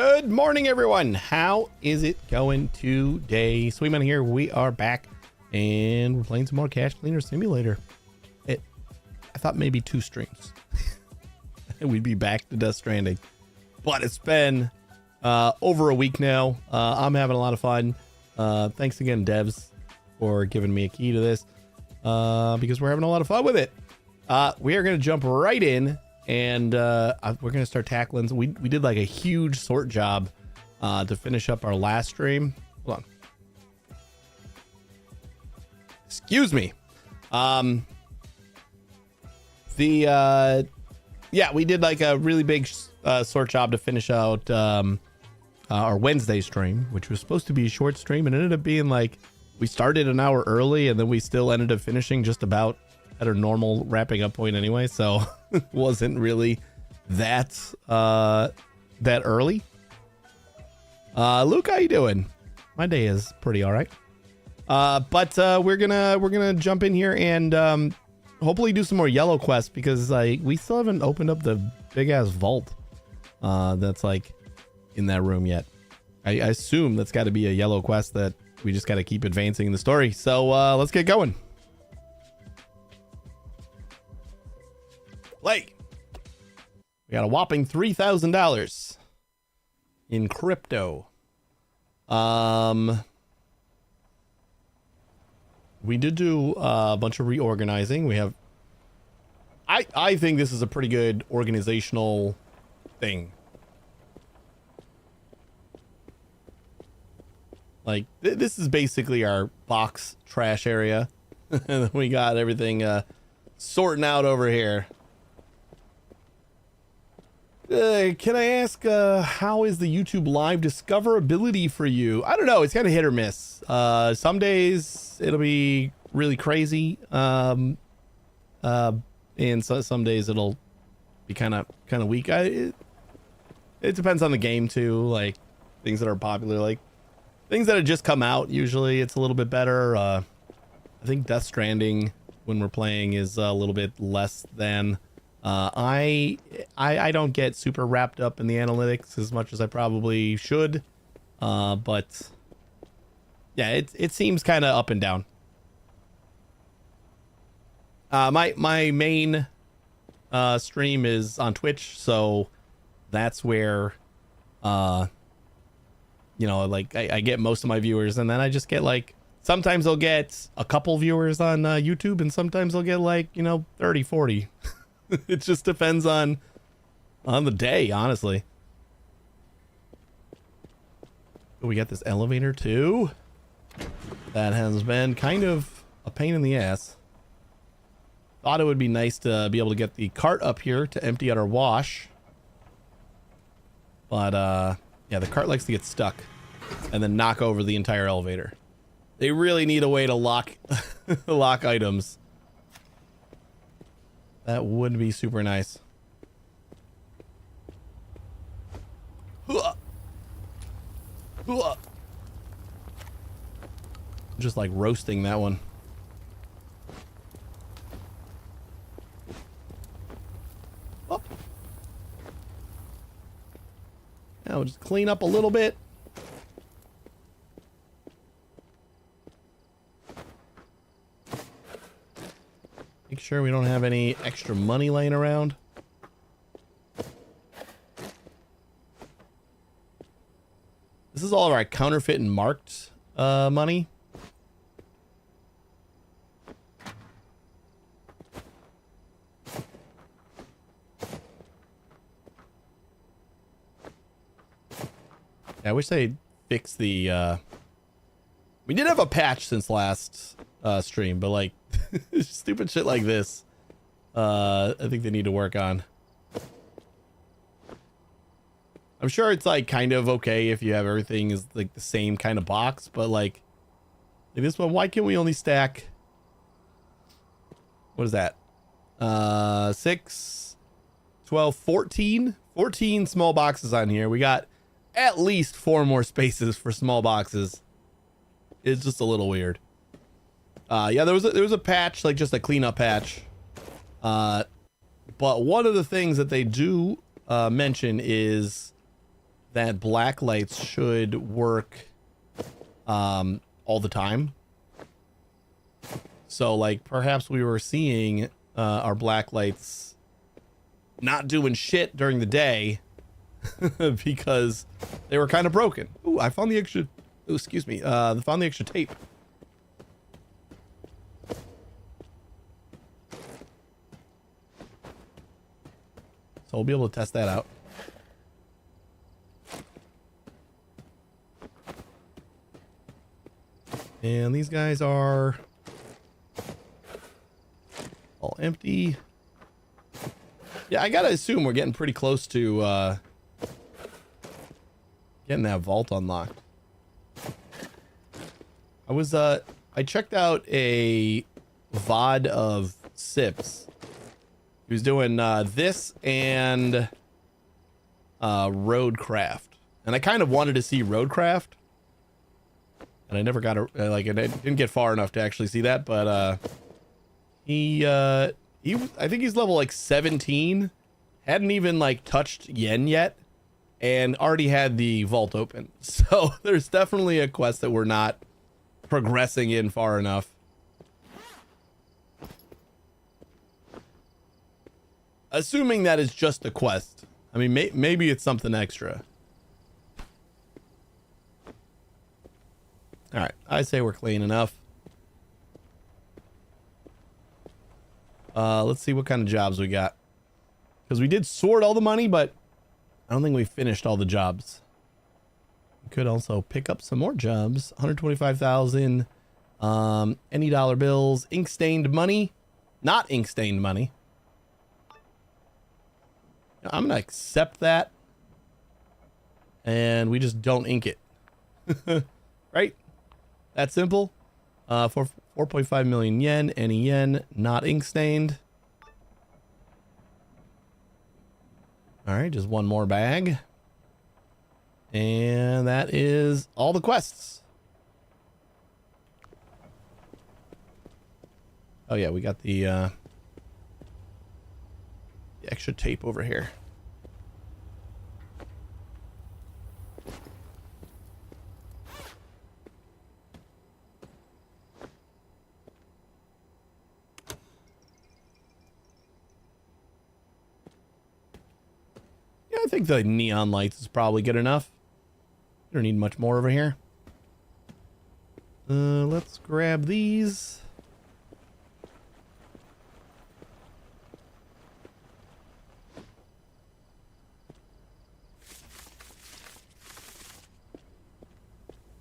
Good morning, everyone. How is it going today? Sweetman here. We are back and we're playing some more Cache Cleaner Simulator. I thought maybe 2 streams and we'd be back to Death Stranding, but it's been over a week now. I'm having a lot of fun. Thanks again, devs, for giving me a key to this because we're having a lot of fun with it. We are going to jump right in. And we're going to start tackling. We did like a huge sort job to finish up our last stream. Hold on. Excuse me. Yeah, we did like a really big sort job to finish out our Wednesday stream, which was supposed to be a short stream. And it ended up being like we started an hour early and then we still ended up finishing just about at our normal wrapping up point anyway, so it wasn't really that early. Luke, how you doing? My day is pretty all right. But we're gonna jump in here and hopefully do some more yellow quests because like we still haven't opened up the big ass vault that's like in that room yet. I assume that's got to be a yellow quest that we just got to keep advancing in the story. So let's get going. Like, we got a whopping $3,000 in crypto. We did do a bunch of reorganizing. We have, I think this is a pretty good organizational thing. Like, this is basically our box trash area. And we got everything sorting out over here. Can I ask, how is the YouTube live discoverability for you? I don't know. It's kind of hit or miss. Some days it'll be really crazy. And some days it'll be kind of weak. It depends on the game too. Like things that are popular, like things that have just come out. Usually it's a little bit better. I think Death Stranding when we're playing is a little bit less than. I don't get super wrapped up in the analytics as much as I probably should, but yeah, it seems kind of up and down. My main stream is on Twitch, so that's where you know, like I get most of my viewers, and then I just get like sometimes I'll get a couple viewers on YouTube, and sometimes I'll get like, you know, 30, 40. It just depends on the day, honestly. We got this elevator too. That has been kind of a pain in the ass. Thought it would be nice to be able to get the cart up here to empty out our wash. But yeah, the cart likes to get stuck and then knock over the entire elevator. They really need a way to lock lock items. That would be super nice. Just like roasting that one. Up. Now we'll just clean up a little bit. Make sure we don't have any extra money laying around. This is all of our counterfeit and marked money. Yeah, I wish they'd fix the we did have a patch since last stream, but like stupid shit like this I think they need to work on. I'm sure it's like kind of okay if you have everything is like the same kind of box, but like this one, why can't we only stack, what is that, 6, 12, 14 small boxes on here? We got at least 4 more spaces for small boxes. It's just a little weird. Yeah, there was a patch, like just a cleanup patch. But one of the things that they do mention is that black lights should work all the time. So like perhaps we were seeing our black lights not doing shit during the day because they were kind of broken. Ooh, I found the extra, ooh, excuse me, found the extra tape. So we'll be able to test that out. And these guys are all empty. Yeah, I gotta assume we're getting pretty close to getting that vault unlocked. I checked out a VOD of Sips. He was doing this and Roadcraft. And I kind of wanted to see Roadcraft. And I never got a, like, I didn't get far enough to actually see that, but I think he's level like 17, hadn't even like touched Yen yet, and already had the vault open. So there's definitely a quest that we're not progressing in far enough. Assuming that is just a quest. I mean, maybe it's something extra. All right, I say we're clean enough. Let's see what kind of jobs we got. Because we did sort all the money, but I don't think we finished all the jobs. We could also pick up some more jobs. 125,000. Any dollar bills. Ink stained money. Not ink stained money. I'm going to accept that. And we just don't ink it. Right? That simple. For 4.5 million yen. Any yen not ink stained. All right, just one more bag. And that is all the quests. Oh yeah, we got the extra tape over here. I think the neon lights is probably good enough. Don't need much more over here. Let's grab these.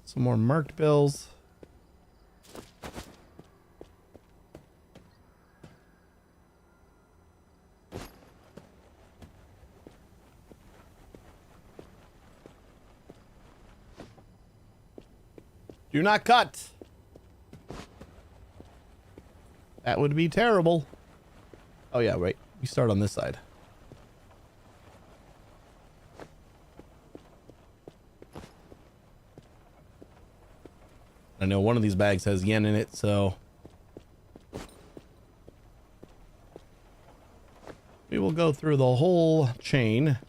Some more marked bills. Do not cut. That would be terrible. Oh yeah, wait. We start on this side. I know one of these bags has yen in it, so we will go through the whole chain.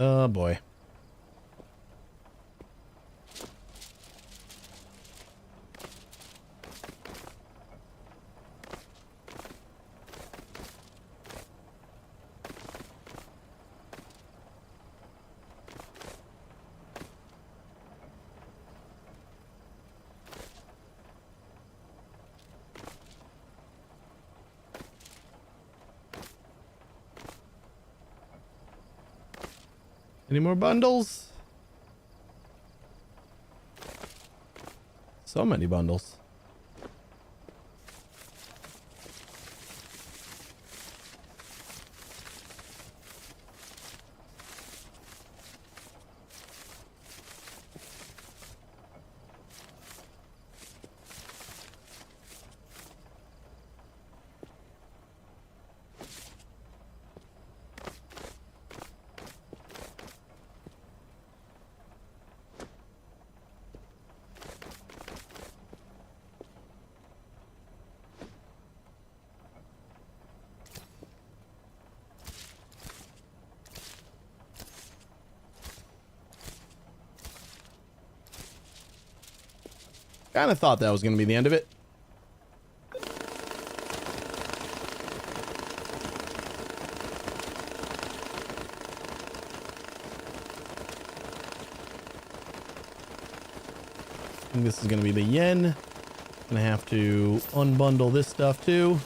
Oh boy. Any more bundles? So many bundles. Kind of thought that was going to be the end of it. I think this is going to be the yen. Gonna have to unbundle this stuff too.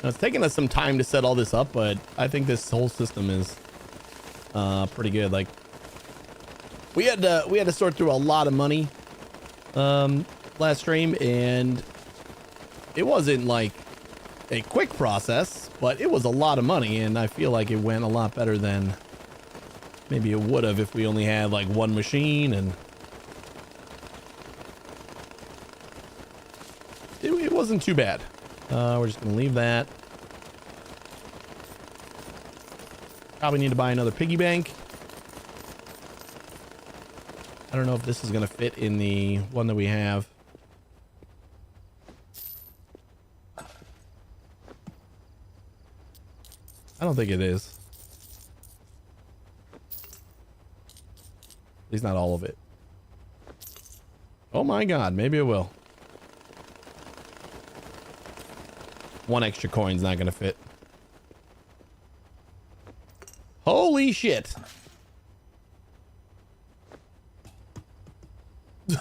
Now, it's taken us some time to set all this up, but I think this whole system is pretty good. Like, we had to sort through a lot of money last stream, and it wasn't like a quick process, but it was a lot of money, and I feel like it went a lot better than maybe it would have if we only had like one machine, and it wasn't too bad. We're just gonna leave that. Probably need to buy another piggy bank. I don't know if this is gonna fit in the one that we have. I don't think it is. At least not all of it. Oh my god, maybe it will. One extra coin's not gonna fit. Holy shit.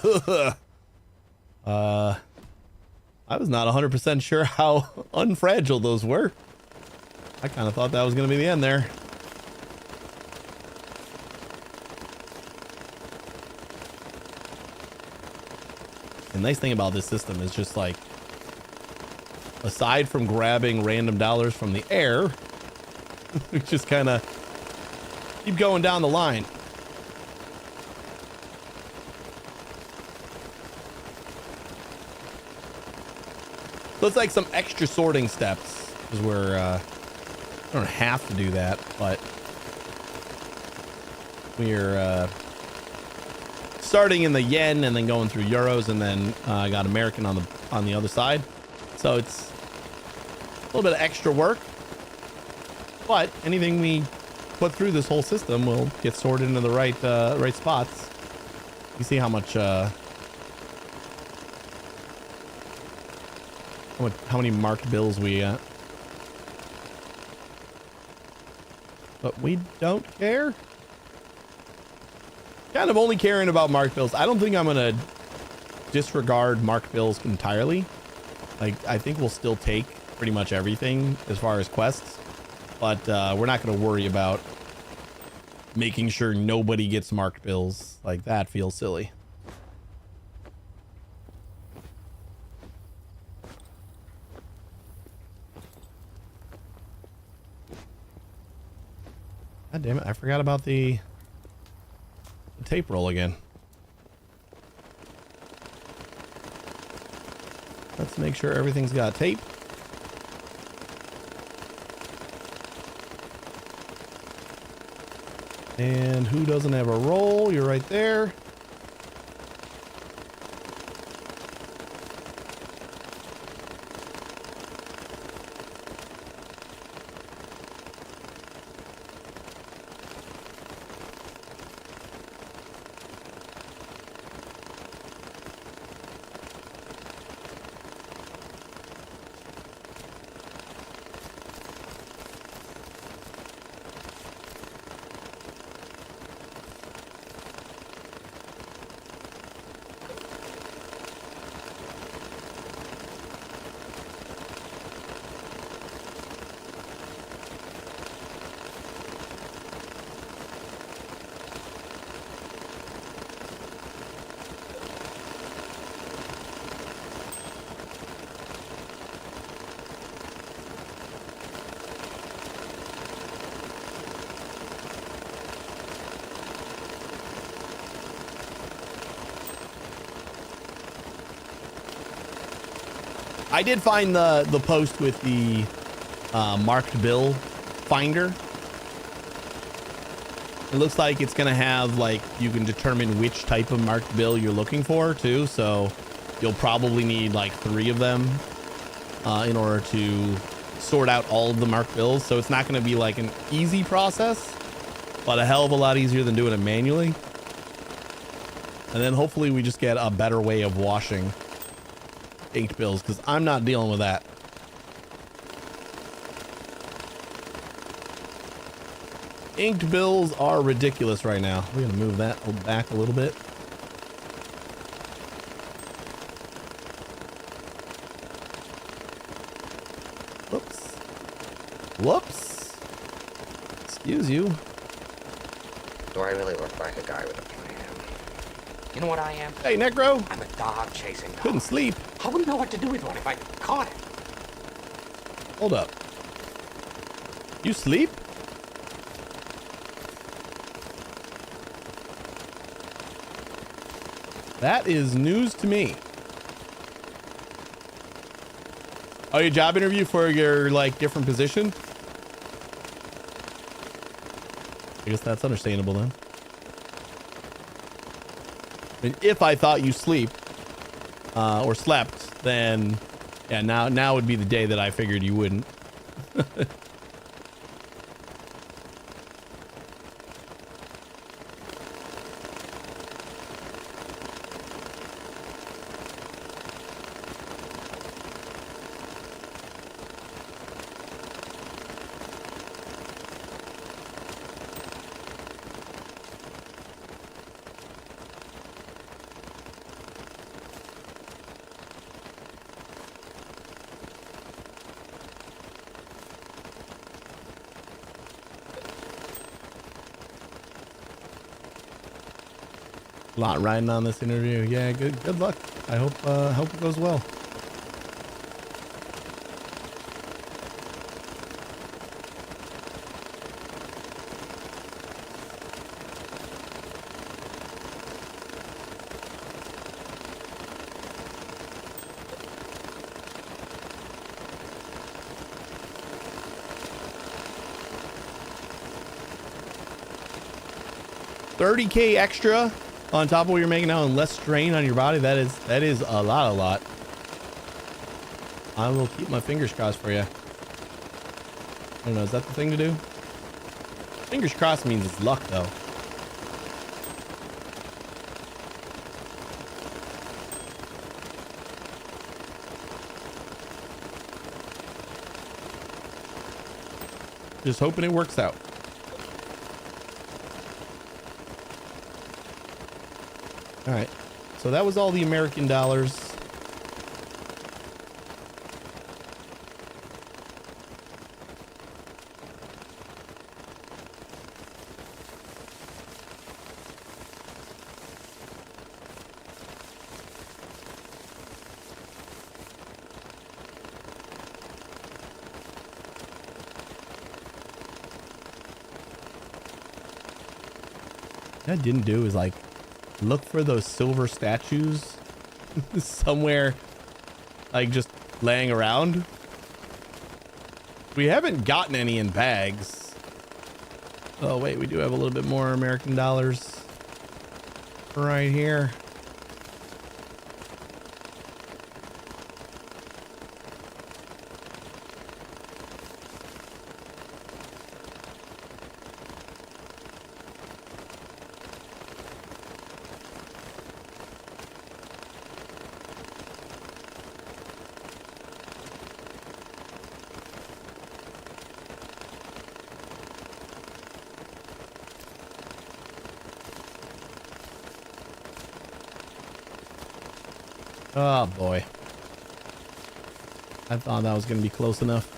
I was not 100% sure how unfragile those were. I kind of thought that was going to be the end there. The nice thing about this system is just like, aside from grabbing random dollars from the air, we just kind of keep going down the line. So it's like some extra sorting steps, because we're I don't have to do that, but we're starting in the yen and then going through euros, and then I got American on the other side. So it's a little bit of extra work, but anything we put through this whole system will get sorted into the right spots. You see how many marked bills we got. But we don't care. Kind of only caring about marked bills. I don't think I'm gonna disregard marked bills entirely. Like, I think we'll still take pretty much everything as far as quests, but we're not gonna worry about making sure nobody gets marked bills. Like, that feels silly. God damn it, I forgot about the tape roll again. Let's make sure everything's got tape. And who doesn't have a roll? You're right there. I did find the post with the marked bill finder. It looks like it's gonna have, like, you can determine which type of marked bill you're looking for too, so you'll probably need like 3 of them in order to sort out all of the marked bills. So it's not going to be like an easy process, but a hell of a lot easier than doing it manually. And then hopefully we just get a better way of washing inked bills, because I'm not dealing with that. Inked bills are ridiculous right now. We're going to move that back a little bit. Whoops. Whoops. Excuse you. Do I really look like a guy with a plan? You know what I am? Hey, Necro. I'm a dog chasing dog. Couldn't sleep. I wouldn't know what to do with one if I caught it. Hold up. You sleep? That is news to me. Oh, your job interview for your like different position? I guess that's understandable then. And if I thought you sleep or slept, then yeah, now would be the day that I figured you wouldn't. Lot riding on this interview. Yeah, good luck. I hope it goes well. $30K extra on top of what you're making now and less strain on your body. That is a lot. I will keep my fingers crossed for you. I don't know, is that the thing to do? Fingers crossed means it's luck though. Just hoping it works out. All right, so that was all the American dollars. What I didn't do is like look for those silver statues somewhere, like just laying around. We haven't gotten any in bags. Oh wait, we do have a little bit more American dollars right here. Oh boy. I thought that was going to be close enough.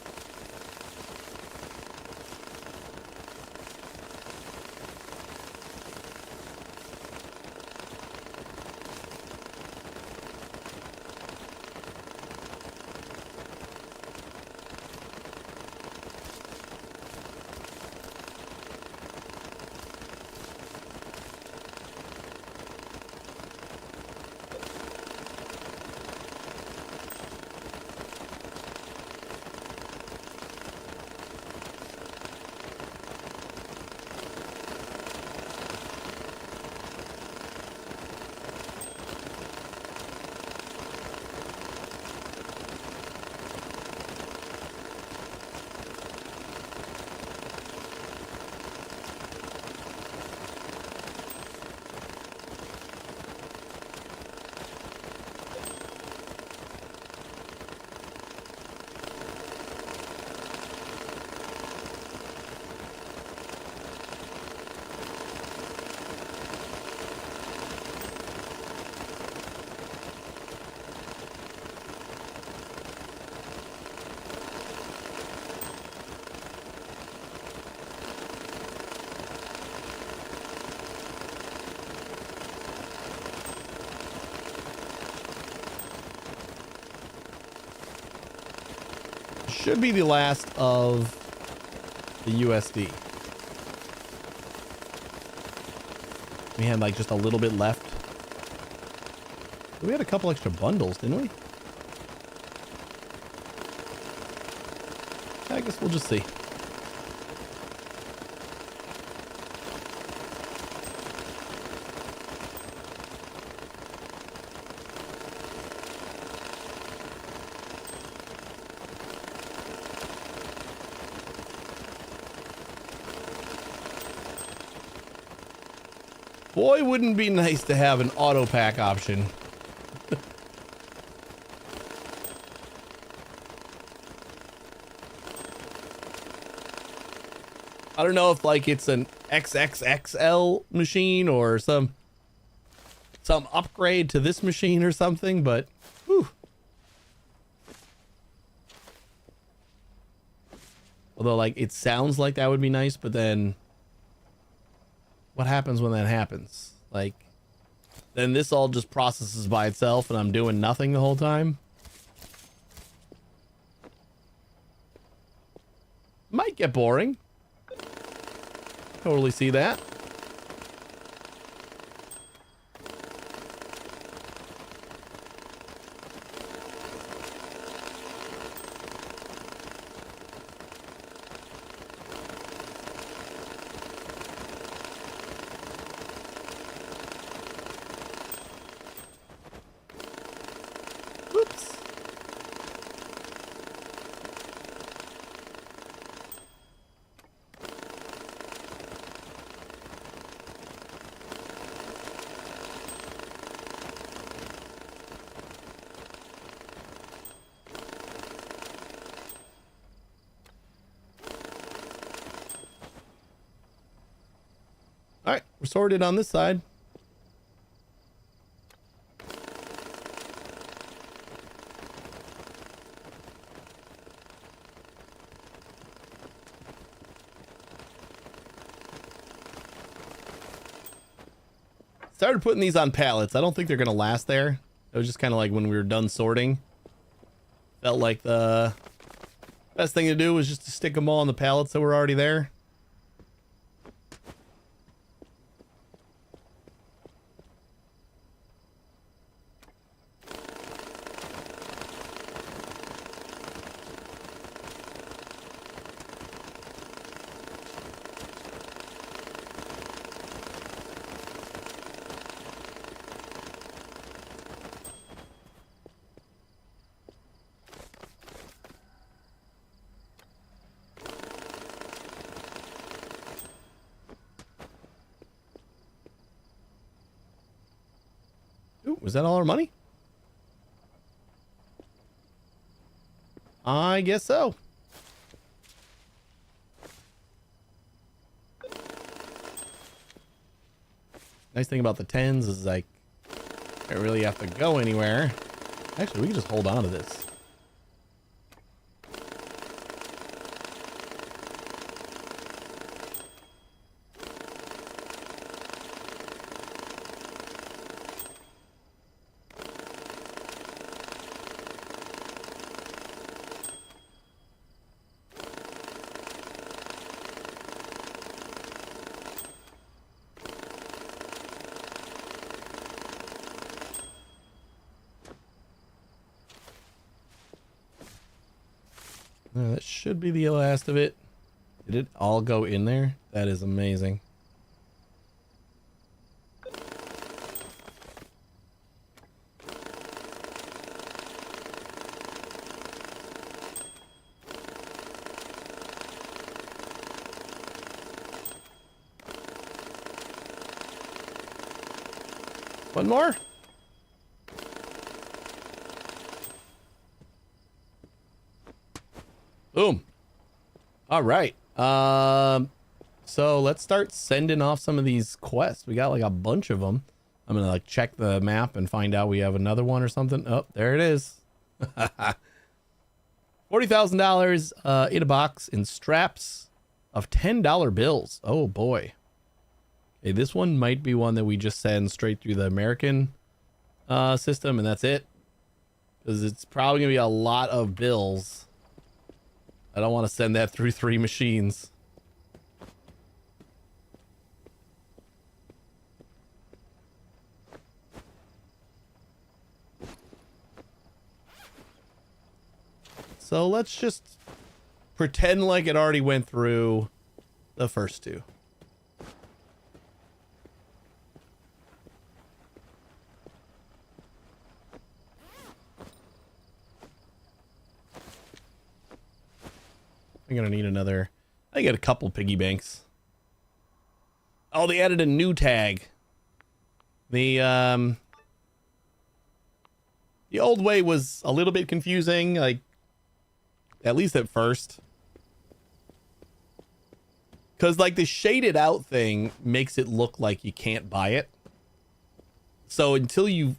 should be the last of the USD. We had like just a little bit left. We had a couple extra bundles, didn't we? I guess we'll just see. Boy, wouldn't it be nice to have an auto pack option. I don't know if like it's an XXXL machine or some upgrade to this machine or something, but whew. Although like it sounds like that would be nice, but then what happens when that happens? Like, then this all just processes by itself and I'm doing nothing the whole time? Might get boring. Totally see that. All right, we're sorted on this side. Started putting these on pallets. I don't think they're going to last there. It was just kind of like when we were done sorting. Felt like the best thing to do was just to stick them all on the pallets that were already there. Ooh, was that all our money? I guess so. Nice thing about the 10s is like, I don't really have to go anywhere. Actually, we can just hold on to this. That should be the last of it. Did it all go in there? That is amazing. One more? Boom. All right. So let's start sending off some of these quests. We got like a bunch of them. I'm gonna like check the map and find out we have another one or something. Oh, there it is. $40,000 in a box in straps of $10 bills. Oh boy. Okay, this one might be one that we just send straight through the American system and that's it. Because it's probably gonna be a lot of bills I don't want to send that through 3 machines. So let's just pretend like it already went through the first 2. I'm gonna need another. I get a couple piggy banks. Oh, they added a new tag. The old way was a little bit confusing, like at least at first. Cause like the shaded out thing makes it look like you can't buy it. So until you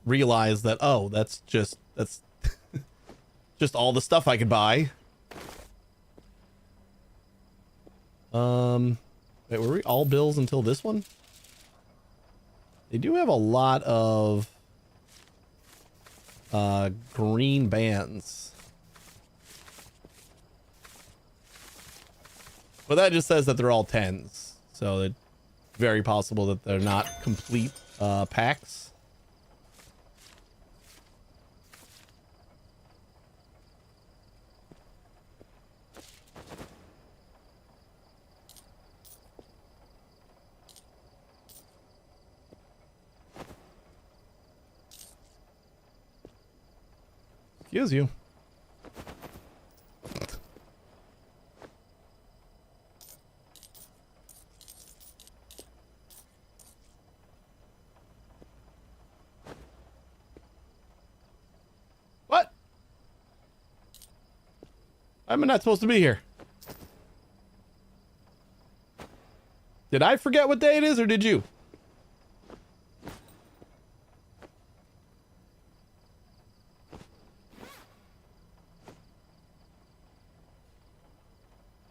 realize that, oh, that's just just all the stuff I could buy. Wait, were we all bills until this one? They do have a lot of green bands. But that just says that they're all 10s. So it's very possible that they're not complete packs. Excuse you. What? I'm not supposed to be here. Did I forget what day it is, or did you?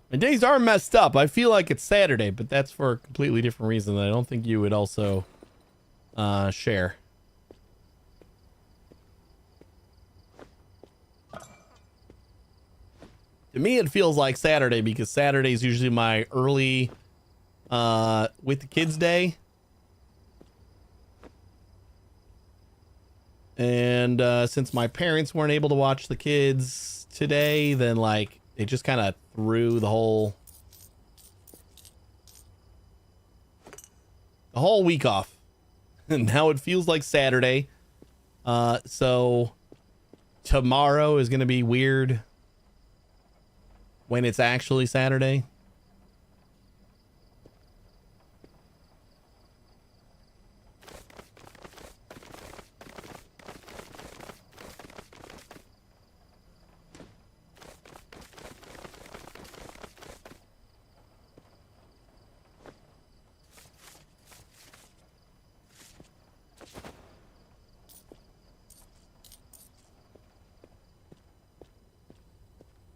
My days are messed up. I feel like it's Saturday, but that's for a completely different reason that I don't think you would also share. To me, it feels like Saturday because Saturday is usually my early with the kids day. And since my parents weren't able to watch the kids today, then like they just kind of threw the whole week off. And now it feels like Saturday. So tomorrow is going to be weird when it's actually Saturday.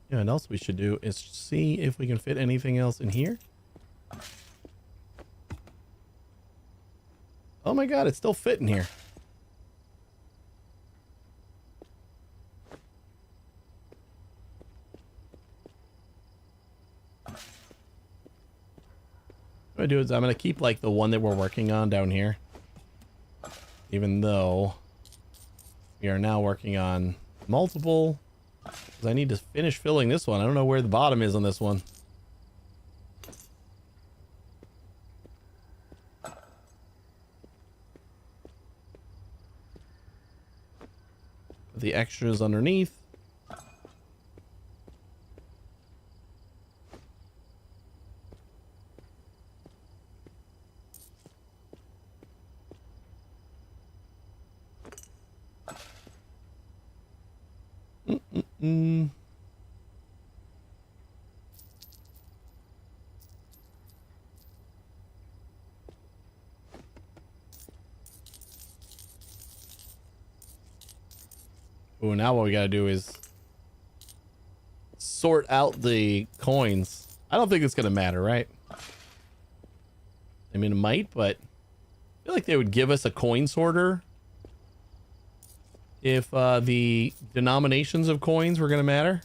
Yeah, and else we should do is see if we can fit anything else in here. Oh my god, it's still fitting here. What I do is I'm going to keep like the one that we're working on down here. Even though we are now working on multiple. Because I need to finish filling this one. I don't know where the bottom is on this one. The extras underneath. Ooh, now what we gotta do is sort out the coins. I don't think it's gonna matter, right? I mean, it might, but I feel like they would give us a coin sorter if the denominations of coins were gonna matter.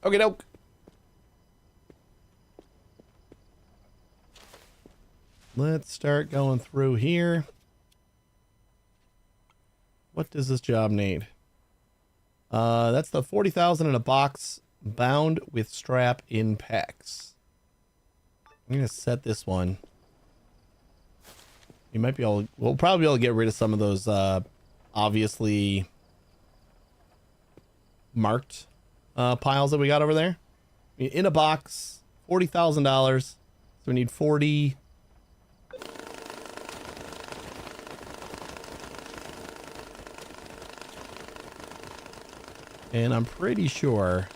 Okay, doke. Let's start going through here. What does this job need? That's the 40,000 in a box bound with strap in packs. I'm gonna set this one. You might be able, we'll probably be able to get rid of some of those obviously marked piles that we got over there. In a box, $40,000. So we need 40. And I'm pretty sure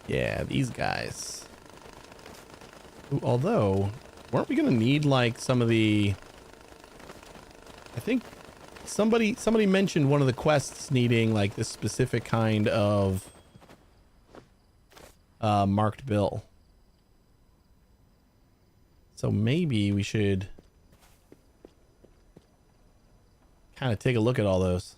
yeah, these guys. Ooh, although, weren't we gonna need like some of the, I think somebody mentioned one of the quests needing like this specific kind of marked bill. So maybe we should kind of take a look at all those.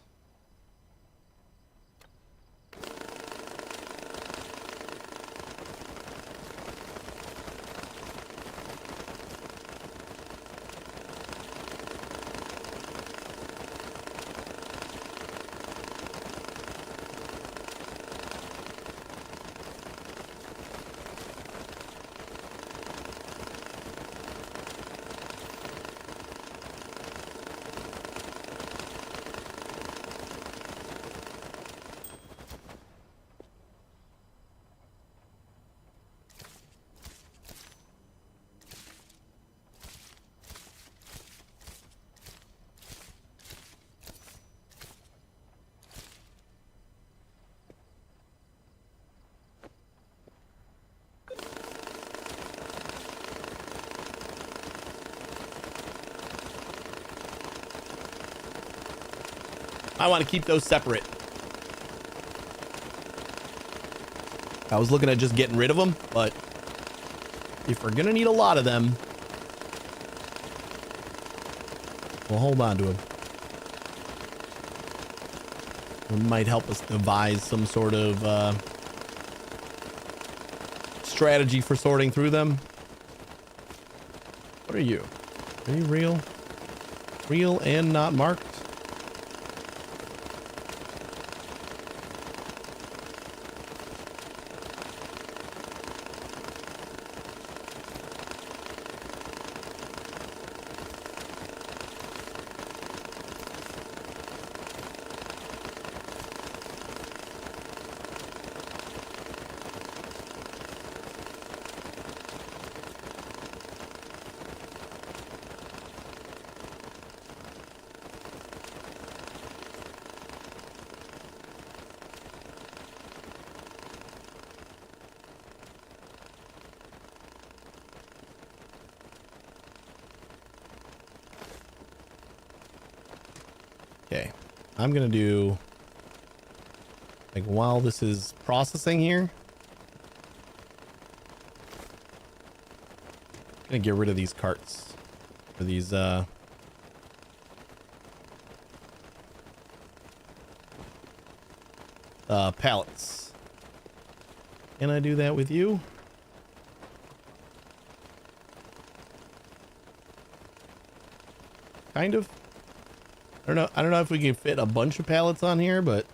I want to keep those separate. I was looking at just getting rid of them, but if we're gonna need a lot of them, we'll hold on to them. It might help us devise some sort of strategy for sorting through them. What are you? Are you real? Real and not marked? Okay, I'm gonna do, like, while this is processing here, I'm gonna get rid of these carts, or these pallets. Can I do that with you? Kind of. I don't know if we can fit a bunch of pallets on here, but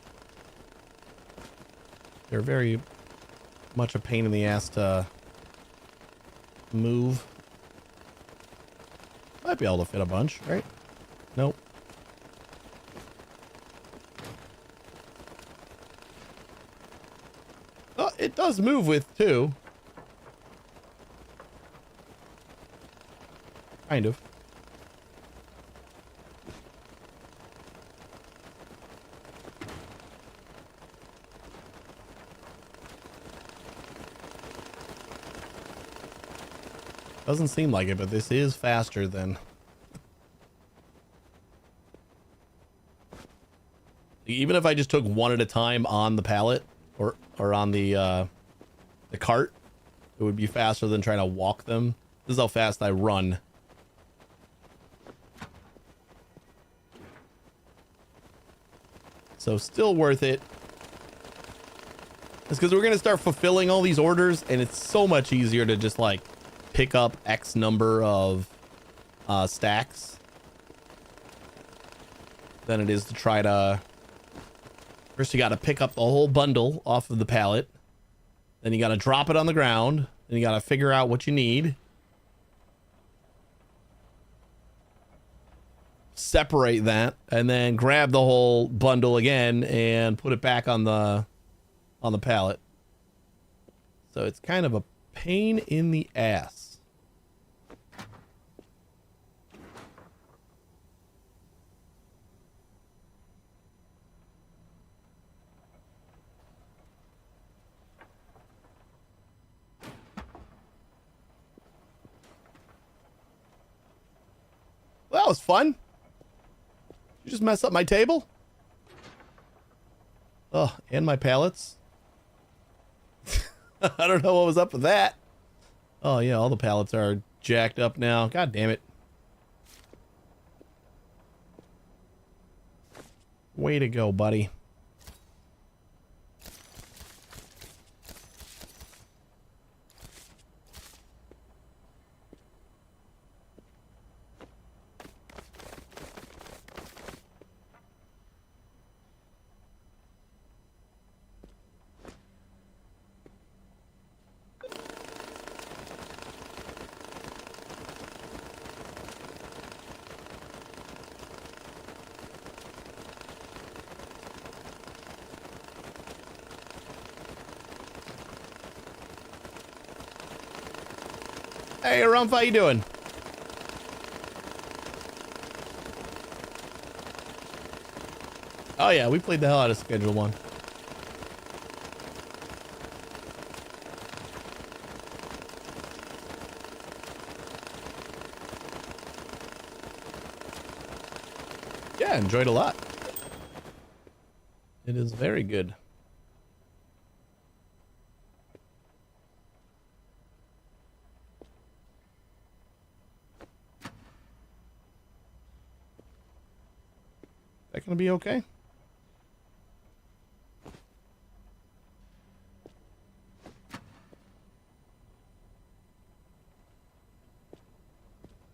they're very much a pain in the ass to move. Might be able to fit a bunch, right? Nope. Oh, it does move with two. Kind of. Doesn't seem like it, but this is faster than... Even if I just took one at a time on the pallet or on the cart, It would be faster than trying to walk them. This is how fast I run. So still worth it. It's because we're going to start fulfilling all these orders, and it's so much easier to just like pick up X number of stacks than it is to try to... First you got to pick up the whole bundle off of the pallet. Then you got to drop it on the ground. Then you got to figure out what you need. Separate that, and then grab the whole bundle again and put it back on the pallet. So it's kind of a pain in the ass. Well, that was fun. You just messed up my table? Oh, and my pallets. I don't know what was up with that. Oh, yeah, all the pallets are jacked up now. God damn it. Way to go, buddy. Hey, Rumph, how you doing? Oh yeah, we played the hell out of Schedule 1. Yeah, enjoyed a lot. It is very good. That gonna be okay?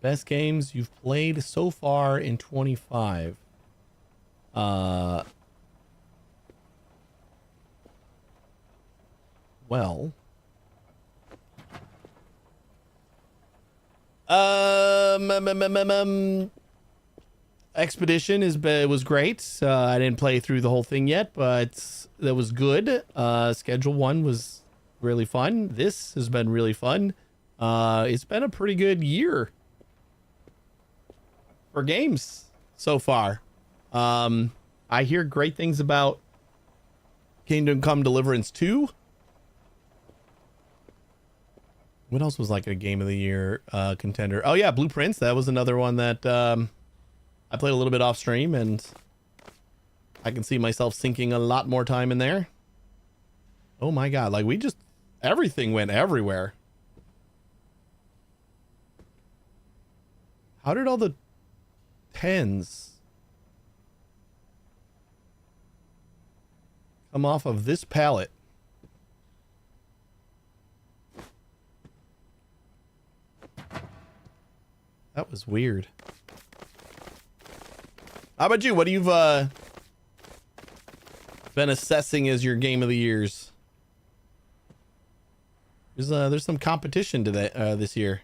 Best games you've played so far in 25. Well. Expedition was great. I didn't play through the whole thing yet, but that was good. Schedule 1 was really fun. This has been really fun. It's been a pretty good year for games so far. I hear great things about Kingdom Come Deliverance 2. What else was like a game of the year contender? Oh yeah, Blueprints. That was another one that I played a little bit off stream, and I can see myself sinking a lot more time in there. Oh my god, like everything went everywhere. How did all the 10s come off of this pallet? That was weird. How about you? What have you been assessing as your game of the years? There's some competition to that this year.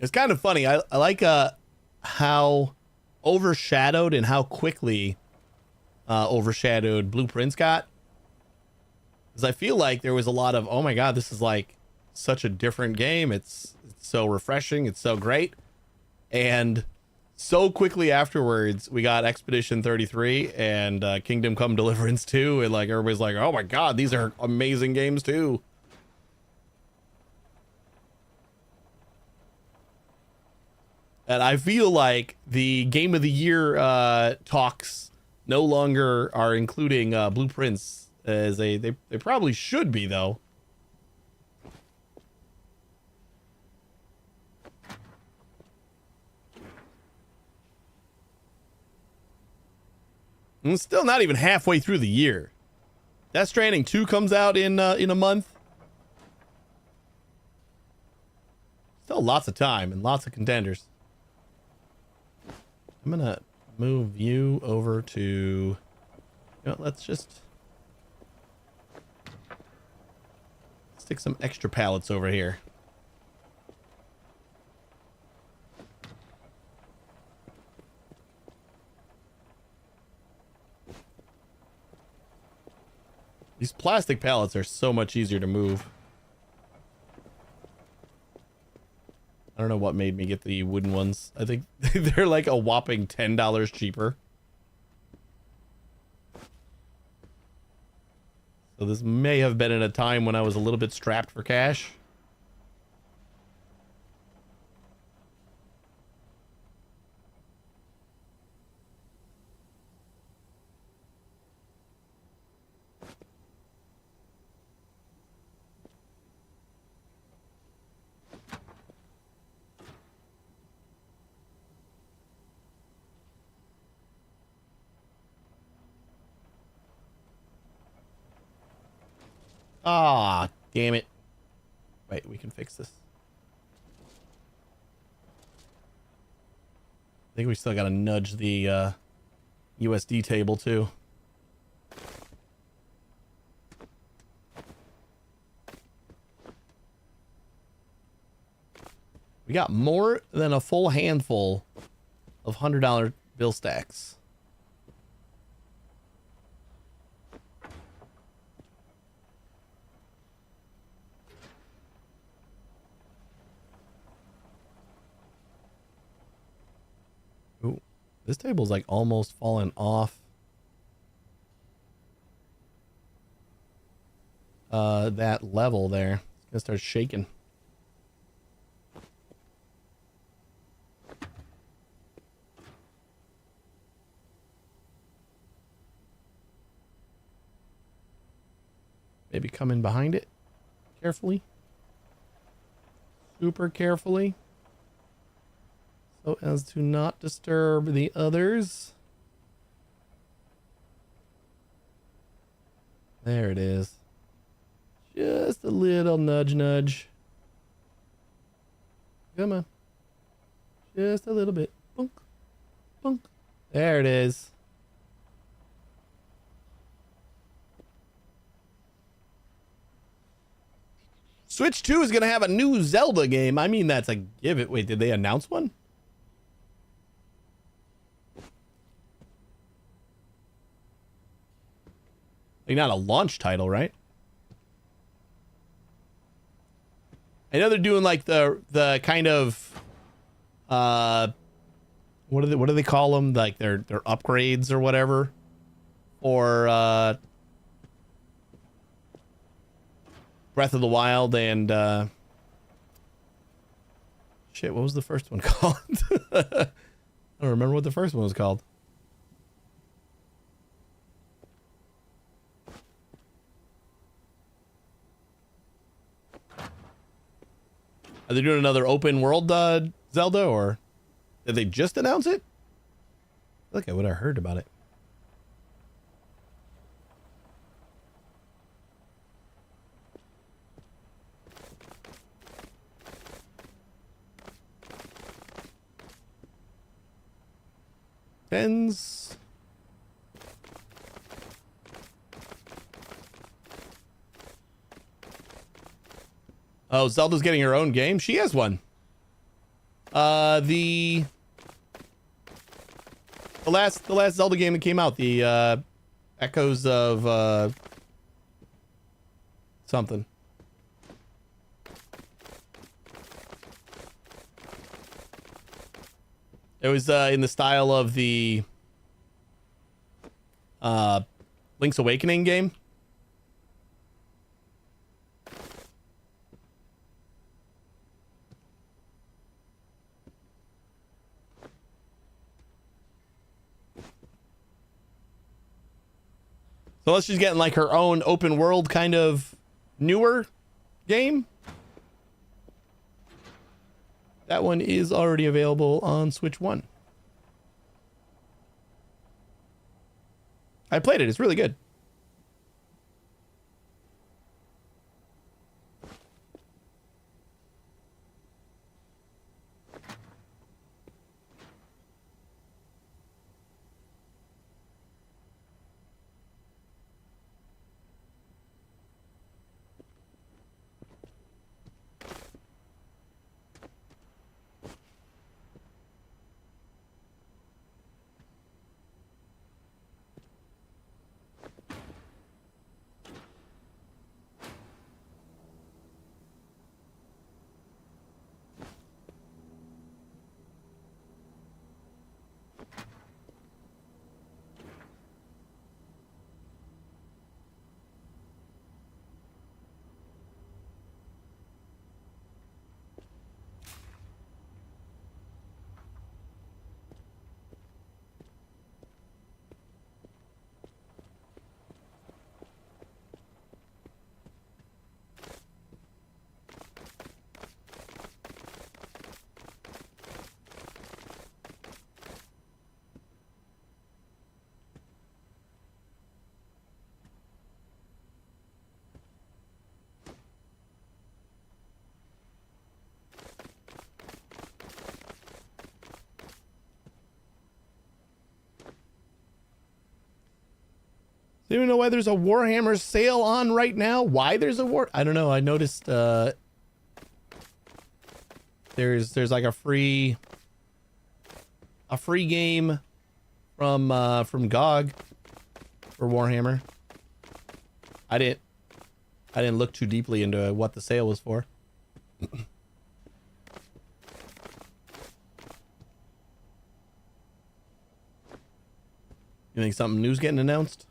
It's kind of funny. I like how overshadowed and how quickly overshadowed Blueprints got. Because I feel like there was a lot of, oh my god, this is like such a different game. It's so refreshing. It's so great. And so quickly afterwards, we got Expedition 33 and Kingdom Come Deliverance 2. And like everybody's like, oh my god, these are amazing games too. And I feel like the Game of the Year talks no longer are including Blueprints as they probably should be, though. And it's still not even halfway through the year. Death Stranding 2 comes out in a month. Still lots of time and lots of contenders. I'm gonna move you over to, you know, let's just stick some extra pallets over here. These plastic pallets are so much easier to move. I don't know what made me get the wooden ones. I think they're like a whopping $10 cheaper. So this may have been at a time when I was a little bit strapped for cash. Ah, damn it. Wait, we can fix this. I think we still gotta nudge the USD table too. We got more than a full handful of $100 bill stacks. Ooh, this table's like almost fallen off. That level there. It's gonna start shaking. Maybe come in behind it carefully. Super carefully. So as to not disturb the others. There it is. Just a little nudge nudge. Come on. Just a little bit. Bunk. Bunk. There it is. Switch 2 is going to have a new Zelda game. I mean, that's a give it. Wait, did they announce one? Like, not a launch title, right? I know they're doing like the kind of what do they call them? Like their upgrades or whatever, or Breath of the Wild and shit. What was the first one called? I don't remember what the first one was called. Are they doing another open world Zelda, or did they just announce it? I feel like I would have heard about it. Pens. Oh, Zelda's getting her own game. She has one. The last Zelda game that came out, the Echoes of something. It was in the style of the Link's Awakening game. So unless she's getting like her own open world kind of newer game. That one is already available on Switch 1. I played it. It's really good. Do you know why there's a Warhammer sale on right now? Why there's a I don't know. I noticed there's like a free game from GOG for Warhammer. I didn't look too deeply into what the sale was for. You think something new's getting announced?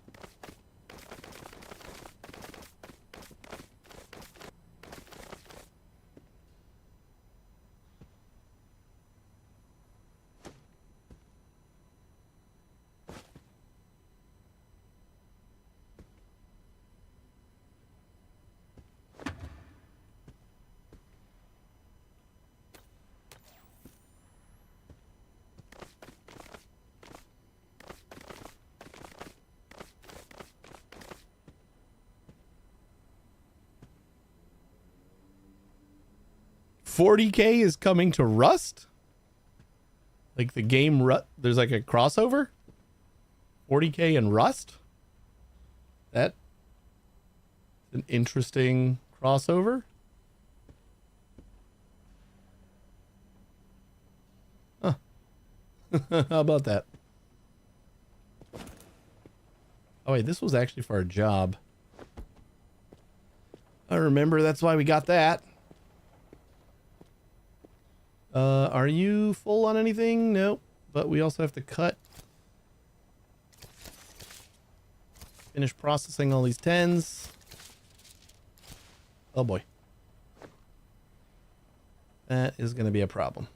$40K is coming to Rust? Like the game there's like a crossover? $40K and Rust? That's an interesting crossover. Huh. How about that? Oh wait, this was actually for a job. I remember, that's why we got that. Are you full on anything? Nope. But we also have to cut. Finish processing all these 10s. Oh boy. That is going to be a problem.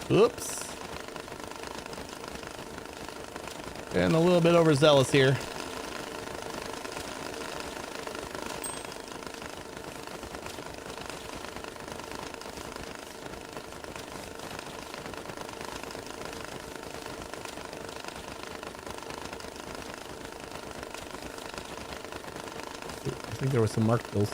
Oops. Getting a little bit overzealous here. I think there were some marked bills.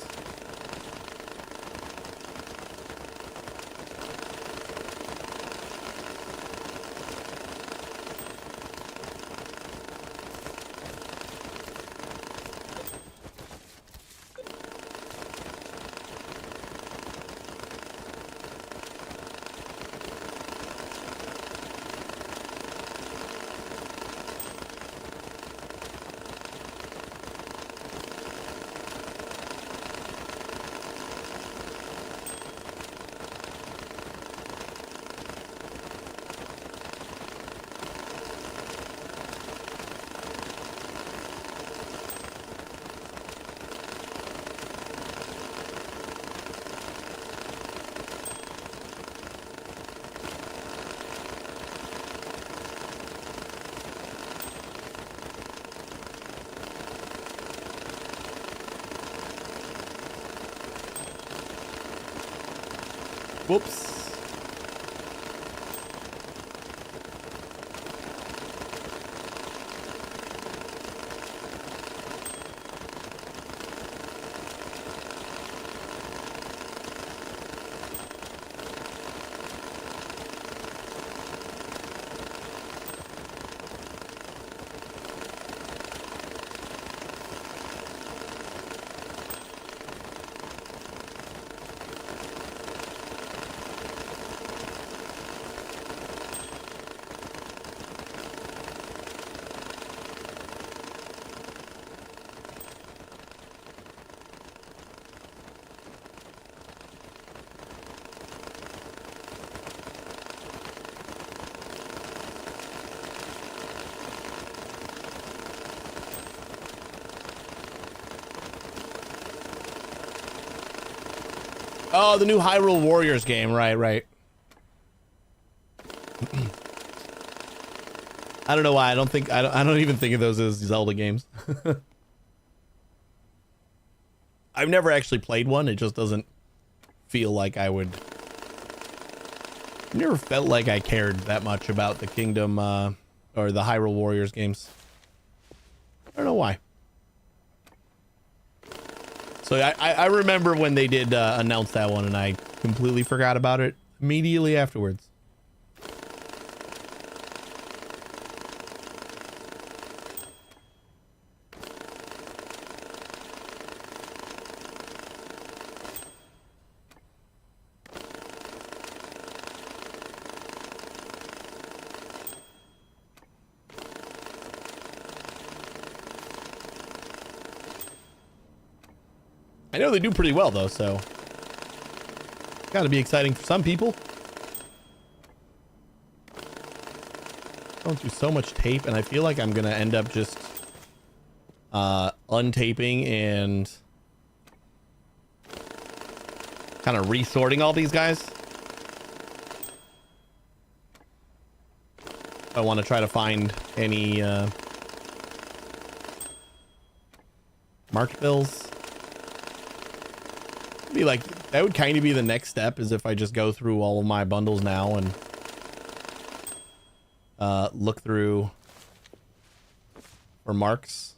Whoops. Oh, the new Hyrule Warriors game. Right, right. I don't know why. I don't even think of those as Zelda games. I've never actually played one. It just doesn't feel like I would. Never felt like I cared that much about the Kingdom or the Hyrule Warriors games. I don't know why. So I remember when they did announce that one, and I completely forgot about it immediately afterwards. I know they do pretty well though, so gotta be exciting for some people. Going through so much tape, and I feel like I'm gonna end up just untaping and kind of resorting all these guys. I want to try to find any marked bills. Be like, that would kind of be the next step, is if I just go through all of my bundles now and look through for marks.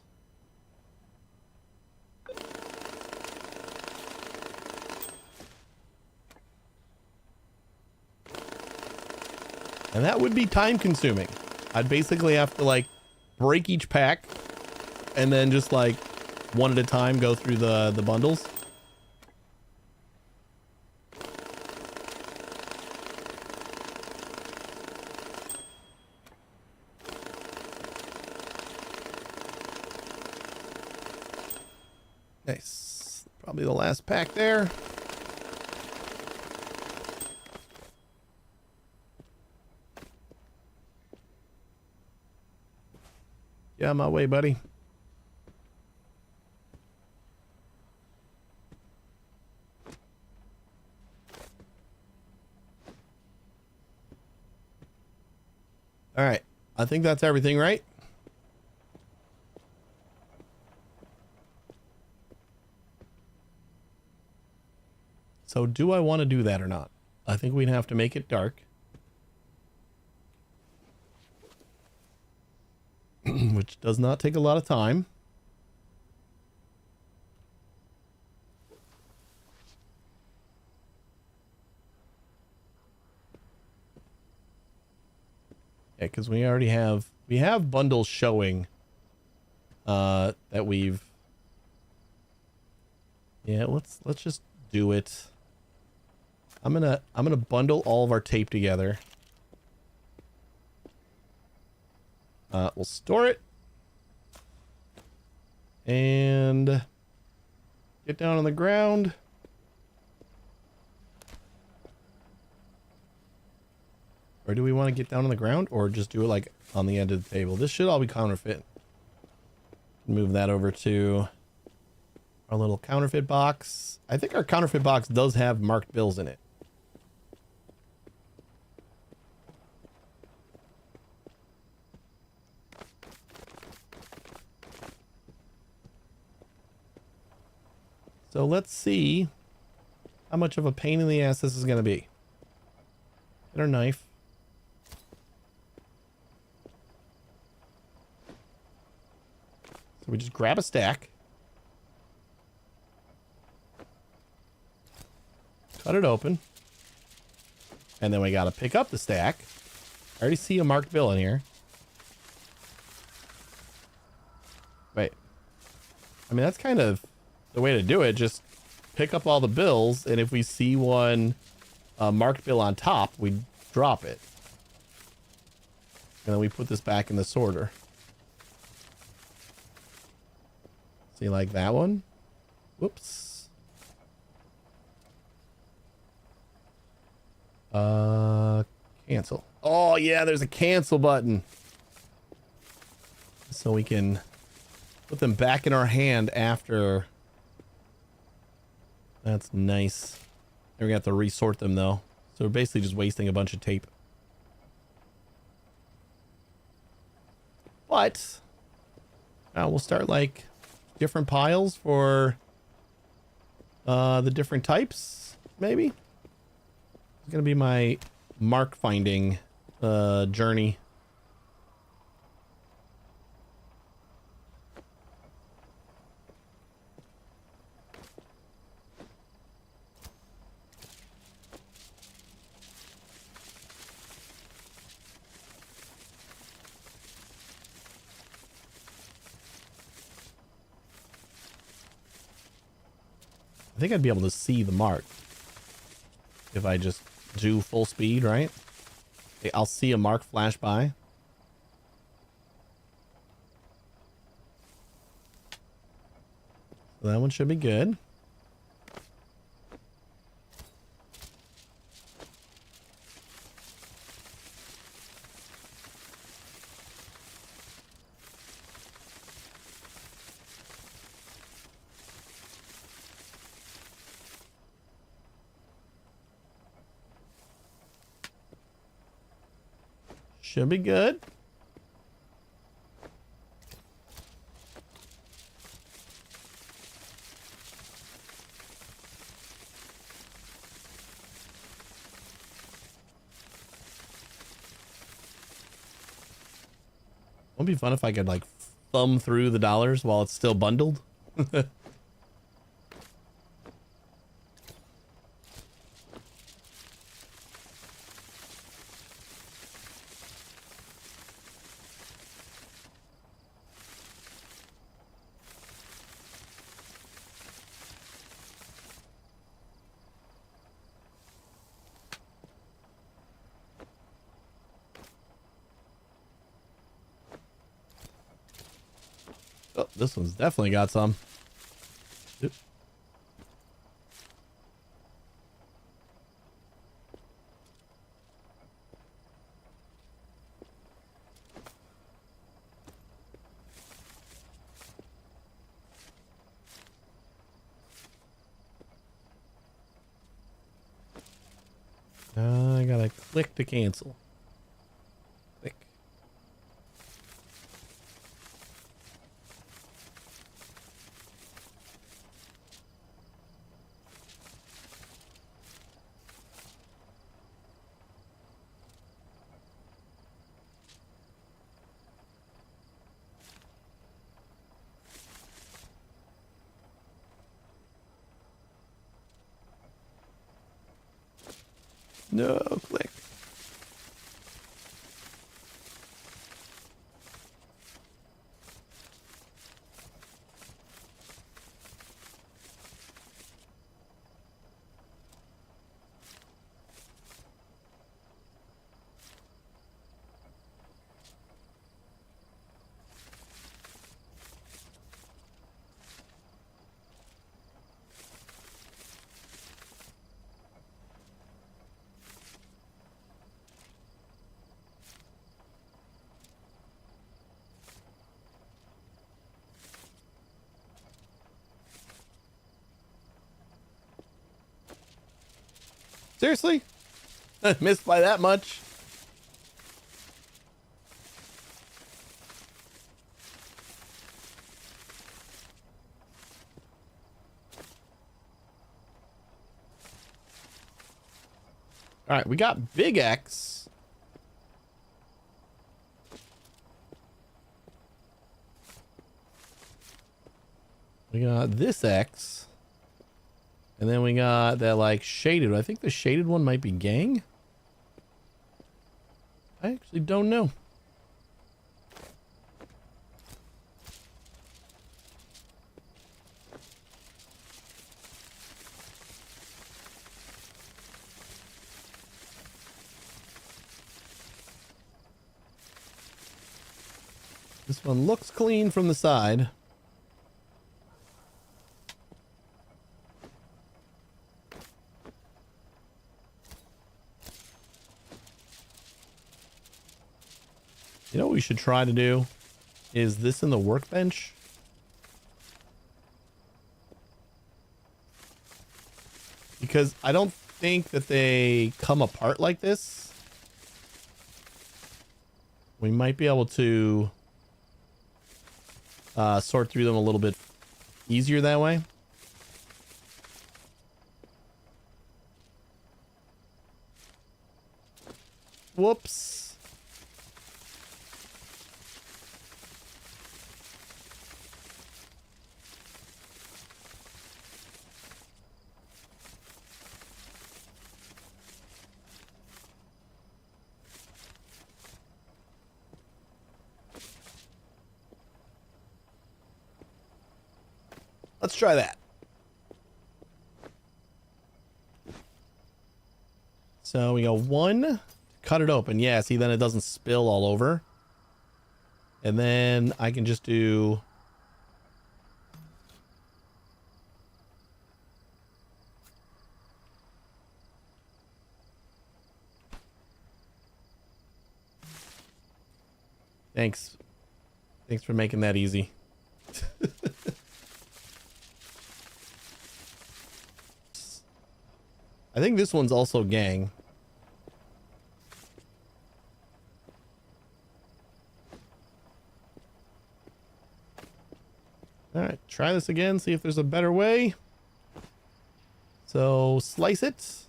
And that would be time consuming. I'd basically have to like break each pack and then just like one at a time go through the bundles. Nice. Probably the last pack there. Yeah, my way, buddy. All right. I think that's everything, right? So do I want to do that or not? I think we'd have to make it dark. Which does not take a lot of time. Yeah, because we already have bundles showing that we've. Yeah, let's just do it. I'm gonna bundle all of our tape together. We'll store it and get down on the ground. Or do we want to get down on the ground or just do it like on the end of the table? This should all be counterfeit. Move that over to our little counterfeit box. I think our counterfeit box does have marked bills in it. So let's see how much of a pain in the ass this is going to be. Get our knife. So we just grab a stack. Cut it open. And then we got to pick up the stack. I already see a marked bill in here. Wait. I mean, that's kind of the way to do it. Just pick up all the bills, and if we see one marked bill on top, we drop it. And then we put this back in the sorter. See, like that one? Whoops. Cancel. Oh, yeah, there's a cancel button. So we can put them back in our hand after. That's nice. We're gonna have to resort them though. So we're basically just wasting a bunch of tape. But we'll start like different piles for the different types, maybe. It's gonna be my mark finding journey. I think I'd be able to see the mark if I just do full speed, right? Okay, I'll see a mark flash by. So that one should be good. Should be good. Won't be fun if I could like thumb through the dollars while it's still bundled. Oh, this one's definitely got some. Oop. I gotta click to cancel. Click. No, click. Seriously? Missed by that much? All right, we got big X. We got this X. And then we got that like shaded. I think the shaded one might be gang. I actually don't know. This one looks clean from the side. You know what we should try to do? Is this in the workbench? Because I don't think that they come apart like this. We might be able to sort through them a little bit easier that way. Whoops. Let's try that. So we go one, cut it open. Yeah, see, then it doesn't spill all over. And then I can just do... Thanks. Thanks for making that easy. I think this one's also gang. All right, try this again, see if there's a better way. So slice it.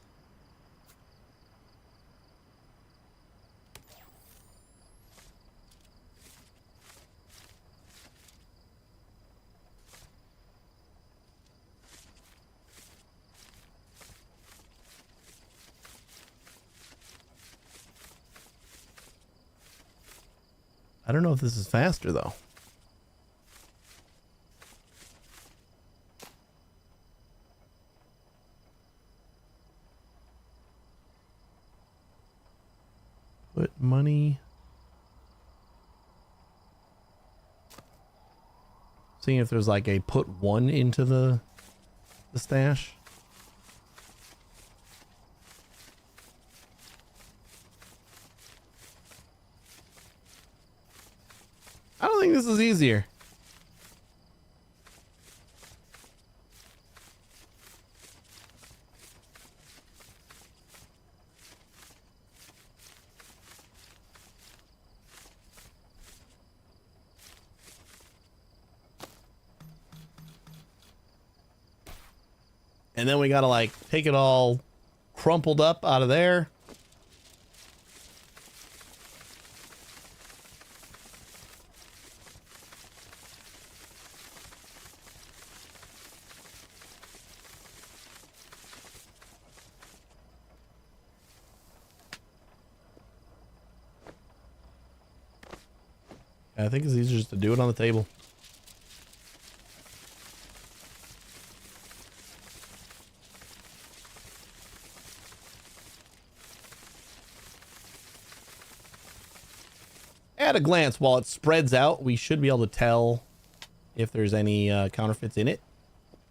I don't know if this is faster though. Put money. Seeing if there's like a put one into the stash. I don't think this is easier. And then we gotta like take it all crumpled up out of there. I think it's easier just to do it on the table. At a glance, while it spreads out, we should be able to tell if there's any counterfeits in it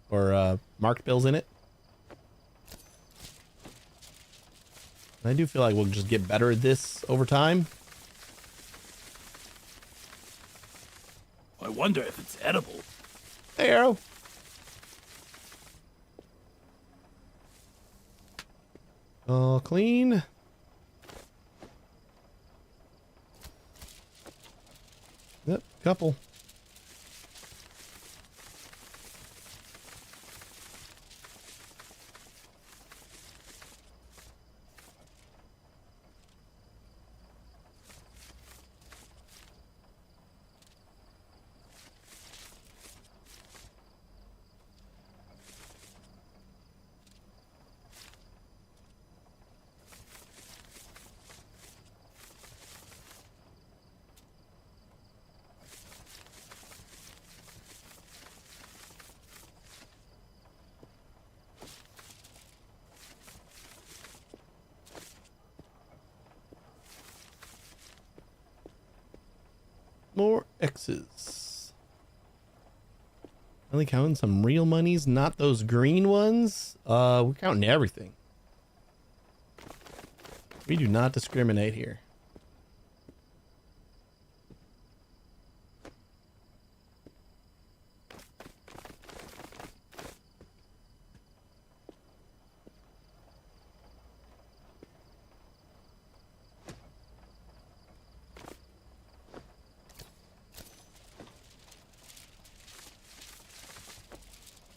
or marked bills in it. And I do feel like we'll just get better at this over time. I wonder if it's edible. Hey, Arrow. All clean. Yep, couple. More X's. Only counting some real monies, not those green ones. We're counting everything. We do not discriminate here.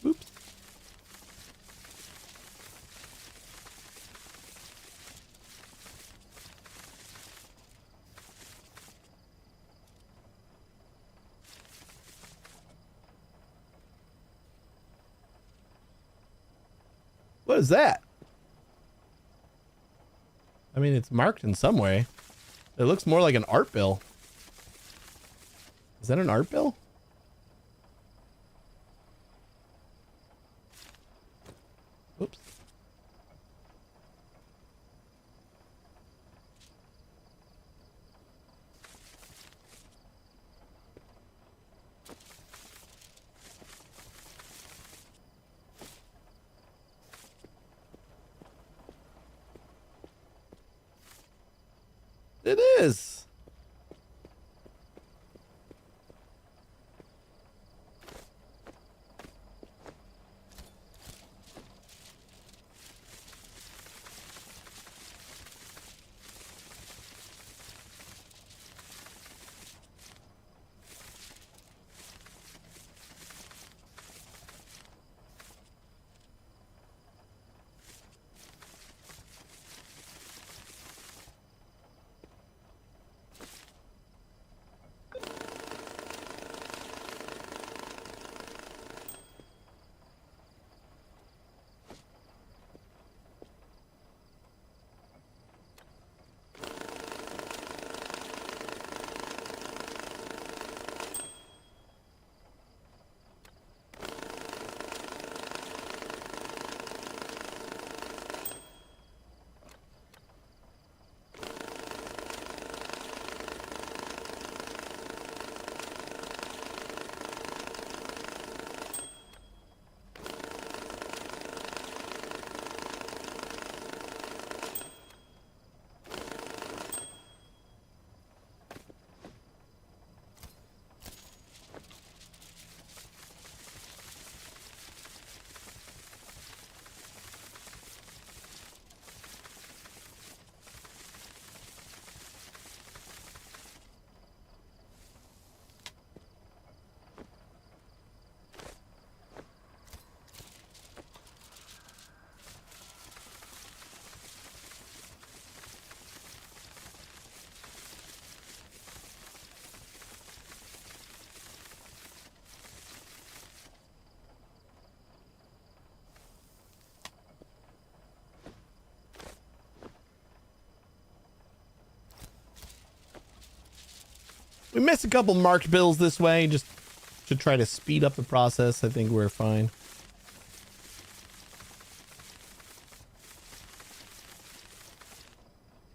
Oops. What is that? I mean, it's marked in some way. It looks more like an art bill. Is that an art bill? Oops. It is. We missed a couple marked bills this way just to try to speed up the process. I think we're fine.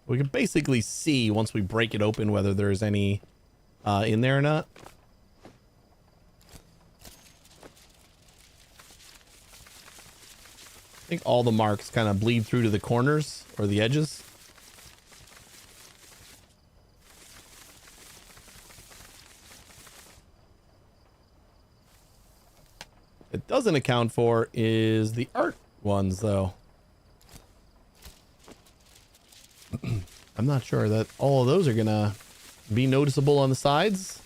We can basically see once we break it open whether there's any in there or not. I think all the marks kind of bleed through to the corners or the edges. It doesn't account for is the art ones, though. I'm not sure that all of those are gonna be noticeable on the sides.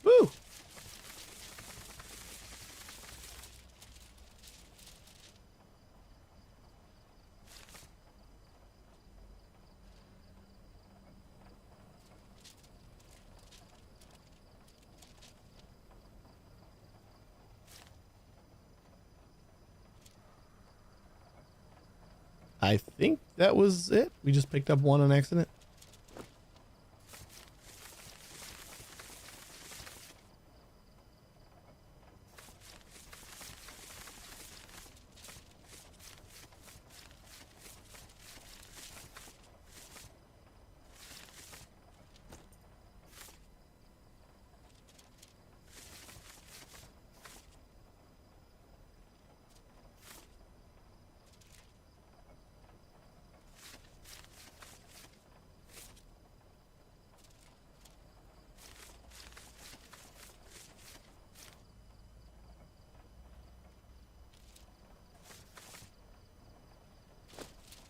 Woo! I think that was it. We just picked up one on accident.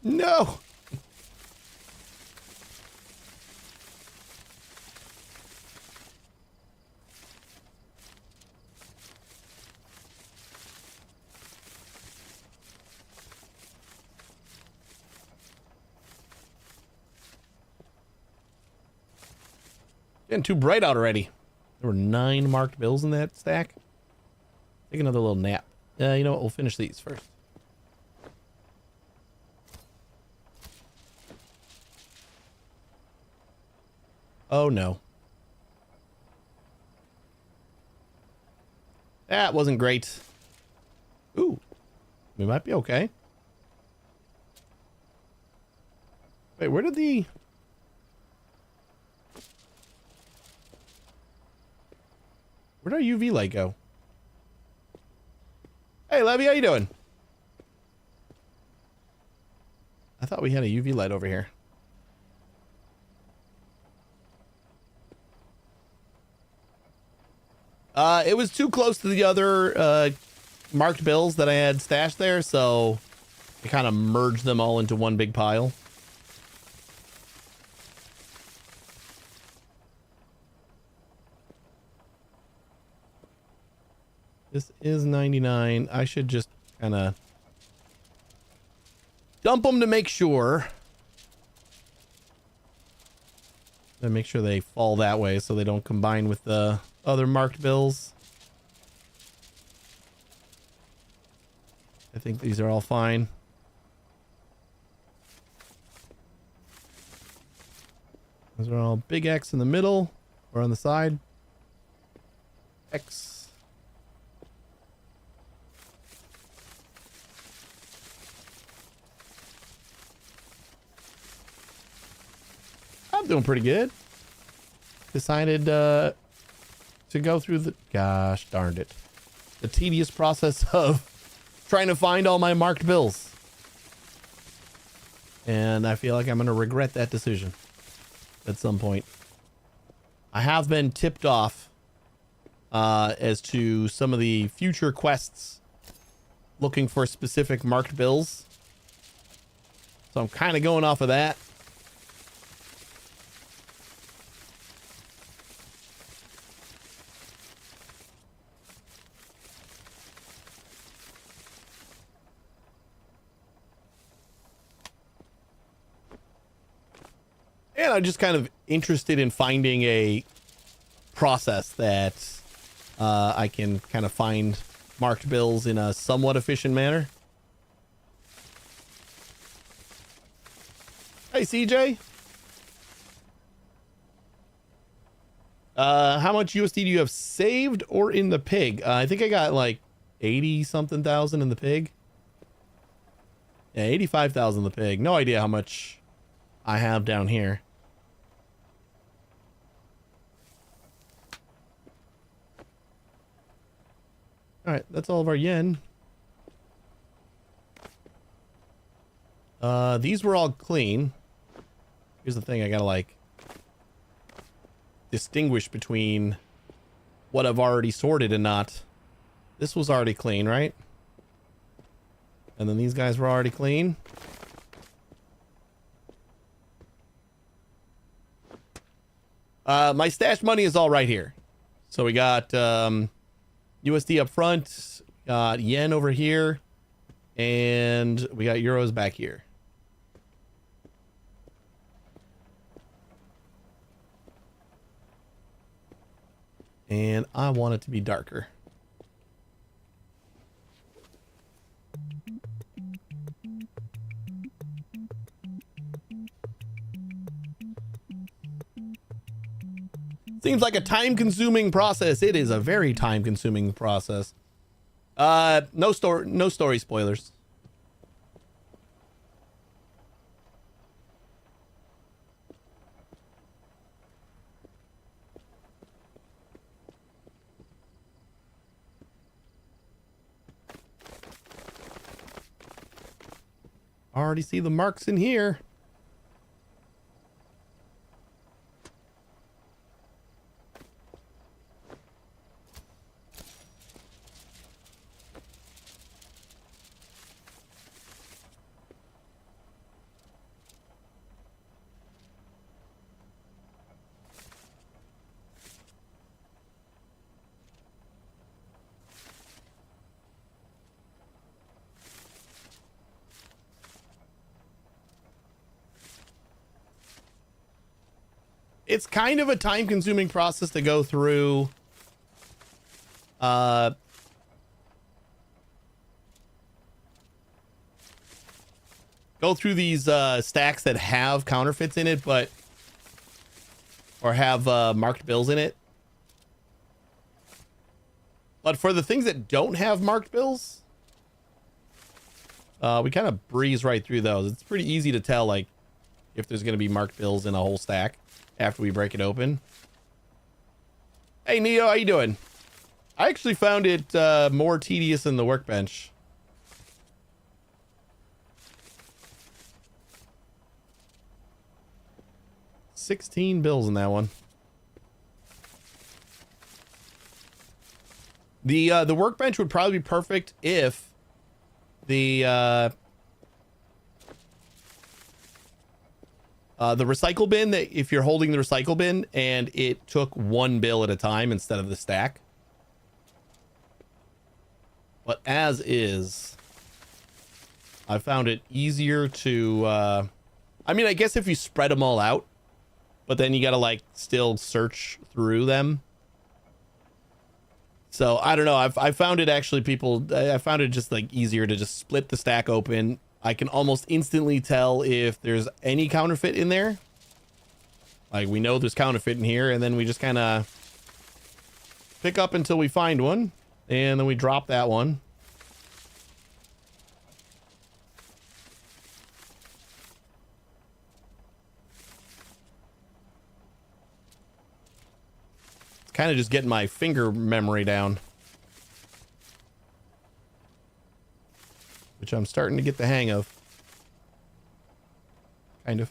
No. Getting too bright out already. There were 9 marked bills in that stack. Take another little nap. You know what? We'll finish these first. Oh no. That wasn't great. Ooh. We might be okay. Wait, where did the... Where'd our UV light go? Hey, Levy, how you doing? I thought we had a UV light over here. It was too close to the other marked bills that I had stashed there, so I kind of merged them all into one big pile. This is 99. I should just kind of dump them to make sure. And make sure they fall that way so they don't combine with the other marked bills. I think these are all fine. Those are all big X in the middle or on the side. X. I'm doing pretty good. Decided to go through the, gosh darned it, the tedious process of trying to find all my marked bills. And I feel like I'm going to regret that decision at some point. I have been tipped off as to some of the future quests looking for specific marked bills. So I'm kind of going off of that. And I'm just kind of interested in finding a process that I can kind of find marked bills in a somewhat efficient manner. Hey, CJ. How much USD do you have saved or in the pig? I think I got like 80 something thousand in the pig. Yeah, 85,000 in the pig. No idea how much I have down here. All right, that's all of our yen. These were all clean. Here's the thing, I gotta like distinguish between what I've already sorted and not. This was already clean, right? And then these guys were already clean. My stashed money is all right here. So we got USD up front, got yen over here, and we got euros back here. And I want it to be darker. Seems like a time-consuming process. It is a very time-consuming no story spoilers. Already see the marks in here. It's kind of a time-consuming process to go through these stacks that have counterfeits in it, or have marked bills in it. But for the things that don't have marked bills, we kind of breeze right through those. It's pretty easy to tell like if there's going to be marked bills in a whole stack after we break it open. Hey Neo, how you doing? I actually found it more tedious than the workbench. $16 bills in that one. The workbench would probably be perfect if the recycle bin, that if you're holding the recycle bin and it took one bill at a time instead of the stack. But as is, I found it easier to, I mean, I guess if you spread them all out, but then you got to like still search through them. So I don't know. I found it actually I found it just like easier to just split the stack open. I can almost instantly tell if there's any counterfeit in there. Like we know there's counterfeit in here, and then we just kind of pick up until we find one, and then we drop that one. kind of just getting my finger memory down, which I'm starting to get the hang of. Kind of.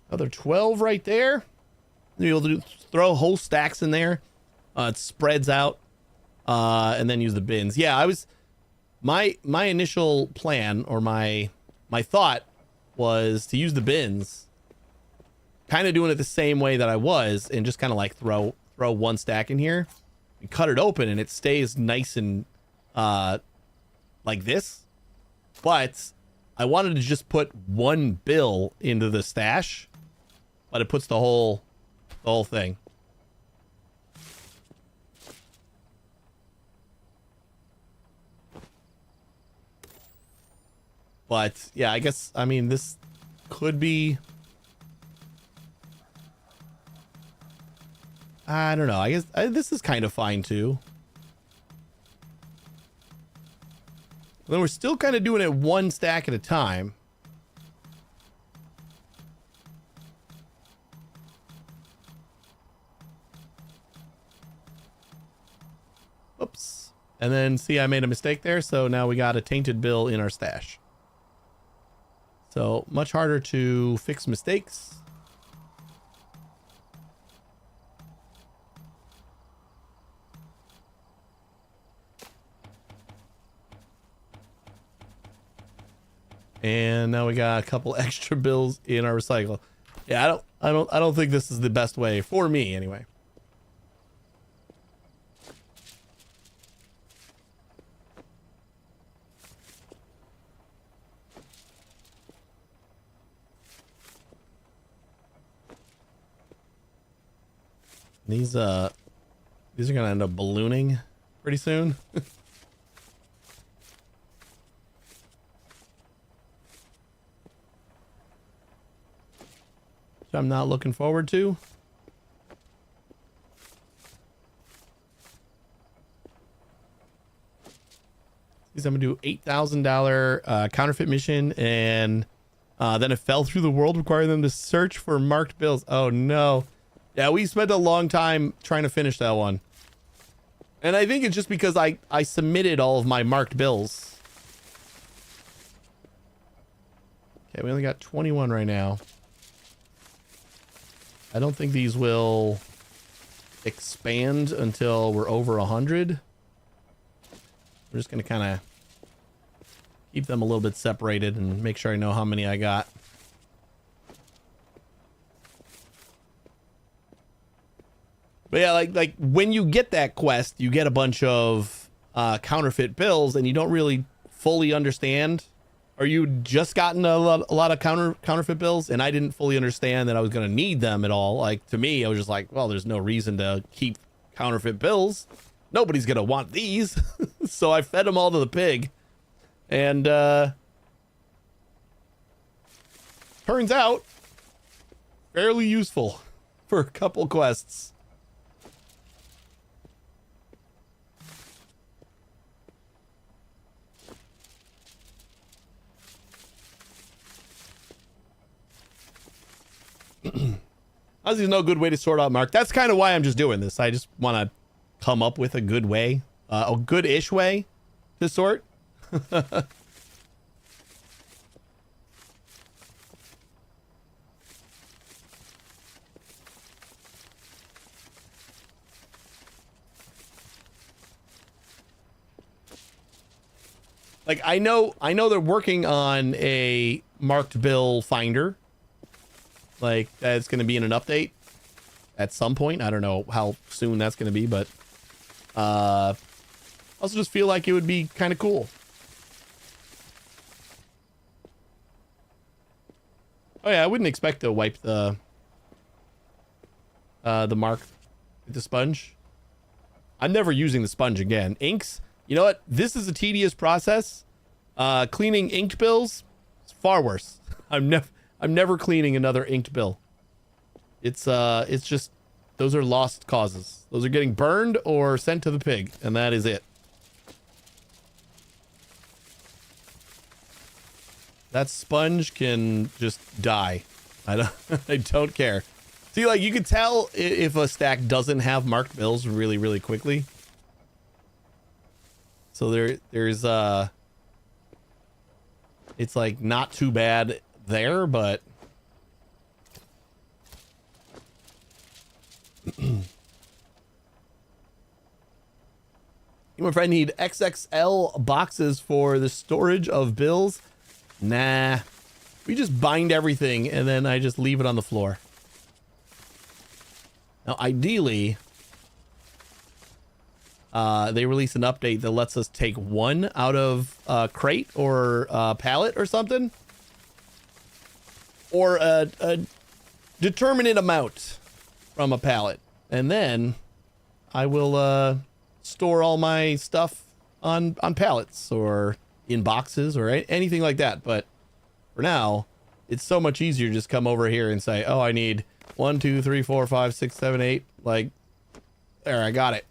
Another 12 right there. You'll be able to throw whole stacks in there. It spreads out, and then use the bins. Yeah, I was my initial plan, or my thought, was to use the bins, kind of doing it the same way that I was, and just kind of like throw one stack in here and cut it open, and it stays nice and like this. But I wanted to just put one bill into the stash, but it puts the whole thing. But yeah, I guess, I mean, this could be, I don't know. I guess this is kind of fine too. Then we're still kind of doing it one stack at a time. Oops. And then see, I made a mistake there. So now we got a tainted bill in our stash. So much harder to fix mistakes. And now we got a couple extra bills in our recycle. Yeah, I don't think this is the best way for me anyway. These are gonna end up ballooning pretty soon. Which I'm not looking forward to. I'm gonna do $8,000 counterfeit mission, and then it fell through the world, requiring them to search for marked bills. Oh no. Yeah, we spent a long time trying to finish that one. And I think it's just because I submitted all of my marked bills. Okay, we only got 21 right now. I don't think these will expand until we're over 100. We're just going to kind of keep them a little bit separated and make sure I know how many I got. But yeah, like when you get that quest, you get a bunch of counterfeit bills, and you don't really fully understand, or you just gotten a lot of counterfeit bills, and I didn't fully understand that I was going to need them at all. Like, to me, I was just like, well, there's no reason to keep counterfeit bills. Nobody's going to want these. So I fed them all to the pig. And turns out fairly useful for a couple quests. There's no good way to sort out mark. That's kind of why I'm just doing this. I just want to come up with a good way, a good-ish way to sort. Like, I know they're working on a marked bill finder. Like, that's going to be in an update at some point. I don't know how soon that's going to be, but also just feel like it would be kind of cool. Oh yeah, I wouldn't expect to wipe the mark with the sponge. I'm never using the sponge again. Inks, you know what? This is a tedious process. Cleaning inked bills, it's far worse. I'm I'm never cleaning another inked bill. It's just, those are lost causes. Those are getting burned or sent to the pig, and that is it. That sponge can just die. I don't care. See, like, you can tell if a stack doesn't have marked bills really, really quickly. So there's it's like not too bad there, but you, my friend, need XXL boxes for the storage of bills. Nah, we just bind everything and then I just leave it on the floor. Now, ideally, they release an update that lets us take one out of a crate or a pallet or something, or a determinate amount from a pallet, and then I will store all my stuff on pallets or in boxes or anything like that. But for now, it's so much easier to just come over here and say, oh, I need 1, 2, 3, 4, 5, 6, 7, 8. Like, there, I got it.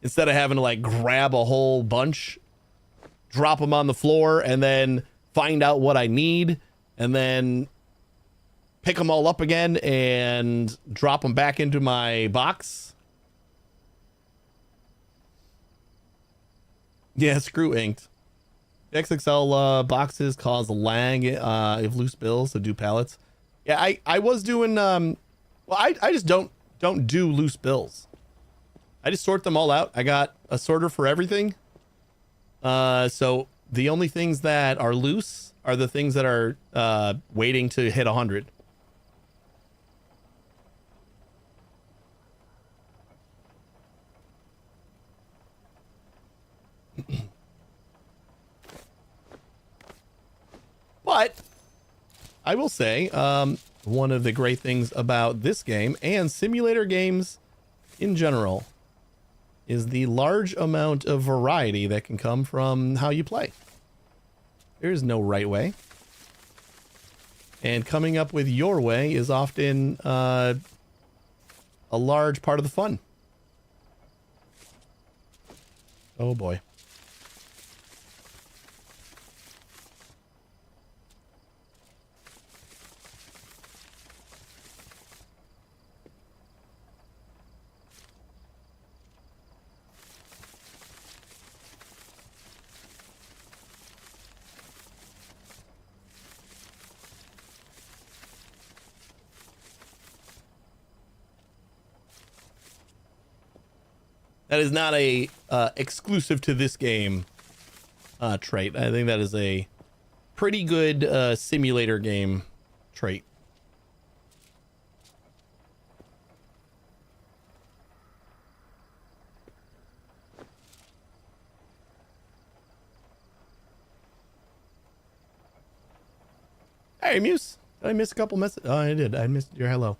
Instead of having to like grab a whole bunch, drop them on the floor, and then find out what I need, and then pick them all up again and drop them back into my box. Yeah, screw inked. XXL boxes cause lag if loose bills to do pallets. Yeah, I was doing well, I just don't do loose bills. I just sort them all out. I got a sorter for everything. So the only things that are loose are the things that are waiting to hit 100. But I will say, one of the great things about this game and simulator games in general is the large amount of variety that can come from how you play. There's no right way. And coming up with your way is often a large part of the fun. Oh boy. That is not a exclusive to this game trait. I think that is a pretty good simulator game trait. Hey, Muse. Did I miss a couple messages? Oh, I did. I missed your hello.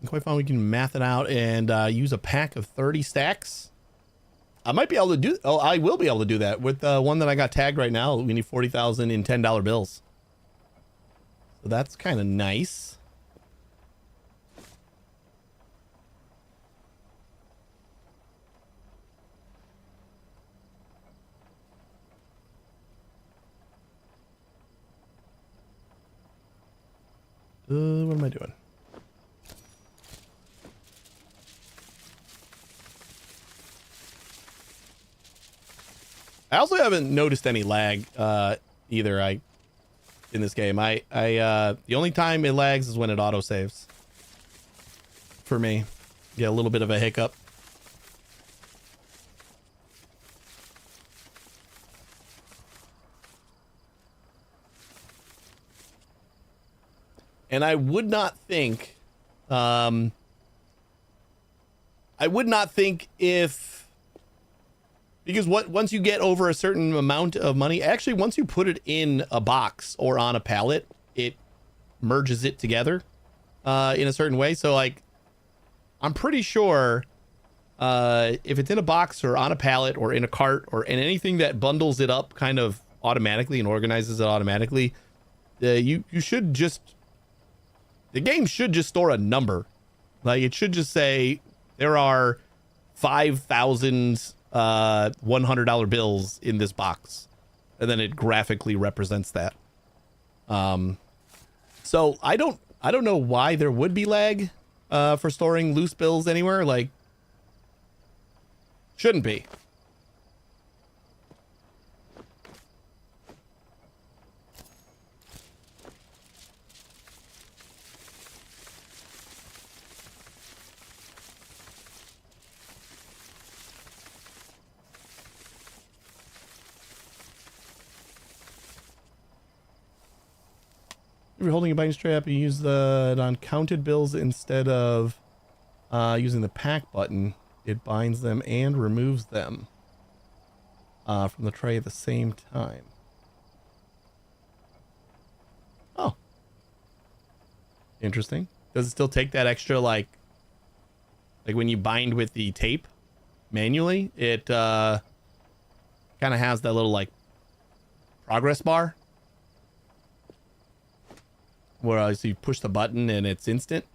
Quite fun. We can math it out and use a pack of 30 stacks. I might be able to do. Oh, I will be able to do that with one that I got tagged right now. We need 40,000 in $10 bills. So that's kind of nice. What am I doing? I also haven't noticed any lag either. In this game, the only time it lags is when it auto saves. For me, get a little bit of a hiccup. And I would not think, if, because once you get over a certain amount of money, actually, once you put it in a box or on a pallet, it merges it together in a certain way. So, like, I'm pretty sure if it's in a box or on a pallet or in a cart or in anything that bundles it up kind of automatically and organizes it automatically, you should just, the game should just store a number. Like it should just say there are 5,000 $100 bills in this box, and then it graphically represents that. So I don't know why there would be lag for storing loose bills anywhere. Like, shouldn't be. If you're holding a binding strap, you use it on counted bills instead of using the pack button. It binds them and removes them from the tray at the same time. Oh. Interesting. Does it still take that extra, like when you bind with the tape manually, it kind of has that little, like, progress bar? Where so you push the button and it's instant.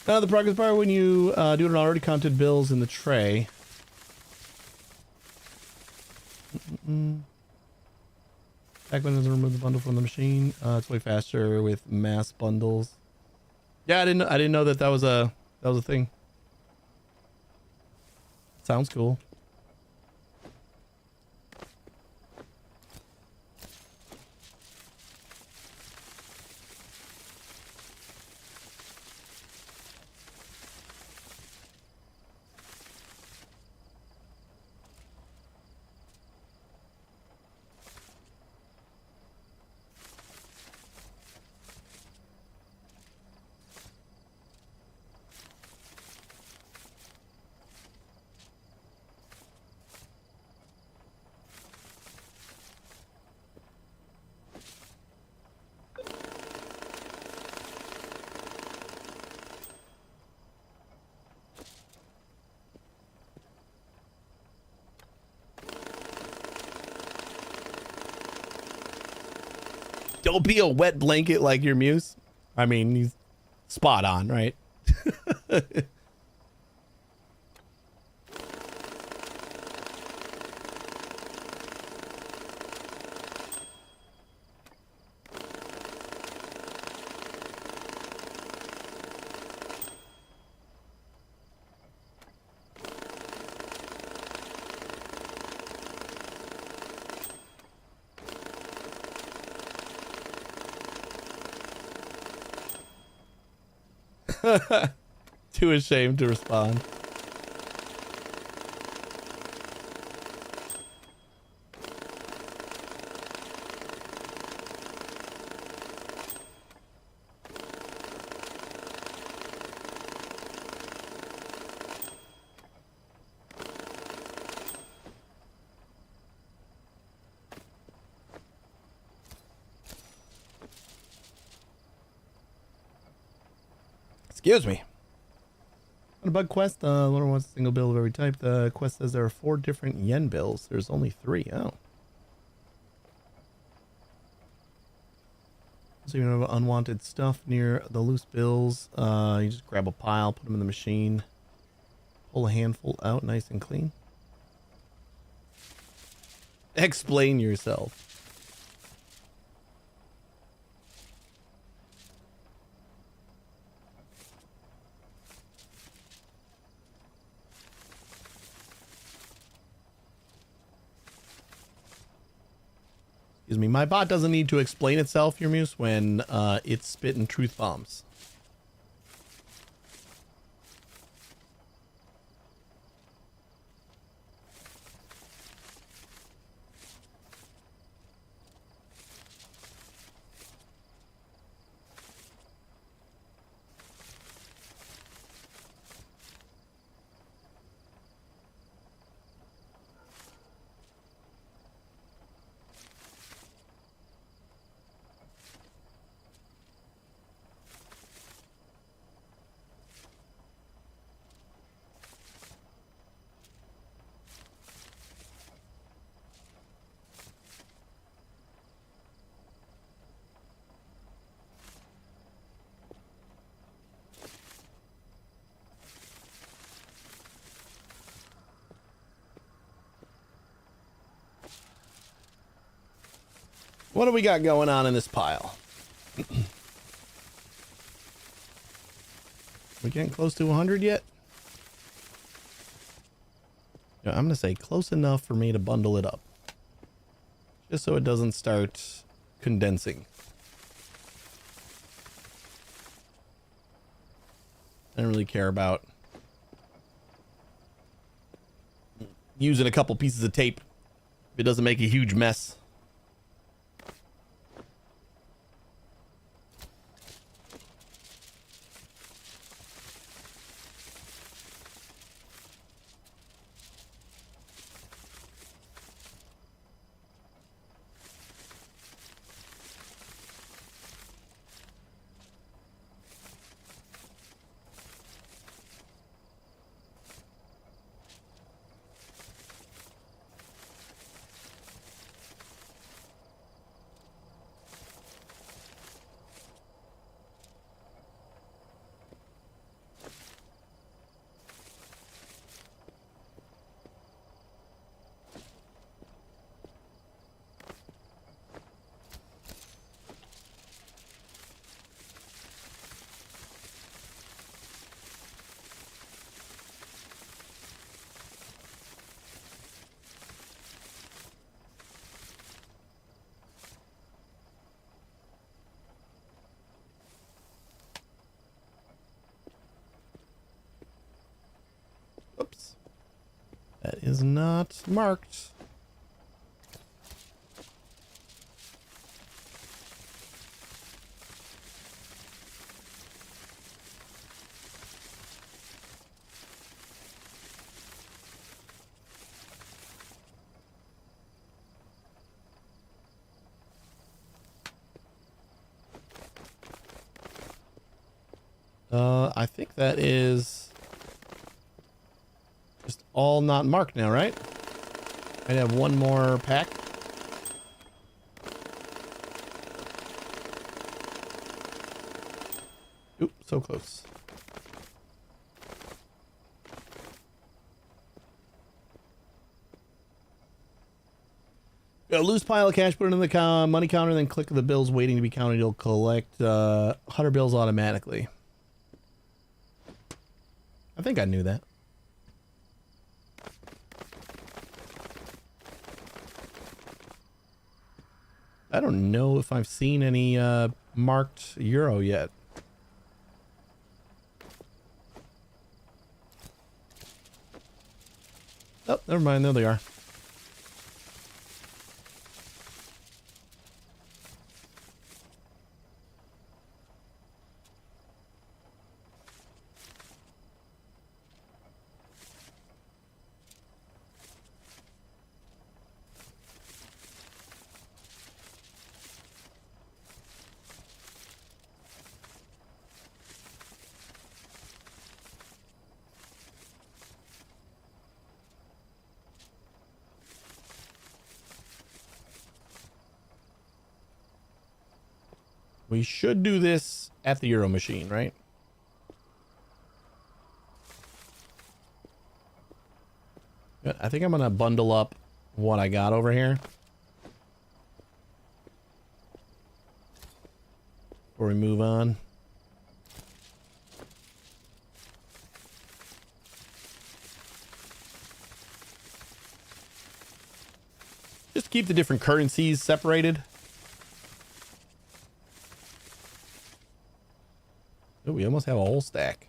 The progress bar when you do it on already counted bills in the tray. Back when doesn't remove the bundle from the machine. It's way faster with mass bundles. Yeah, I didn't know that was a thing. Sounds cool. Don't be a wet blanket like your muse. I mean, he's spot on, right? Too ashamed to respond. Excuse me. On a bug quest, learner wants a single bill of every type. The quest says there are 4 different yen bills. There's only 3. Oh. So you have unwanted stuff near the loose bills. You just grab a pile, put them in the machine, pull a handful out nice and clean. Explain yourself. Excuse me. My bot doesn't need to explain itself, Yermuse, when it's spitting truth bombs. What do we got going on in this pile? We getting close to 100 yet? Yeah, I'm going to say close enough for me to bundle it up. Just so it doesn't start condensing. I don't really care about using a couple pieces of tape if it doesn't make a huge mess. Oops. That is not marked. I think that is just all not marked now, right? I'd have one more pack. Oop, so close. A loose pile of cash, put it in the money counter, then click the bills waiting to be counted. You'll collect 100 bills automatically. I think I knew that. I don't know if I've seen any marked euro yet. Oh, never mind. There they are. We should do this at the Euro machine, right? Good. I think I'm going to bundle up what I got over here before we move on. Just to keep the different currencies separated. Oh, we almost have a whole stack.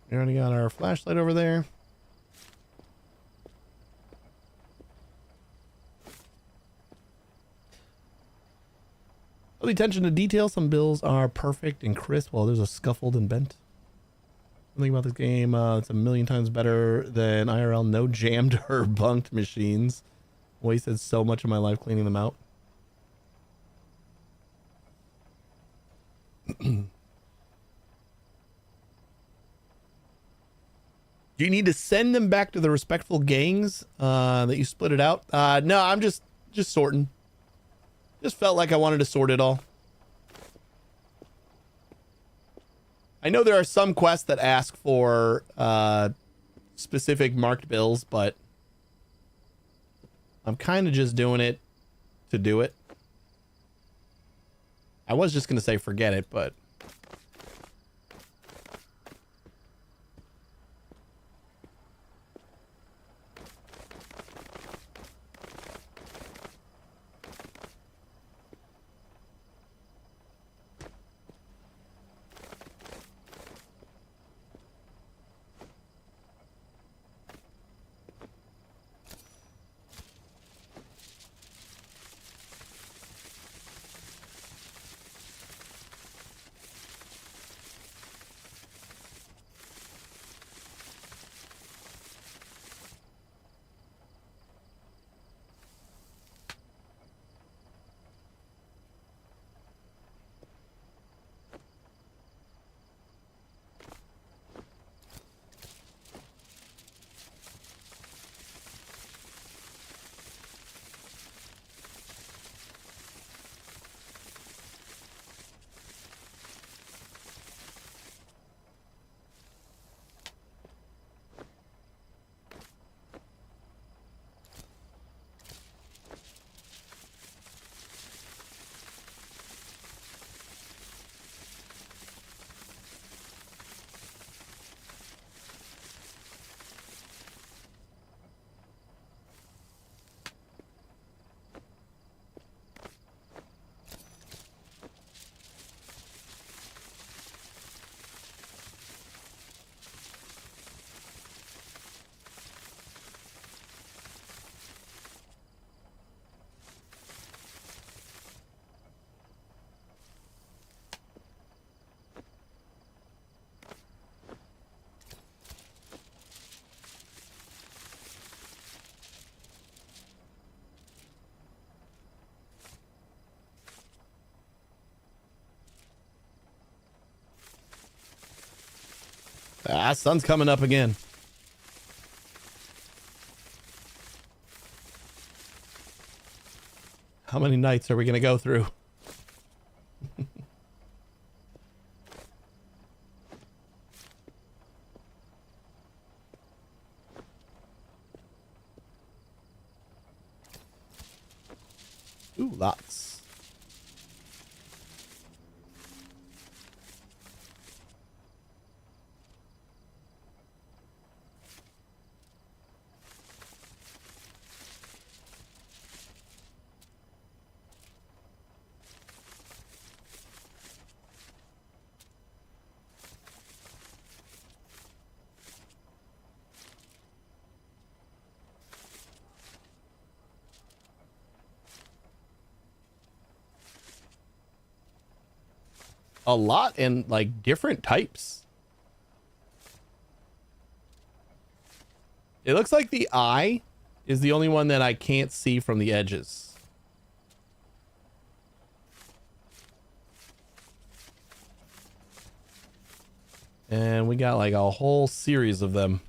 We already got our flashlight over there. The attention to detail. Some bills are perfect and crisp, while there's a scuffled and bent. Something about this game, it's a million times better than IRL. No jammed or bunked machines. Wasted so much of my life cleaning them out. Do you need to send them back to the respectful gangs that you split it out? No, I'm just sorting. Just felt like I wanted to sort it all. I know there are some quests that ask for specific marked bills, but I'm kind of just doing it to do it. I was just going to say forget it, but... sun's coming up again. How many nights are we going to go through? Ooh, lots. A lot and like different types. It looks like the eye is the only one that I can't see from the edges. And we got like a whole series of them.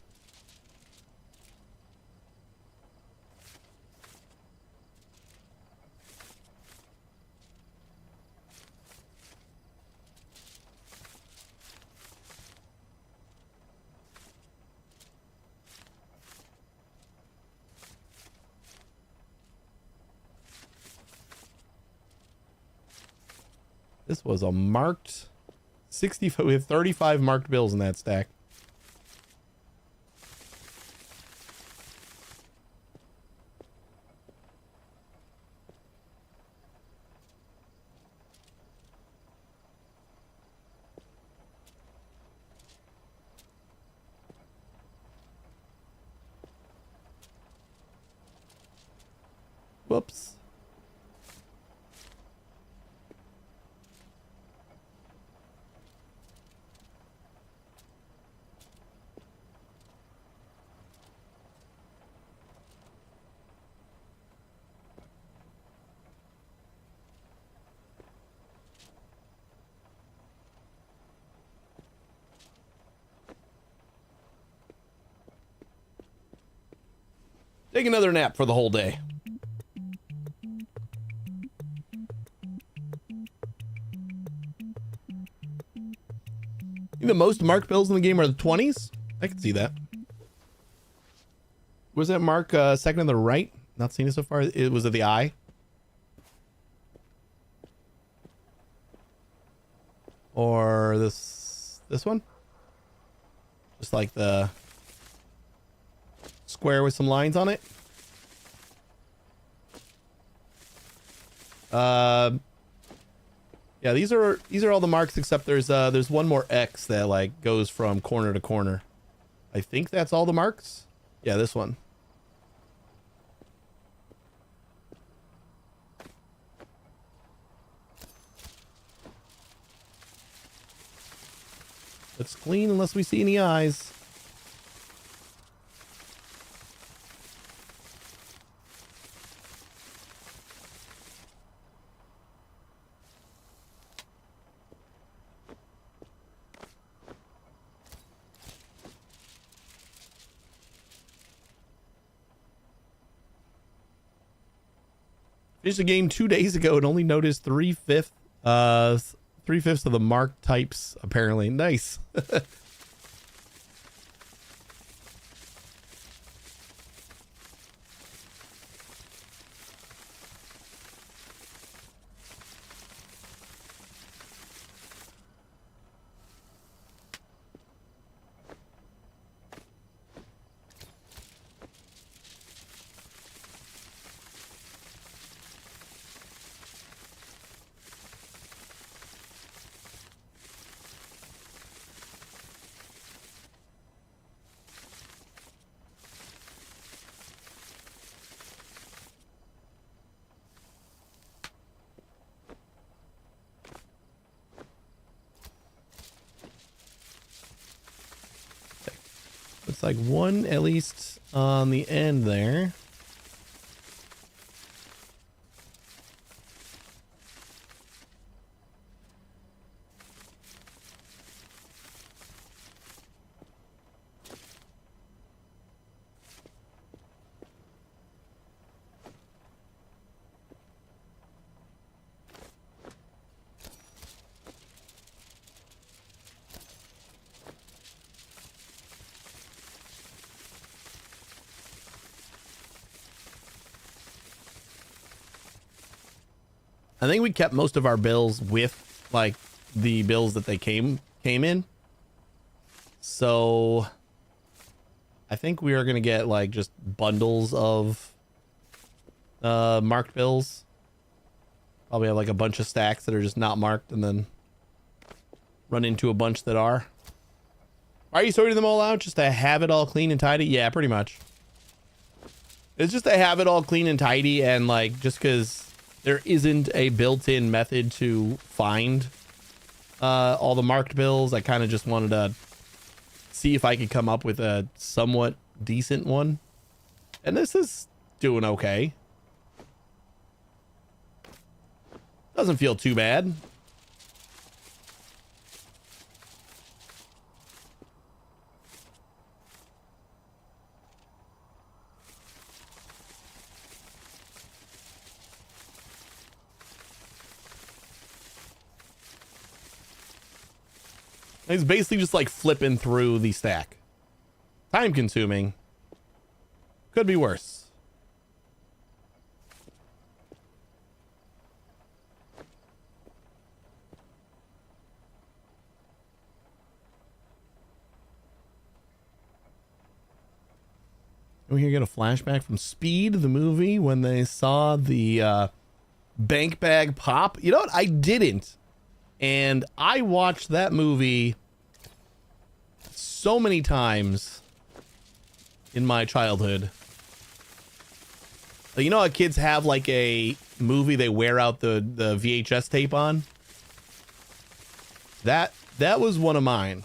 This was a marked 60. We have 35 marked bills in that stack. Whoops. Take another nap for the whole day. The most marked bills in the game are the 20s. I can see that. Was that mark second on the right? Not seen it so far. It was at the eye. Or this one? Just like the square with some lines on it. Yeah, these are all the marks except there's one more X that like goes from corner to corner. I think that's all the marks. Yeah, this one. It's clean unless we see any eyes. Finished the game 2 days ago and only noticed 3/5 of the mark types apparently. Nice. Looks like one at least on the end there. I think we kept most of our bills with like the bills that they came in. So I think we are going to get like just bundles of marked bills. Probably have like a bunch of stacks that are just not marked and then run into a bunch that are. Are you sorting them all out just to have it all clean and tidy? Yeah, pretty much. It's just to have it all clean and tidy, and like just because there isn't a built-in method to find all the marked bills, I kind of just wanted to see if I could come up with a somewhat decent one. And this is doing okay. Doesn't feel too bad. It's basically just like flipping through the stack. Time consuming. Could be worse. We here get a flashback from Speed, the movie, when they saw the bank bag pop. You know what? I didn't. And I watched that movie so many times in my childhood. You know how kids have like a movie they wear out the VHS tape on? That was one of mine.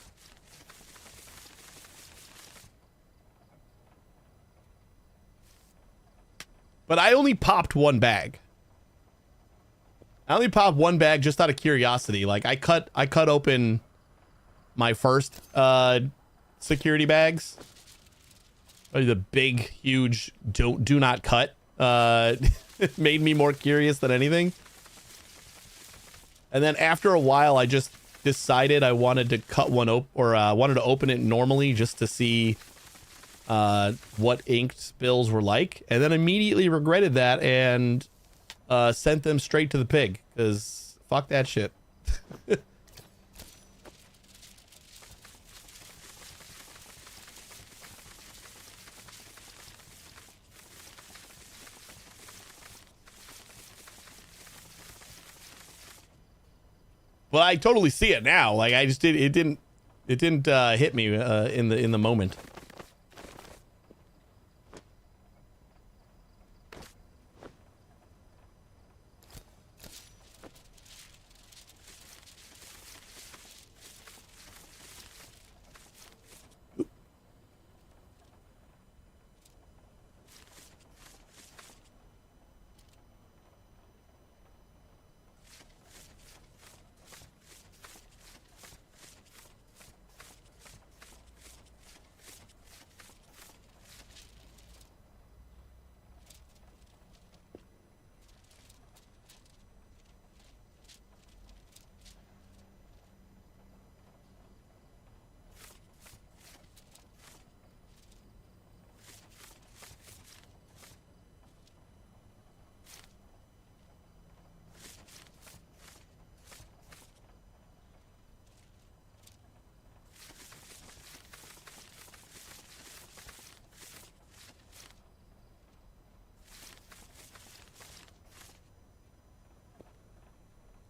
But I only popped one bag. I only popped one bag just out of curiosity. Like I cut open my first security bags. The big, huge do not cut. It made me more curious than anything. And then after a while, I just decided I wanted to cut one open, or wanted to open it normally just to see what ink spills were like, and then immediately regretted that and sent them straight to the pig, because fuck that shit. Well, I totally see it now. Like I just it didn't hit me in the moment.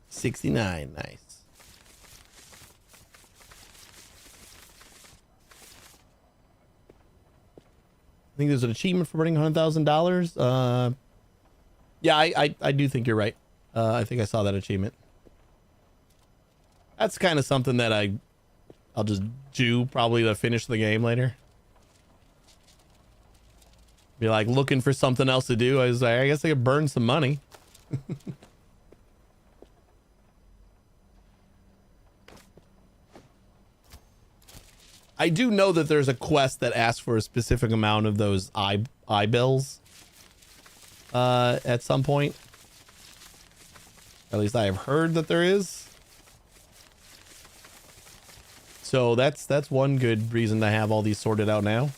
$69, nice. I think there's an achievement for burning $100,000. Yeah, I do think you're right. I think I saw that achievement. That's kind of something that I'll just do probably to finish the game later. Be like looking for something else to do. I was like, I guess I could burn some money. I do know that there's a quest that asks for a specific amount of those eye bills at some point. At least I have heard that there is. So that's one good reason to have all these sorted out now.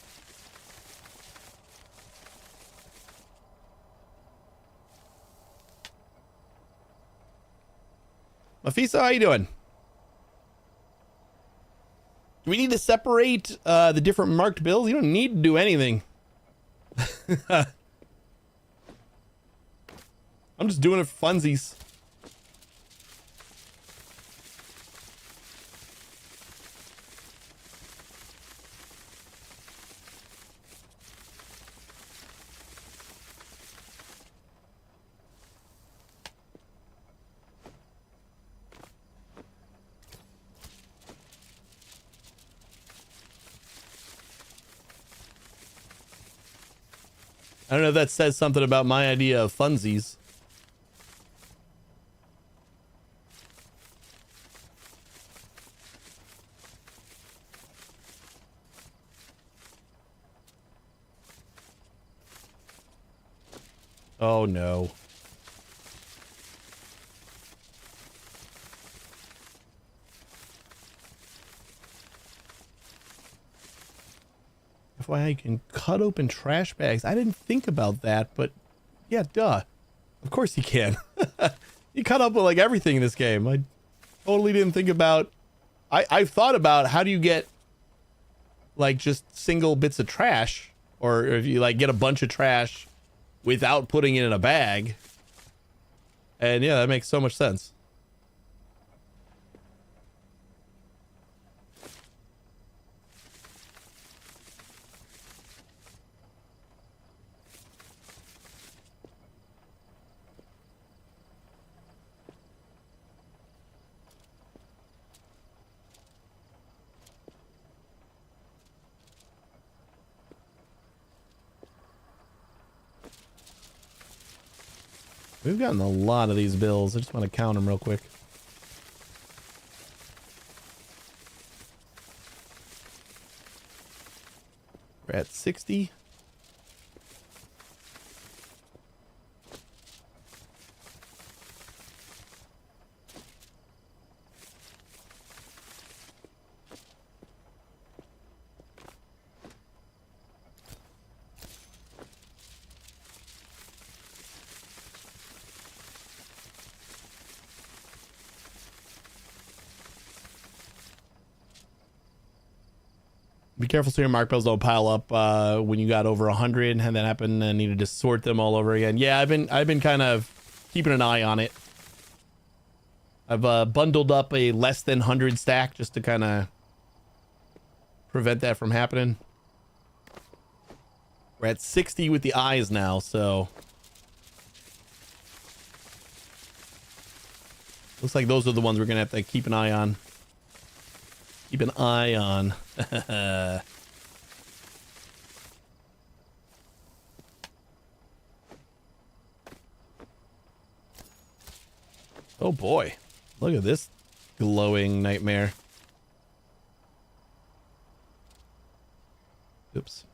Mafisa, how you doing? Do we need to separate the different marked bills? You don't need to do anything. I'm just doing it for funsies. I don't know if that says something about my idea of funsies. Oh no. Why I can cut open trash bags. I didn't think about that, but yeah, duh. Of course you can. You cut up with like everything in this game. I totally didn't think about. I've thought about how do you get like just single bits of trash or if you like get a bunch of trash without putting it in a bag. And yeah, that makes so much sense. We've gotten a lot of these bills. I just want to count them real quick. We're at 60. Be careful so your mark bills don't pile up when you got over 100. Had that happen and needed to sort them all over again. Yeah, I've been kind of keeping an eye on it. I've bundled up a less than 100 stack just to kind of prevent that from happening. We're at 60 with the eyes now, so looks like those are the ones we're gonna have to keep an eye on. Keep an eye on. Oh boy. Look at this glowing nightmare. Oops.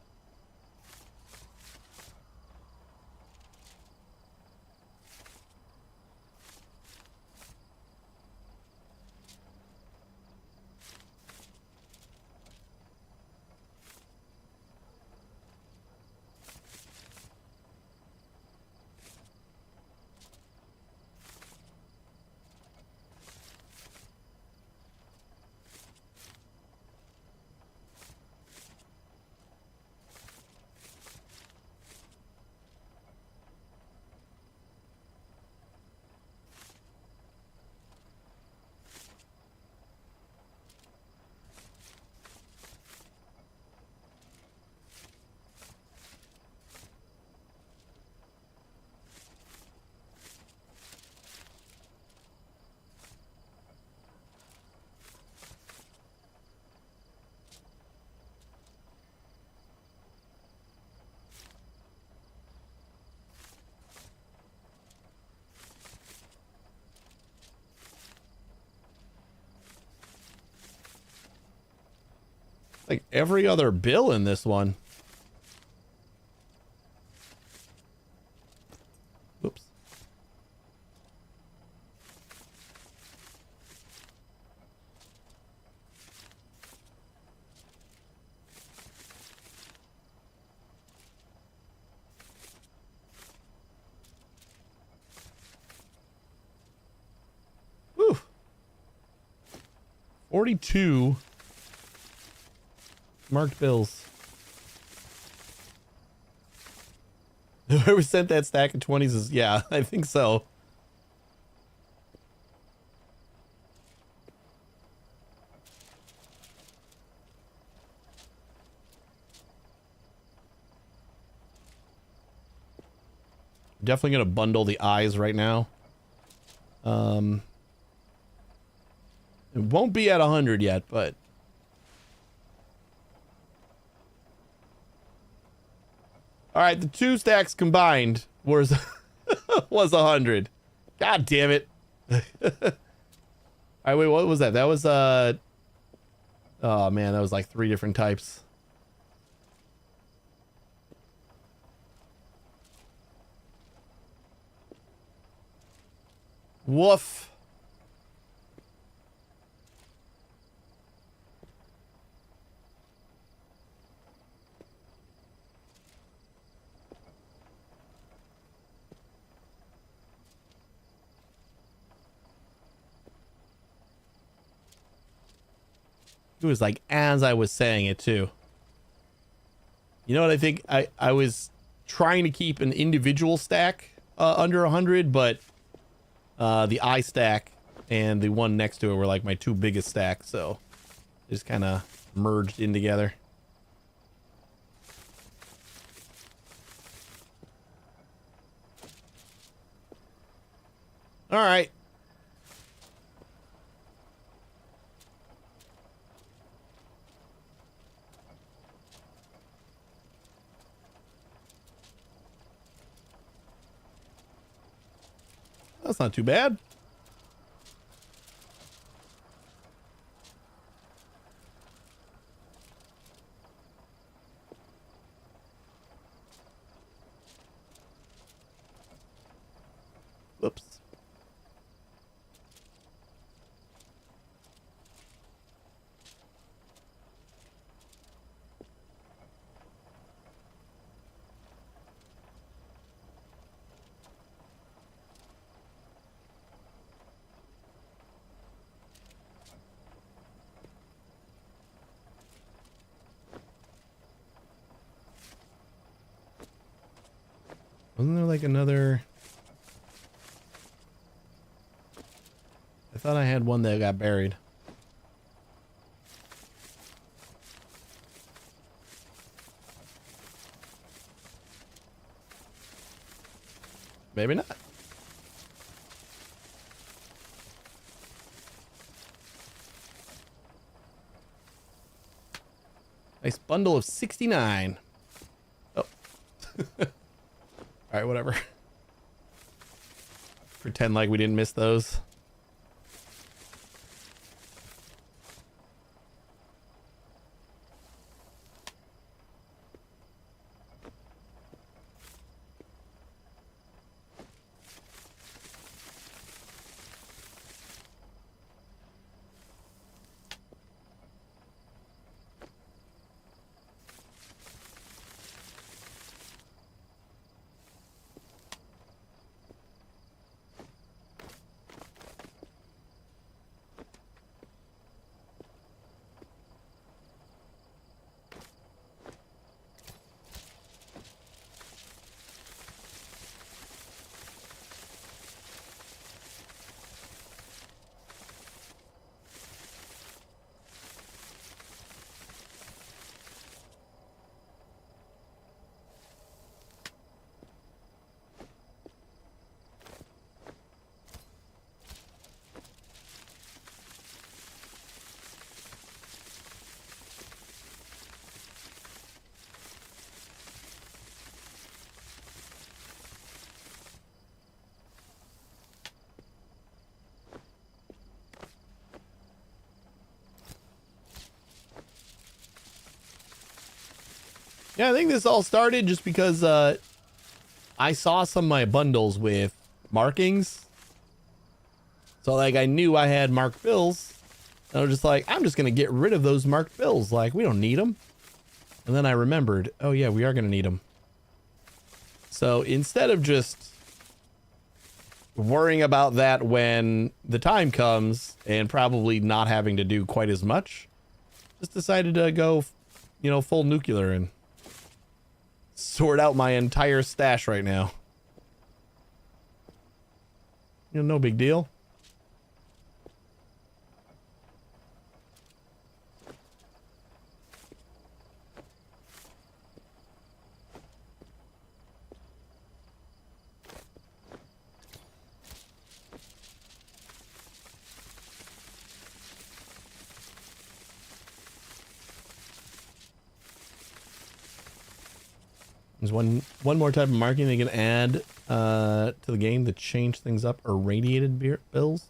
Like every other bill in this one. Oops. Whew. 42 marked bills. Whoever sent that stack of 20s is, yeah, I think so. Definitely gonna bundle the eyes right now. It won't be at 100 yet, but all right, the two stacks combined was 100. God damn it. All right, wait, what was that? That was oh man, that was like 3 different types. Woof. It was like as I was saying it too. You know what I think? I was trying to keep an individual stack under 100, but the I stack and the one next to it were like my two biggest stacks, so just kind of merged in together. All right. That's not too bad. Whoops. Wasn't there like another? I thought I had one that got buried. Maybe not. Nice bundle of 69. Oh. All right, whatever. Pretend like we didn't miss those. Yeah, I think this all started just because I saw some of my bundles with markings. So like I knew I had marked bills. And I was just like, I'm just going to get rid of those marked bills. Like we don't need them. And then I remembered, oh yeah, we are going to need them. So instead of just worrying about that when the time comes and probably not having to do quite as much, just decided to go, you know, full nuclear and sort out my entire stash right now. You know, no big deal. There's one more type of marking they can add to the game to change things up. Irradiated bills.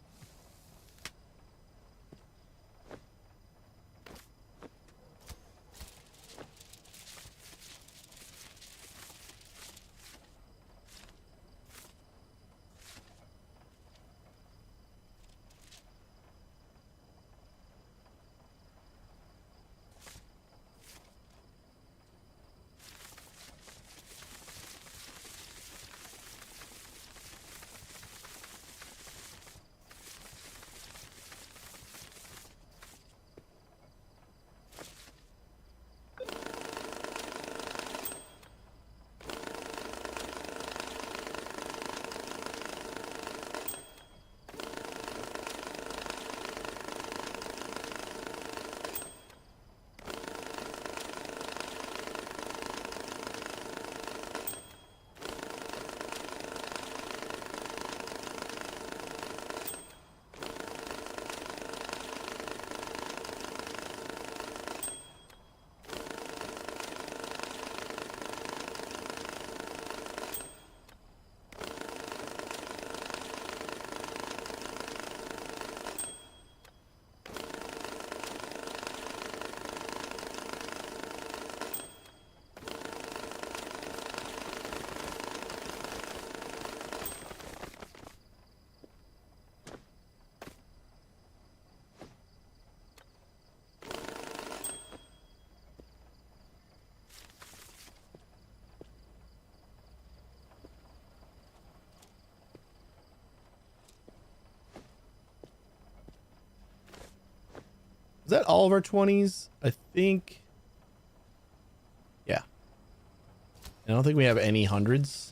Is that all of our 20s? I think. Yeah. I don't think we have any hundreds.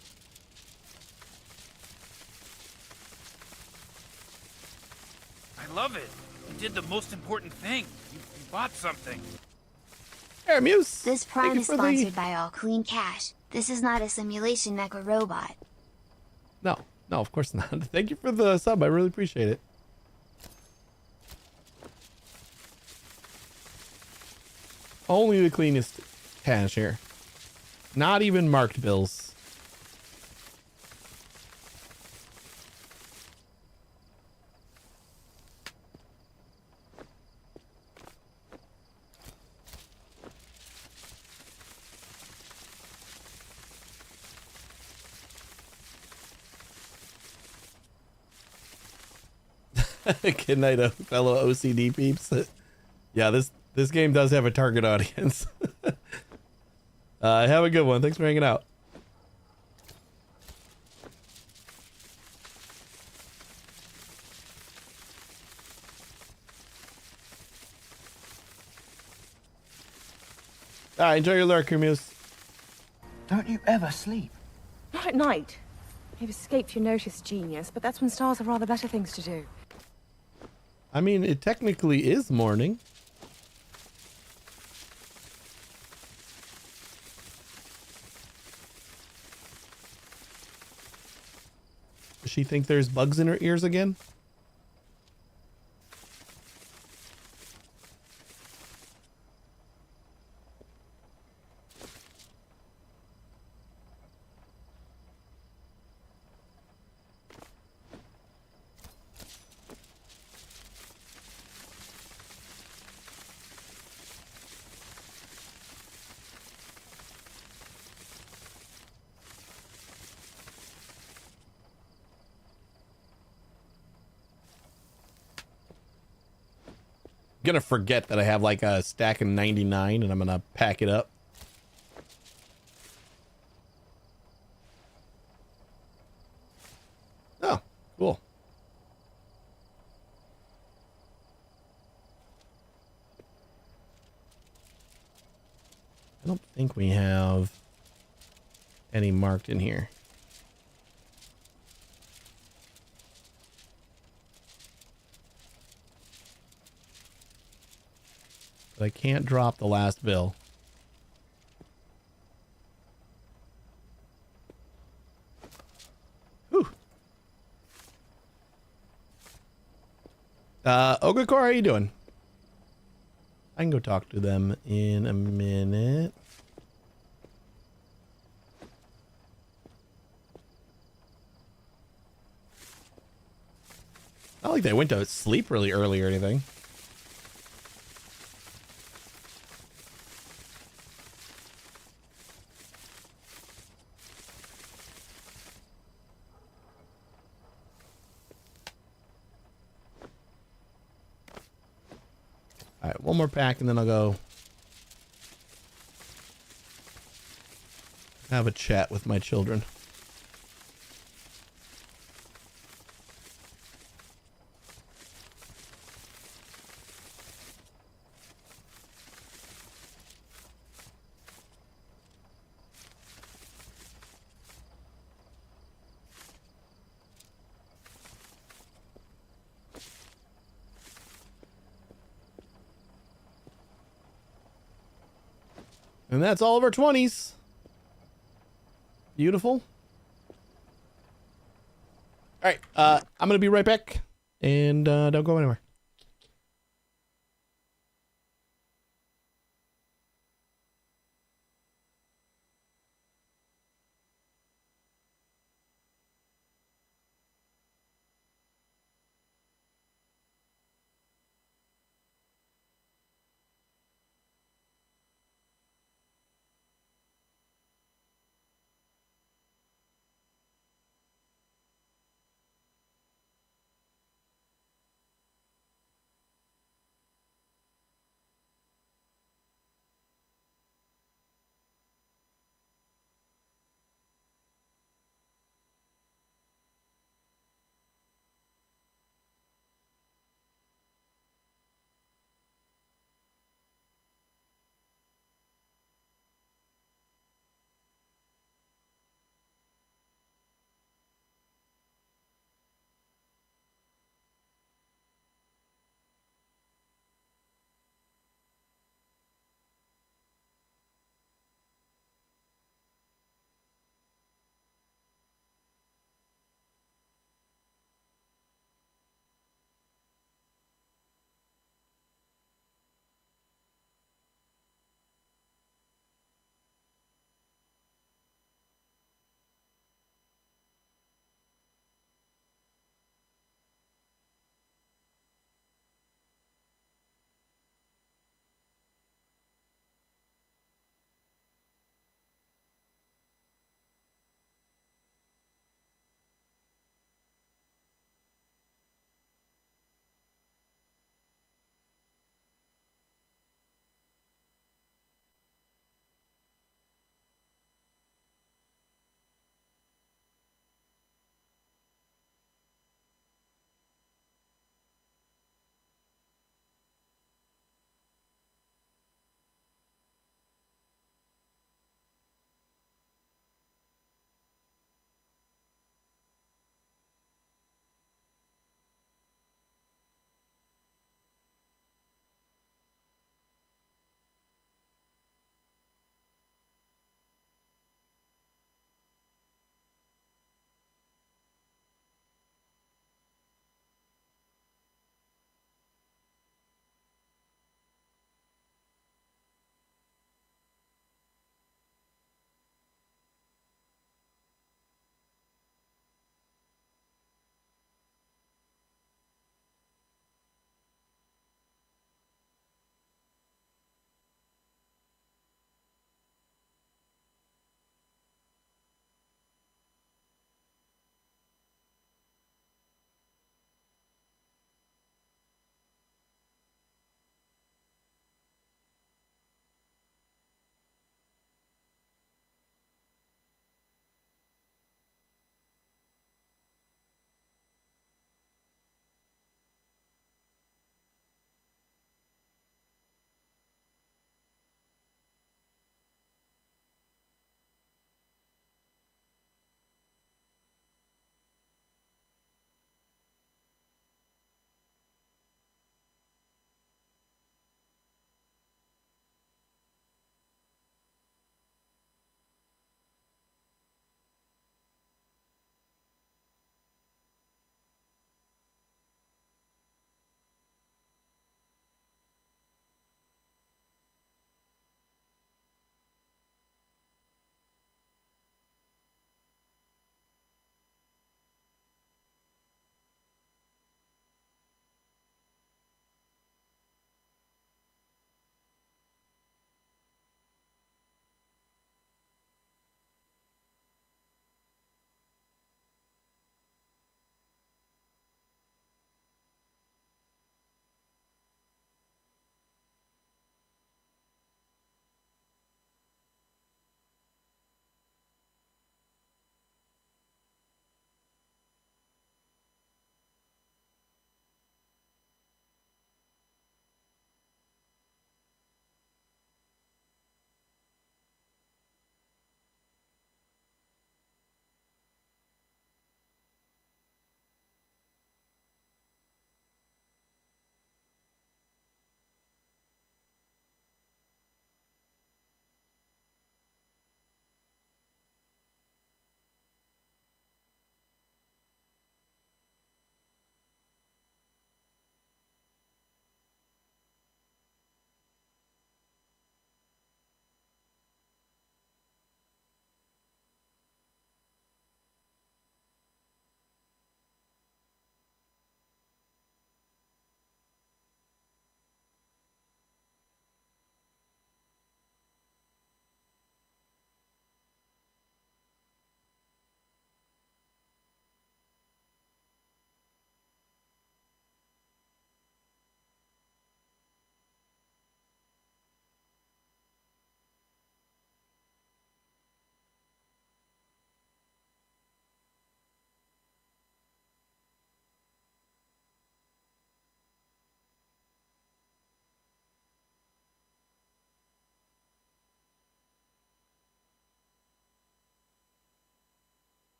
I love it. You did the most important thing. You bought something. Hey, Muse. This prime is sponsored by All Clean Cash. This is not a simulation mecha robot. No, of course not. Thank you for the sub. I really appreciate it. Only the cleanest cash here. Not even marked bills. Good night, fellow OCD peeps. Yeah, this game does have a target audience. Have a good one. Thanks for hanging out. All right, enjoy your lurker, Muse. Don't you ever sleep? Not at night. You've escaped your notice, genius, but that's when stars have rather better things to do. I mean, it technically is morning. Does she think there's bugs in her ears again? Gonna forget that I have like a stack of 99 and I'm gonna pack it up. Oh, cool. I don't think we have any marked in here. But I can't drop the last bill. Whew. Ogakor, how you doing? I can go talk to them in a minute. Not like they went to sleep really early or anything. All right, one more pack and then I'll go have a chat with my children. And that's all of our 20s. Beautiful. All right, I'm going to be right back. And don't go anywhere.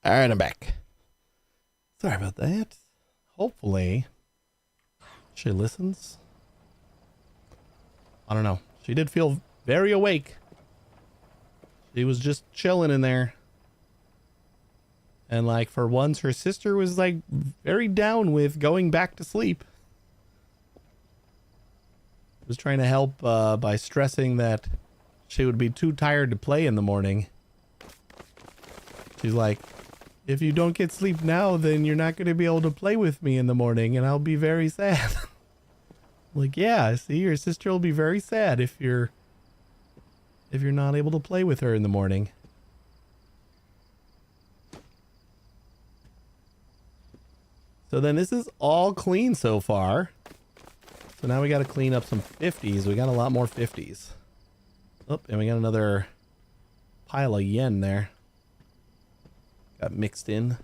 All right, I'm back. Sorry about that. Hopefully she listens. I don't know. She did feel very awake. She was just chilling in there. And like for once, her sister was like very down with going back to sleep. Was trying to help by stressing that she would be too tired to play in the morning. She's like, if you don't get sleep now, then you're not going to be able to play with me in the morning, and I'll be very sad. Like, yeah, see, your sister will be very sad if you're not able to play with her in the morning. So then this is all clean so far. So now we got to clean up some 50s. We got a lot more 50s. Oh, and we got another pile of yen there. Got mixed in.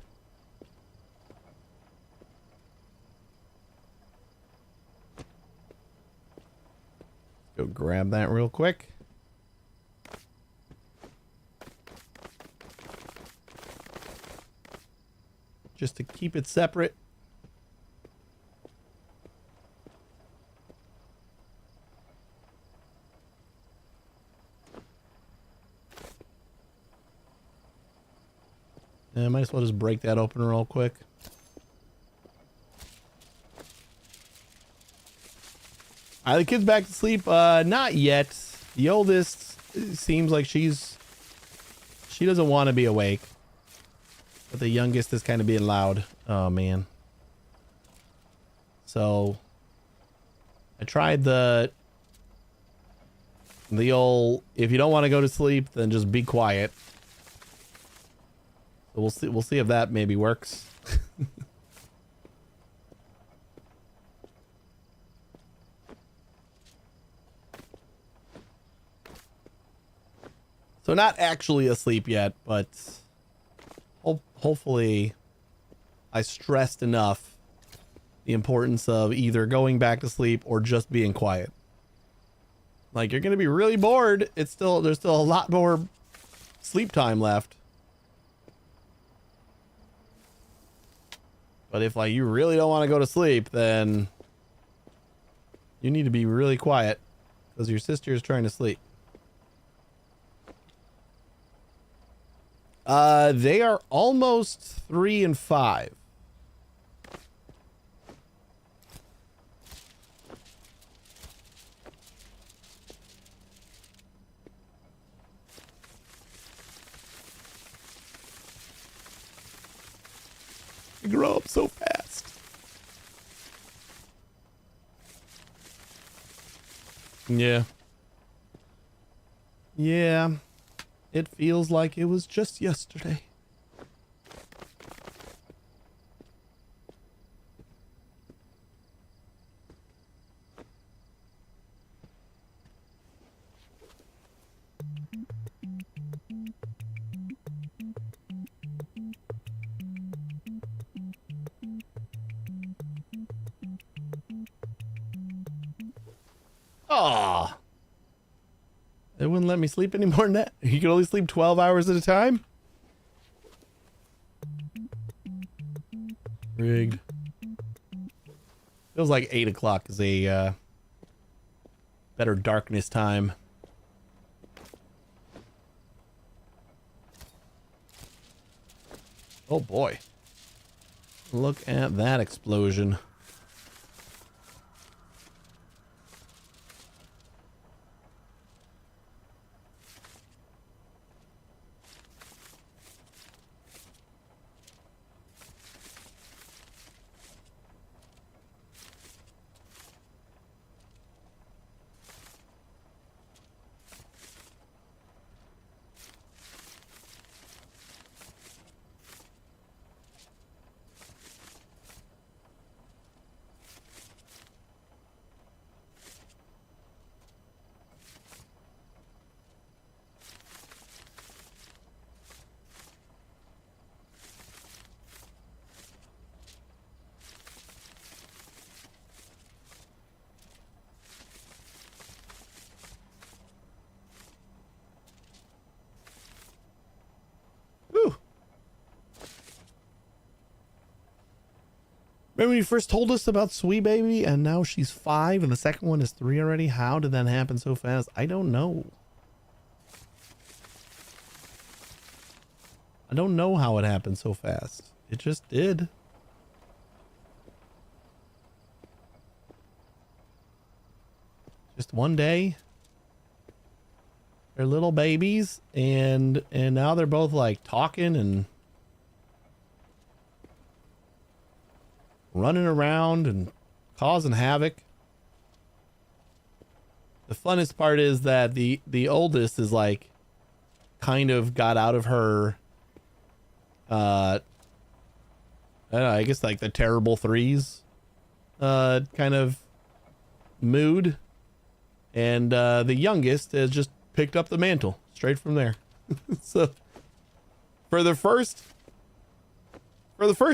Go grab that real quick. Just to keep it separate. I might as well just break that open real quick. The kid's back to sleep. Not yet. The oldest seems like she doesn't want to be awake. But the youngest is kind of being loud. Oh, man. So I tried the old, if you don't want to go to sleep, then just be quiet. So we'll see if that maybe works. So not actually asleep yet, but hopefully I stressed enough the importance of either going back to sleep or just being quiet. Like, you're going to be really bored. There's still a lot more sleep time left. But if like you really don't want to go to sleep, then you need to be really quiet because your sister is trying to sleep. They are almost 3 and 5. They grow up so fast. Yeah. Yeah. It feels like it was just yesterday. Aw. They wouldn't let me sleep any more than that. You can only sleep 12 hours at a time? Rigged. Feels like 8 o'clock is a better darkness time. Oh boy. Look at that explosion. Remember you first told us about Sweet Baby and now she's 5 and the second one is 3 already? How did that happen so fast? I don't know. I don't know how it happened so fast. It just did. Just one day. They're little babies and now they're both like talking and running around and causing havoc. The funnest part is that the oldest is like kind of got out of her I don't know, I guess like the terrible threes kind of mood, and the youngest has just picked up the mantle straight from there. So for the first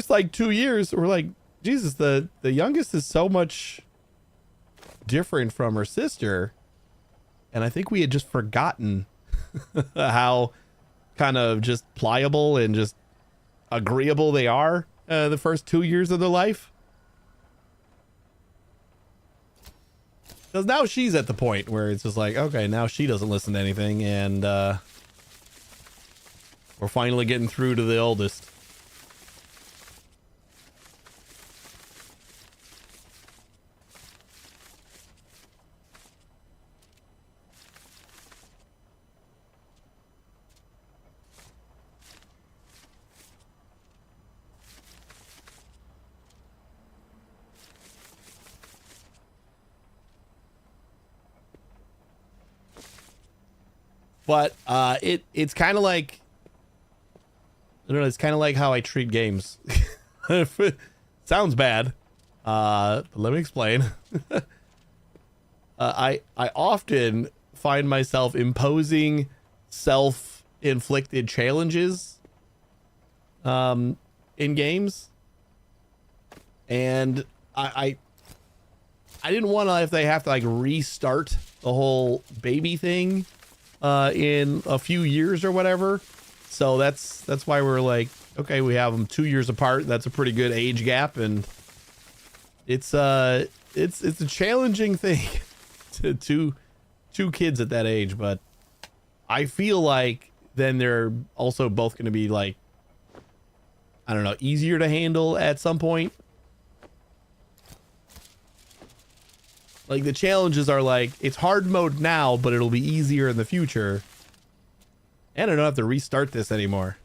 like 2 years, we're like, Jesus, the youngest is so much different from her sister, and I think we had just forgotten how kind of just pliable and just agreeable they are the first 2 years of their life. Because now she's at the point where it's just like, okay, now she doesn't listen to anything, and we're finally getting through to the oldest. But it's kind of like, I don't know, it's kind of like how I treat games. Sounds bad, but let me explain. I often find myself imposing self-inflicted challenges in games, and I didn't want to, if they have to like restart the whole baby thing in a few years or whatever. So that's why we're like, okay, we have them 2 years apart. That's a pretty good age gap, and it's a challenging thing to two kids at that age. But I feel like then they're also both going to be like, I don't know, easier to handle at some point. Like the challenges are like, it's hard mode now, but it'll be easier in the future. And I don't have to restart this anymore.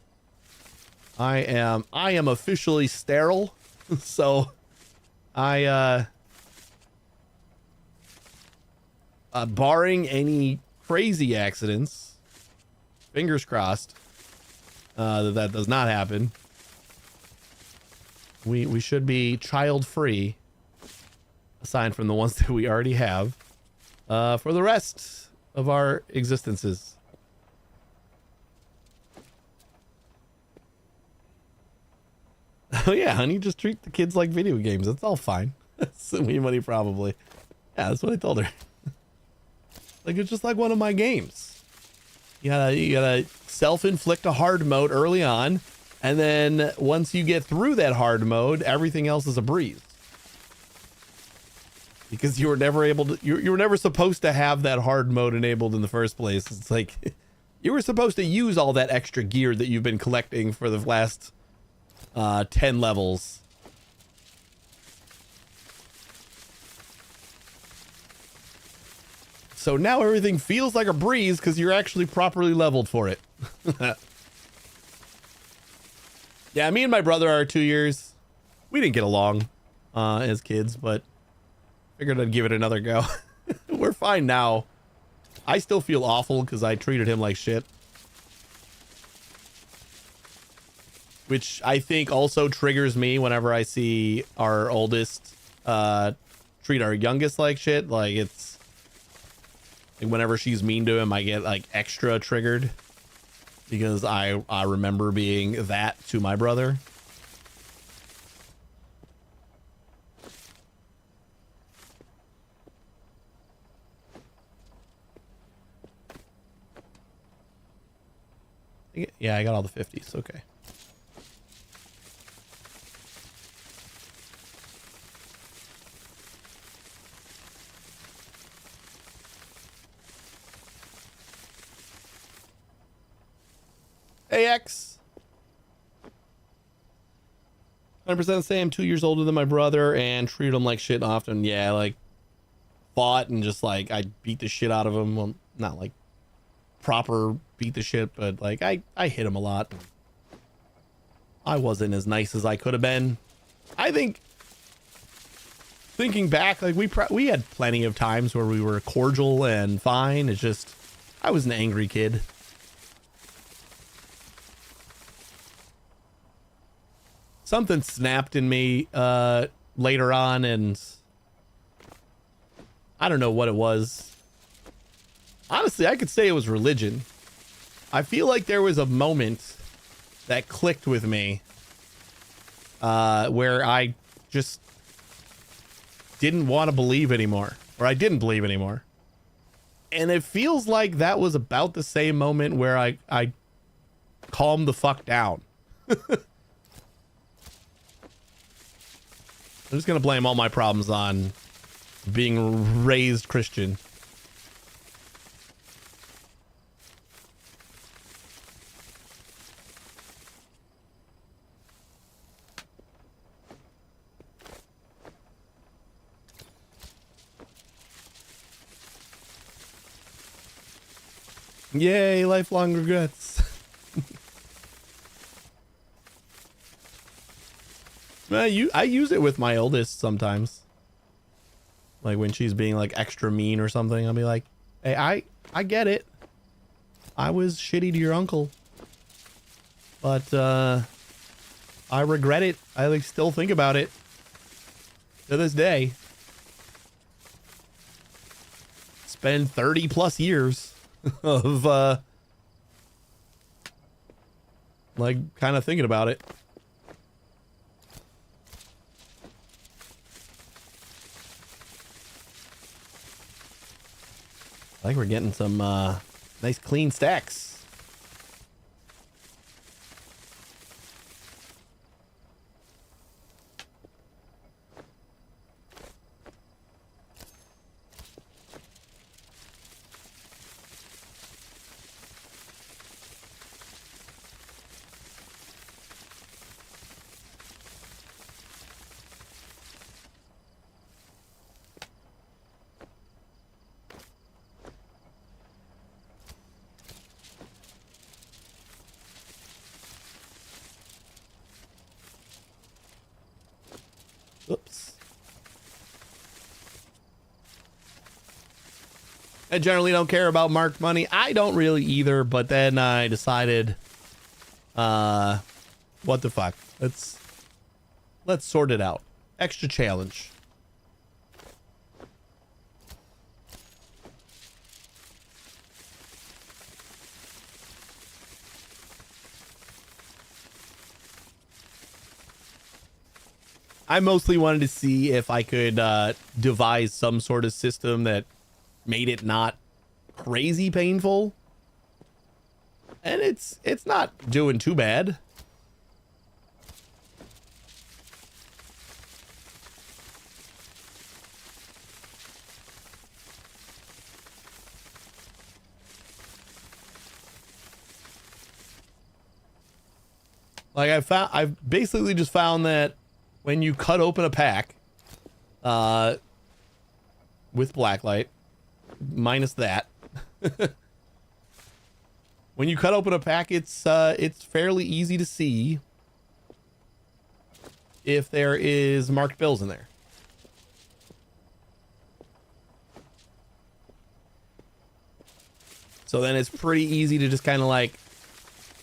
I am officially sterile. So I barring any crazy accidents, fingers crossed, that does not happen. We should be child free, aside from the ones that we already have, for the rest of our existences. Oh yeah, honey, just treat the kids like video games. That's all fine. Silly money, probably. Yeah, that's what I told her. Like, it's just like one of my games. You gotta self-inflict a hard mode early on, and then once you get through that hard mode, everything else is a breeze. Because you were never able to, you were never supposed to have that hard mode enabled in the first place. It's like, you were supposed to use all that extra gear that you've been collecting for the last 10 levels. So now everything feels like a breeze because you're actually properly leveled for it. Yeah, me and my brother are 2 years. We didn't get along as kids, but figured I'd give it another go. We're fine now. I still feel awful because I treated him like shit. Which I think also triggers me whenever I see our oldest treat our youngest like shit. Like, it's like whenever she's mean to him, I get like extra triggered because I remember being that to my brother. Yeah, I got all the 50s. Okay. AX. 100% say I'm 2 years older than my brother and treat him like shit often. Yeah, like fought and just like I beat the shit out of him. Well, not like proper beat the shit, but like I hit him a lot. I wasn't as nice as I could have been. I think thinking back, like we had plenty of times where we were cordial and fine. It's just I was an angry kid. Something snapped in me later on, and I don't know what it was. Honestly, I could say it was religion. I feel like there was a moment that clicked with me where I just didn't want to believe anymore, or I didn't believe anymore. And it feels like that was about the same moment where I calmed the fuck down. I'm just going to blame all my problems on being raised Christian. Yay, lifelong regrets. I use it with my oldest sometimes. Like when she's being like extra mean or something, I'll be like, hey, I get it. I was shitty to your uncle. But I regret it. I like still think about it to this day. Spend 30 plus years of like kind of thinking about it. I think we're getting some nice clean stacks. Oops. I generally don't care about marked money. I don't really either, but then I decided, what the fuck? Let's sort it out. Extra challenge. I mostly wanted to see if I could devise some sort of system that made it not crazy painful. And it's not doing too bad. Like I've basically just found that when you cut open a pack, with blacklight, minus that, when you cut open a pack, it's fairly easy to see if there is marked bills in there. So then it's pretty easy to just kind of like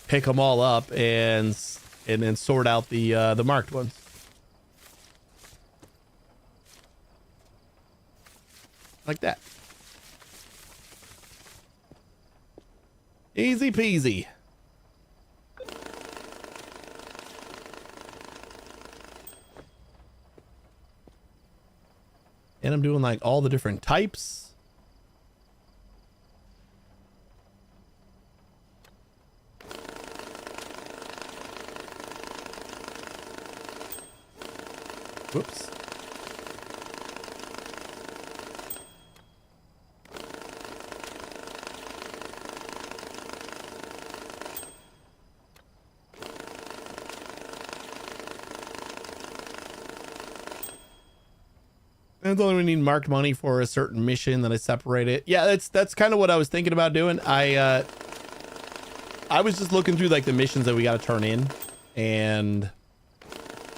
pick them all up and then sort out the marked ones. Like that. Easy peasy. And I'm doing like all the different types. Whoops. And only we need marked money for a certain mission that I separate it. Yeah, that's kind of what I was thinking about doing. I was just looking through like the missions that we got to turn in, and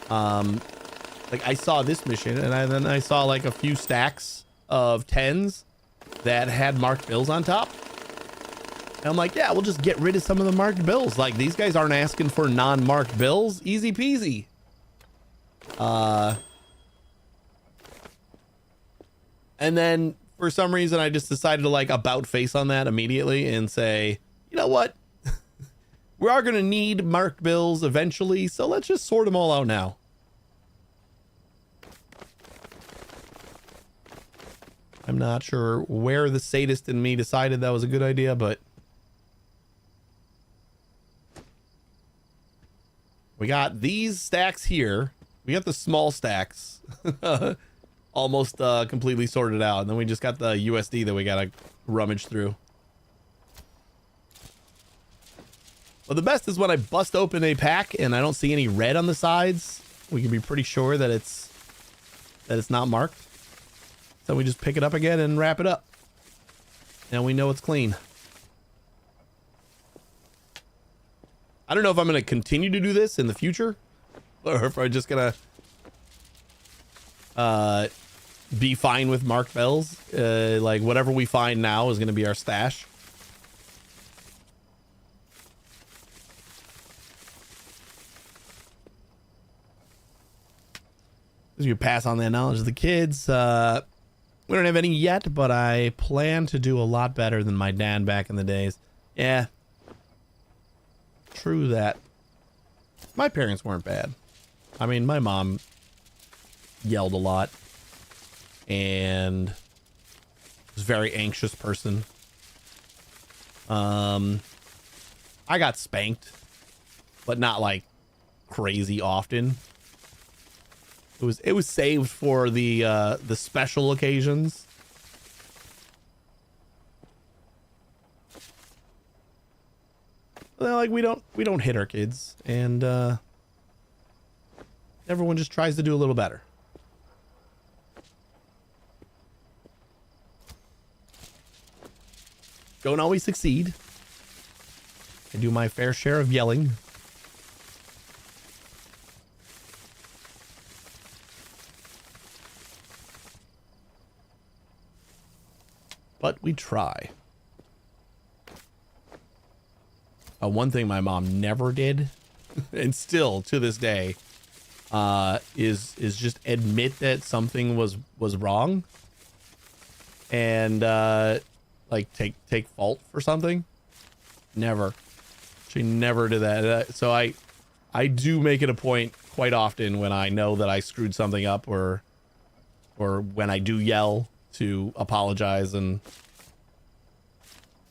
like I saw this mission, and then I saw like a few stacks of 10s that had marked bills on top. And I'm like, yeah, we'll just get rid of some of the marked bills. Like, these guys aren't asking for non-marked bills. Easy peasy. And then for some reason, I just decided to like about face on that immediately and say, you know what? We are going to need marked bills eventually, so let's just sort them all out now. I'm not sure where the sadist in me decided that was a good idea, but we got these stacks here. We got the small stacks almost completely sorted out. And then we just got the USD that we got to rummage through. Well, the best is when I bust open a pack and I don't see any red on the sides. We can be pretty sure that it's not marked. So we just pick it up again and wrap it up. And we know it's clean. I don't know if I'm going to continue to do this in the future, or if I'm just going to be fine with marked bells. Like whatever we find now is going to be our stash. As you pass on that knowledge to the kids, we don't have any yet, but I plan to do a lot better than my dad back in the days. Yeah. True that. My parents weren't bad. I mean, my mom yelled a lot and was a very anxious person. I got spanked, but not like crazy often. It was saved for the special occasions. Well, like we don't hit our kids, and everyone just tries to do a little better. Don't always succeed. I do my fair share of yelling. But we try. One thing my mom never did, and still to this day, is just admit that something was wrong, and like take fault for something. Never. She never did that. So I do make it a point quite often when I know that I screwed something up, or when I do yell, to apologize and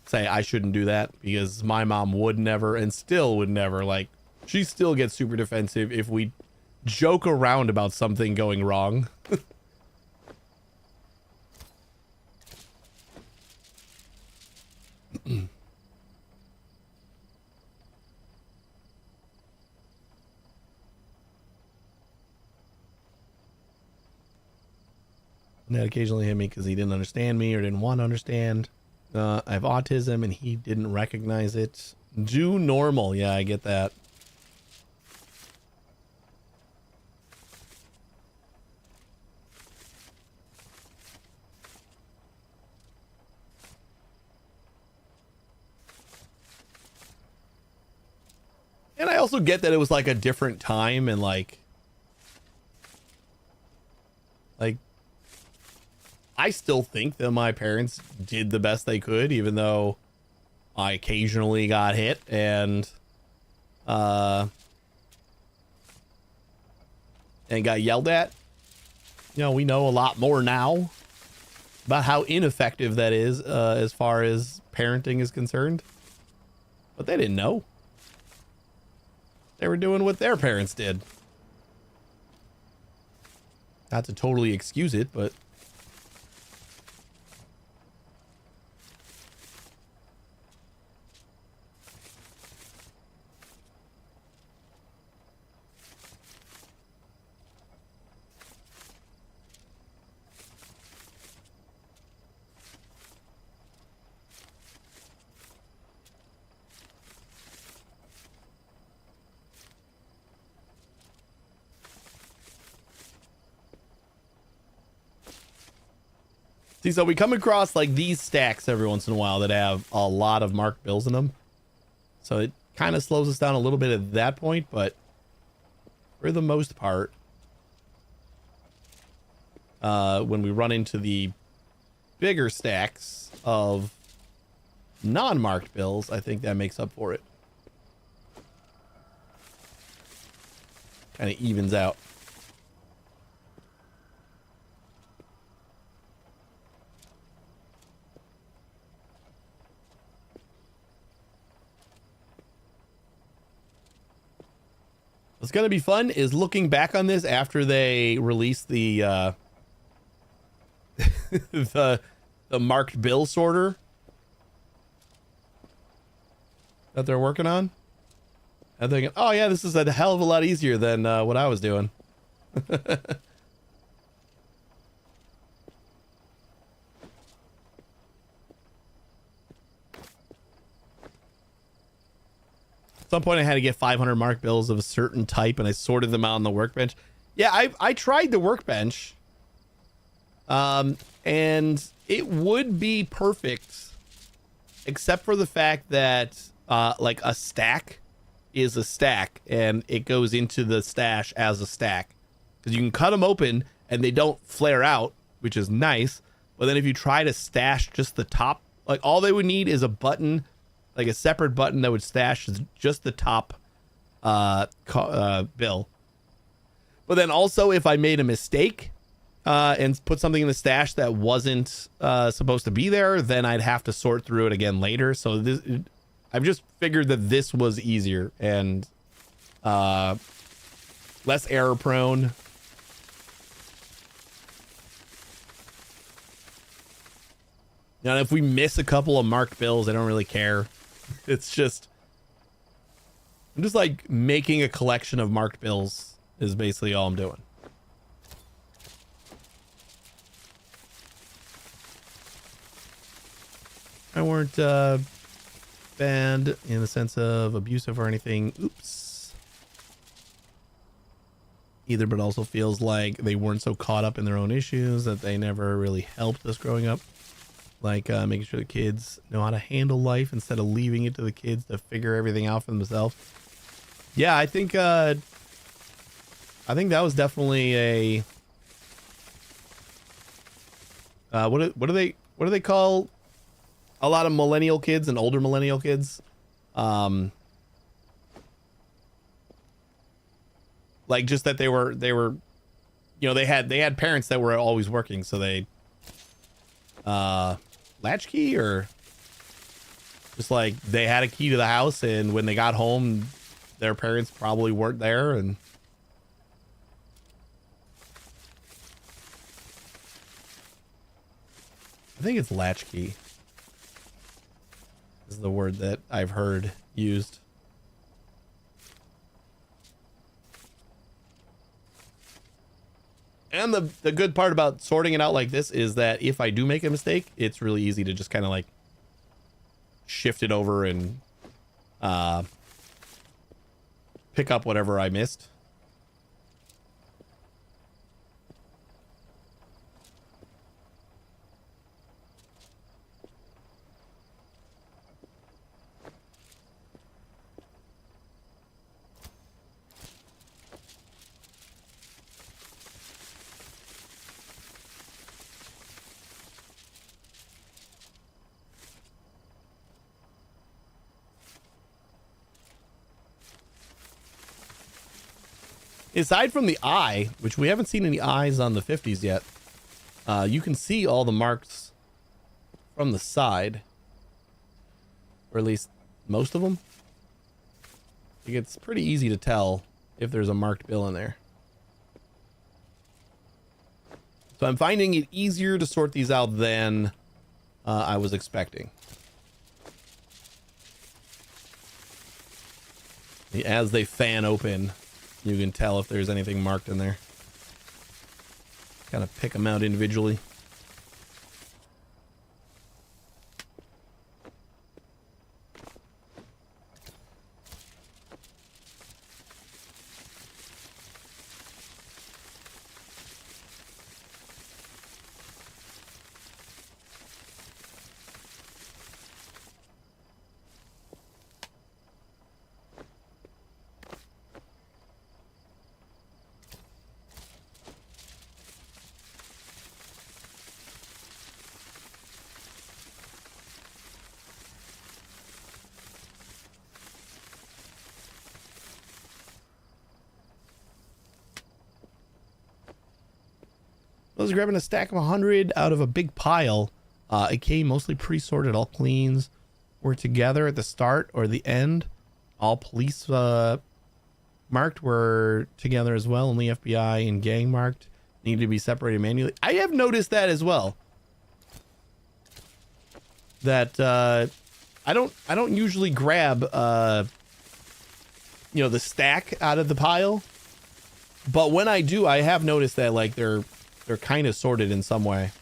say I shouldn't do that, because my mom would never, and still would never. Like, she still gets super defensive if we joke around about something going wrong. And that occasionally hit me because he didn't understand me or didn't want to understand. I have autism and he didn't recognize it. Do normal. Yeah, I get that. And I also get that it was like a different time, and like I still think that my parents did the best they could, even though I occasionally got hit and got yelled at. You know, we know a lot more now about how ineffective that is as far as parenting is concerned. But they didn't know. They were doing what their parents did. Not to totally excuse it, but See, so we come across like these stacks every once in a while that have a lot of marked bills in them. So it kind of slows us down a little bit at that point, but for the most part, when we run into the bigger stacks of non-marked bills, I think that makes up for it. Kind of evens out. What's going to be fun is looking back on this after they release the the marked bill sorter that they're working on. I'm thinking, oh yeah, this is a hell of a lot easier than what I was doing. At some point I had to get 500 marked bills of a certain type and I sorted them out on the workbench. Yeah, I tried the workbench. And it would be perfect except for the fact that like a stack is a stack and it goes into the stash as a stack. Because you can cut them open and they don't flare out, which is nice. But then if you try to stash just the top, like all they would need is a button, like a separate button that would stash just the top bill. But then also if I made a mistake and put something in the stash that wasn't supposed to be there, then I'd have to sort through it again later. So this, I've just figured that this was easier and less error prone. Now, if we miss a couple of marked bills, I don't really care. It's just, I'm just like making a collection of marked bills is basically all I'm doing. I weren't banned in the sense of abusive or anything. Oops. Either, but also feels like they weren't so caught up in their own issues that they never really helped us growing up. Like making sure the kids know how to handle life instead of leaving it to the kids to figure everything out for themselves. Yeah, I think that was definitely a what do they call a lot of millennial kids and older millennial kids? Like just that they were, you know, they had parents that were always working, so they latchkey or just like they had a key to the house, and when they got home their parents probably weren't there, and I think it's latchkey is the word that I've heard used. And the good part about sorting it out like this is that if I do make a mistake, it's really easy to just kind of like shift it over and pick up whatever I missed. Aside from the eye, which we haven't seen any eyes on the 50s yet, you can see all the marks from the side, or at least most of them. Like it's pretty easy to tell if there's a marked bill in there. So I'm finding it easier to sort these out than I was expecting. As they fan open, you can tell if there's anything marked in there. Kind of pick them out individually. I was grabbing a stack of 100 out of a big pile. It came mostly pre-sorted. All cleans were together at the start or the end. All police marked were together as well. Only FBI and gang marked needed to be separated manually. I have noticed that as well. That I don't usually grab you know, the stack out of the pile, but when I do, I have noticed that like they're kind of sorted in some way.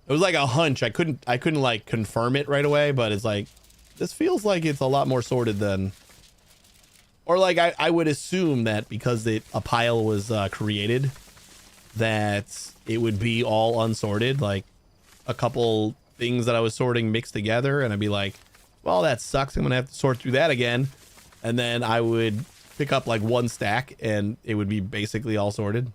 It was like a hunch. I couldn't like confirm it right away, but it's like, this feels like it's a lot more sorted than, or like I would assume that because a pile was created, that it would be all unsorted, like a couple things that I was sorting mixed together, and I'd be like, well, that sucks. I'm gonna have to sort through that again. And then I would pick up like one stack and it would be basically all sorted.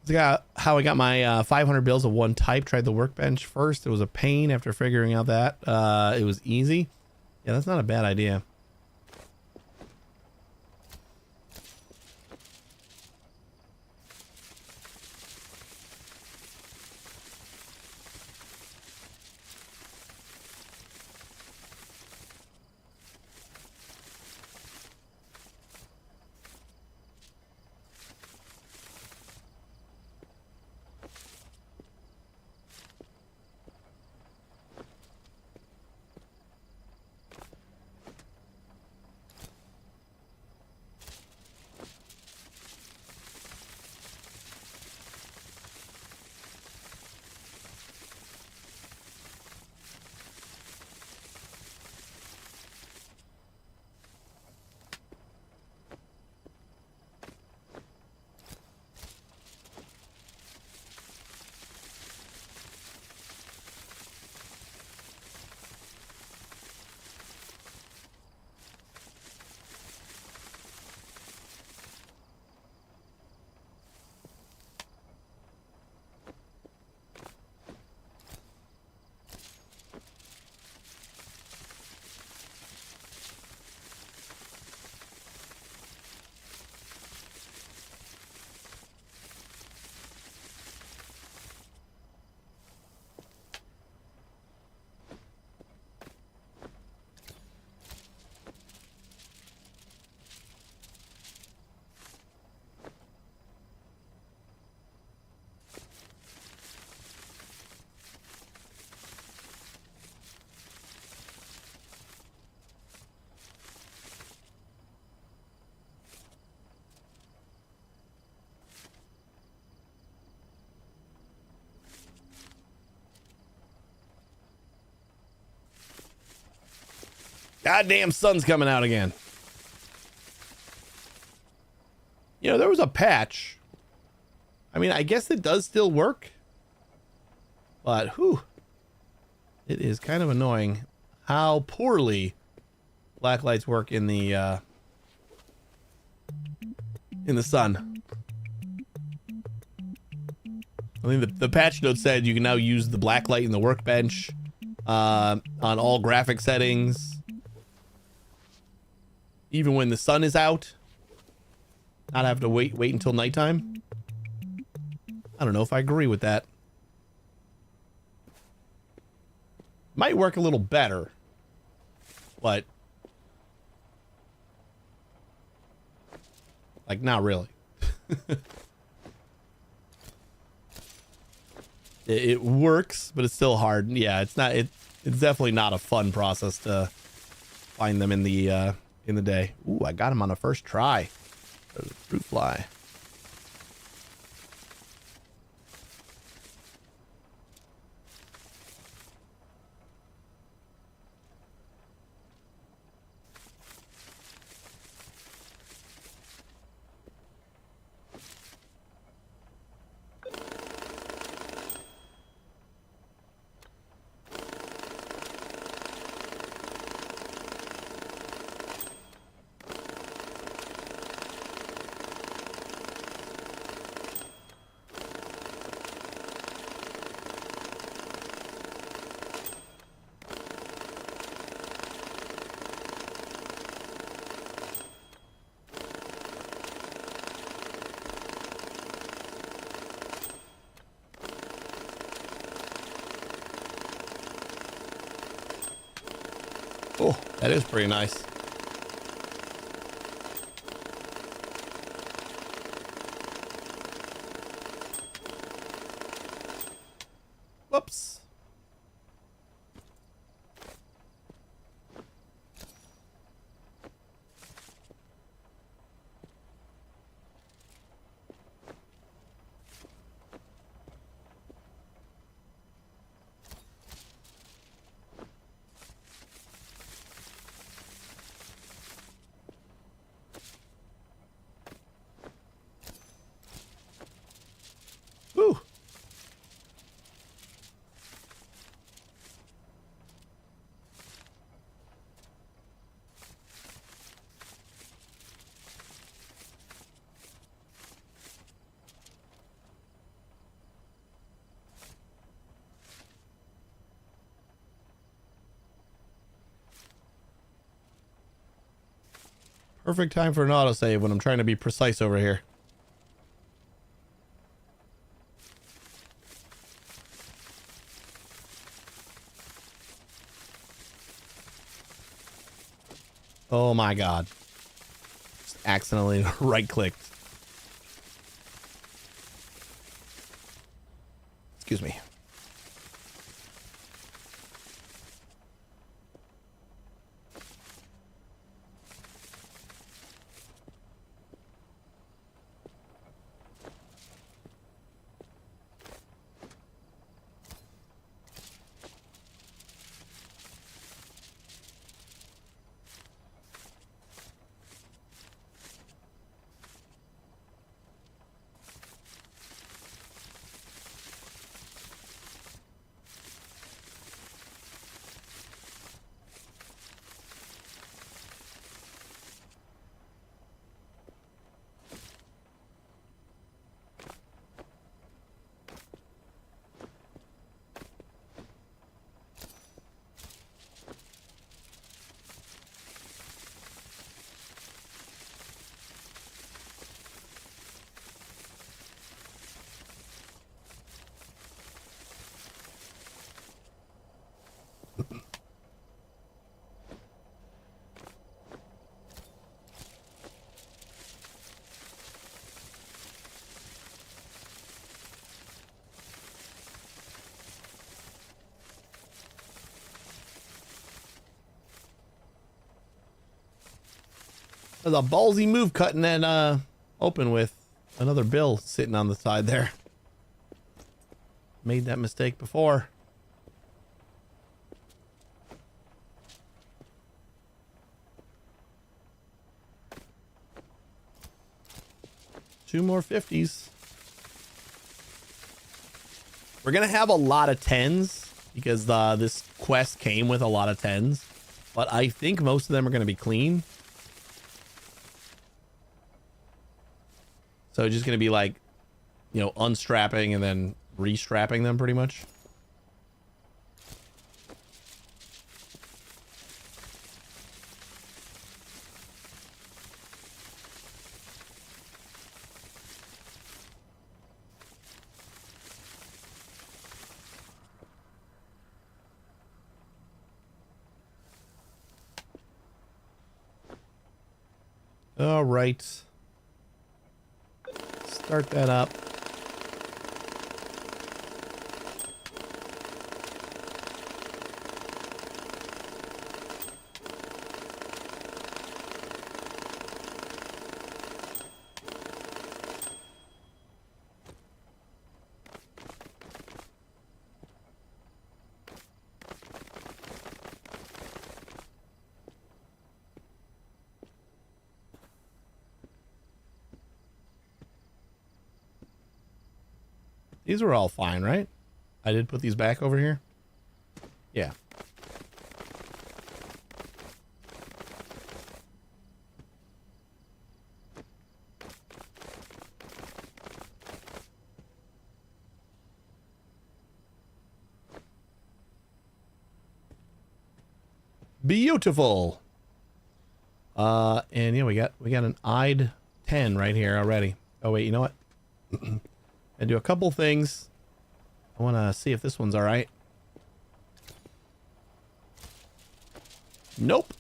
How I got my 500 bills of one type. Tried the workbench first. It was a pain. After figuring out that it was easy. Yeah, that's not a bad idea. Goddamn sun's coming out again. You know, there was a patch. I mean, I guess it does still work. But, whew. It is kind of annoying how poorly blacklights work in the sun. I think the patch note said you can now use the blacklight in the workbench on all graphic settings. Even when the sun is out, not have to wait until nighttime. I don't know if I agree with that. Might work a little better, but like not really. It works, but it's still hard. Yeah, it's not. It's definitely not a fun process to find them in the day. Ooh, I got him on a first try. There's a fruit fly. Oh, that is pretty nice. Whoops. Woo. Perfect time for an autosave when I'm trying to be precise over here. Oh my god. Just accidentally right-clicked. Excuse me. That was a ballsy move cutting that open with another bill sitting on the side there. Made that mistake before. Two more 50s. We're gonna have a lot of 10s because this quest came with a lot of 10s, but I think most of them are gonna be clean. So just gonna be like, you know, unstrapping and then restrapping them pretty much. All right. Start that up. These were all fine, right? I did put these back over here. Yeah. Beautiful. And yeah, we got an IDE 10 right here already. Oh wait, you know what? And do a couple things. I want to see if this one's all right. Nope.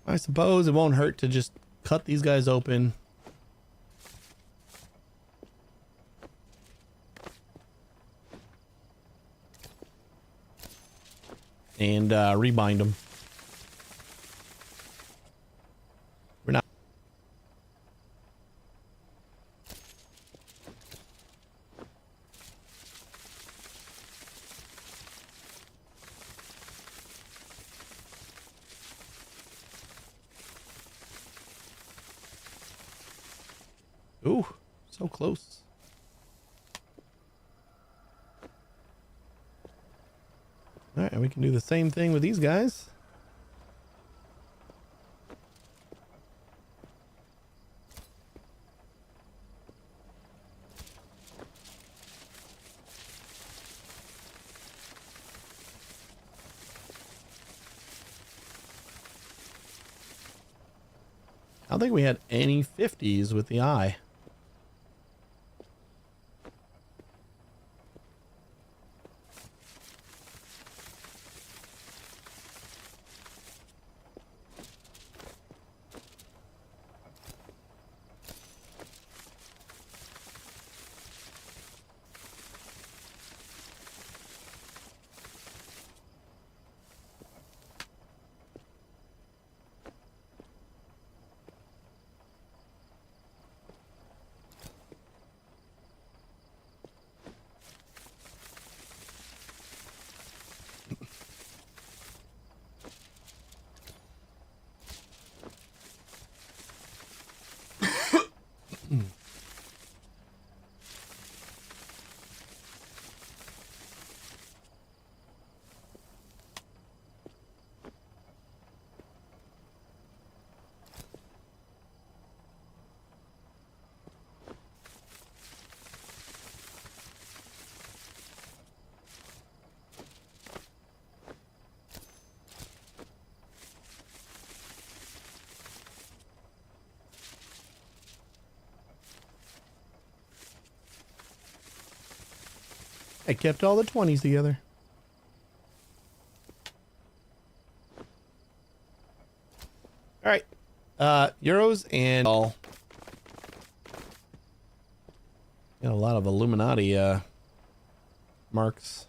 I suppose it won't hurt to just cut these guys open. And rebind them. We're not. Ooh, so close. All right, we can do the same thing with these guys. I don't think we had any 50s with the eye. I kept all the 20s together. All right. Euros and all. Got a lot of Illuminati marks.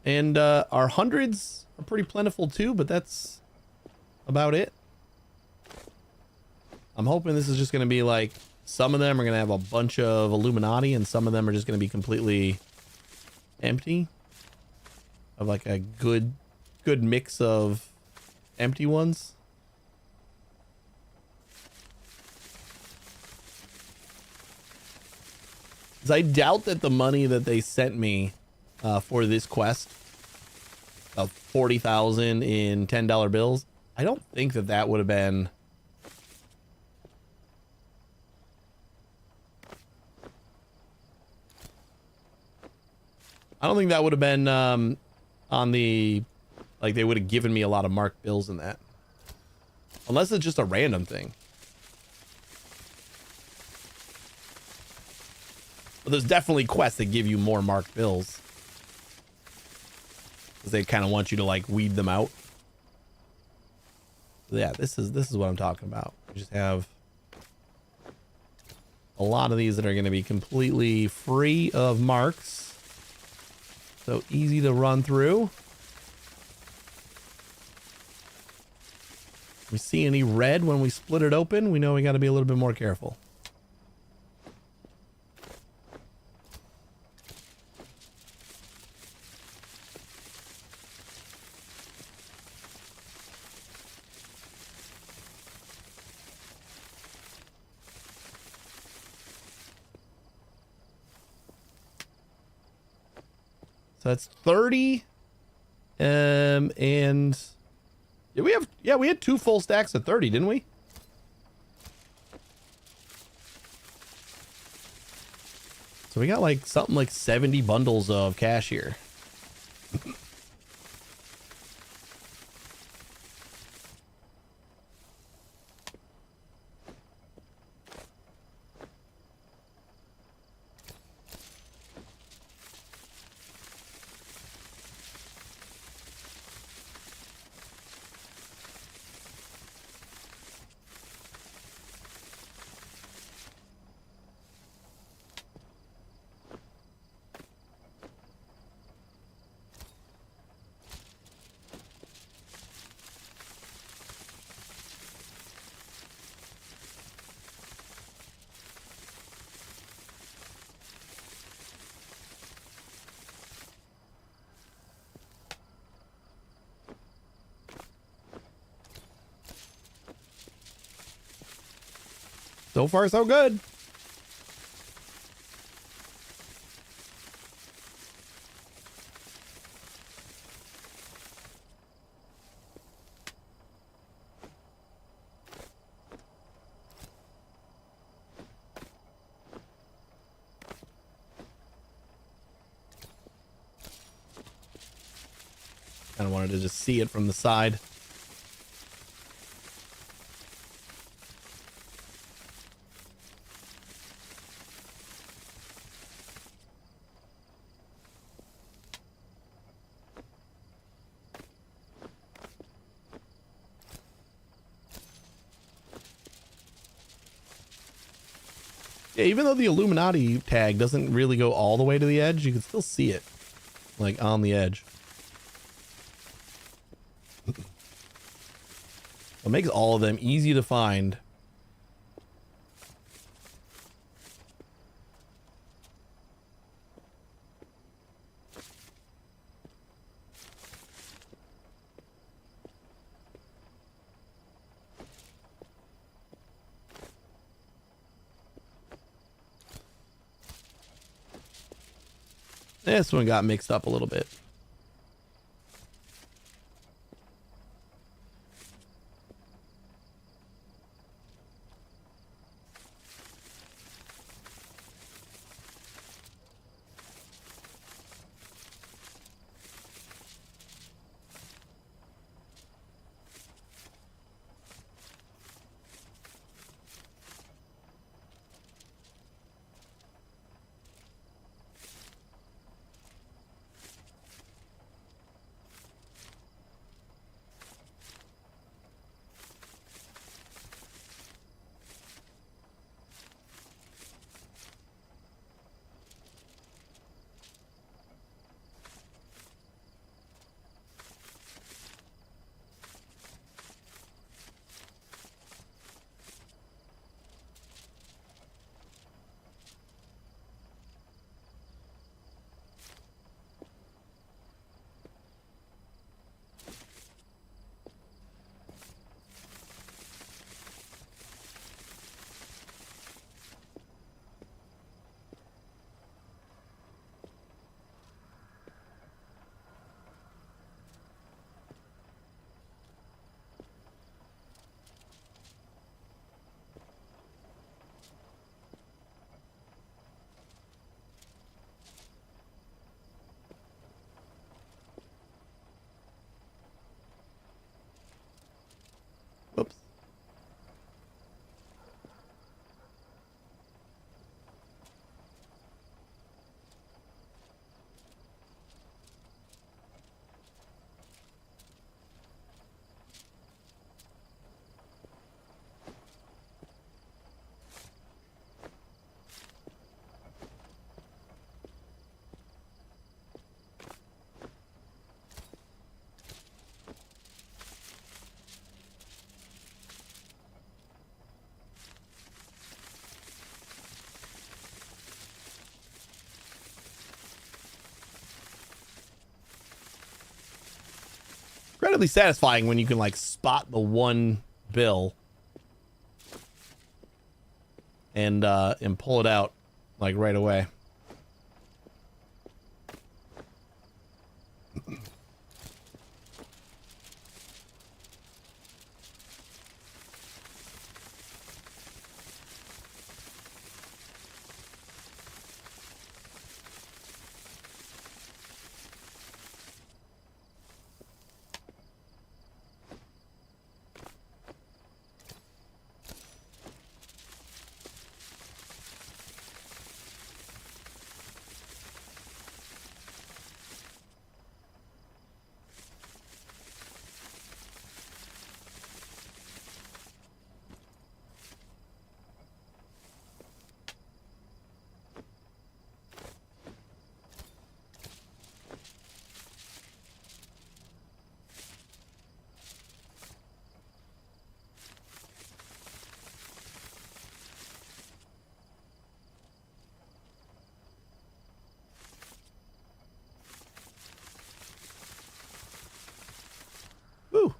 And our hundreds are pretty plentiful too, but that's about it. I'm hoping this is just going to be like, some of them are going to have a bunch of Illuminati and some of them are just going to be completely empty. Of like a good mix of empty ones. 'Cause I doubt that the money that they sent me for this quest of 40,000 in $10 bills, I don't think that that would have been on the, like they would have given me a lot of marked bills in that. Unless it's just a random thing. But there's definitely quests that give you more marked bills. Because they kind of want you to like weed them out. So yeah, this is what I'm talking about. We just have a lot of these that are going to be completely free of marks. So easy to run through. We see any red when we split it open, we know we got to be a little bit more careful. So that's 30. And we had 2 full stacks of 30, didn't we? So we got like something like 70 bundles of cash here. So far, so good. Kind of wanted to just see it from the side. Yeah, even though the Illuminati tag doesn't really go all the way to the edge, you can still see it, like, on the edge. It makes all of them easy to find. This one got mixed up a little bit. incredibly satisfying when you can like spot the one bill and pull it out like right away. Woo.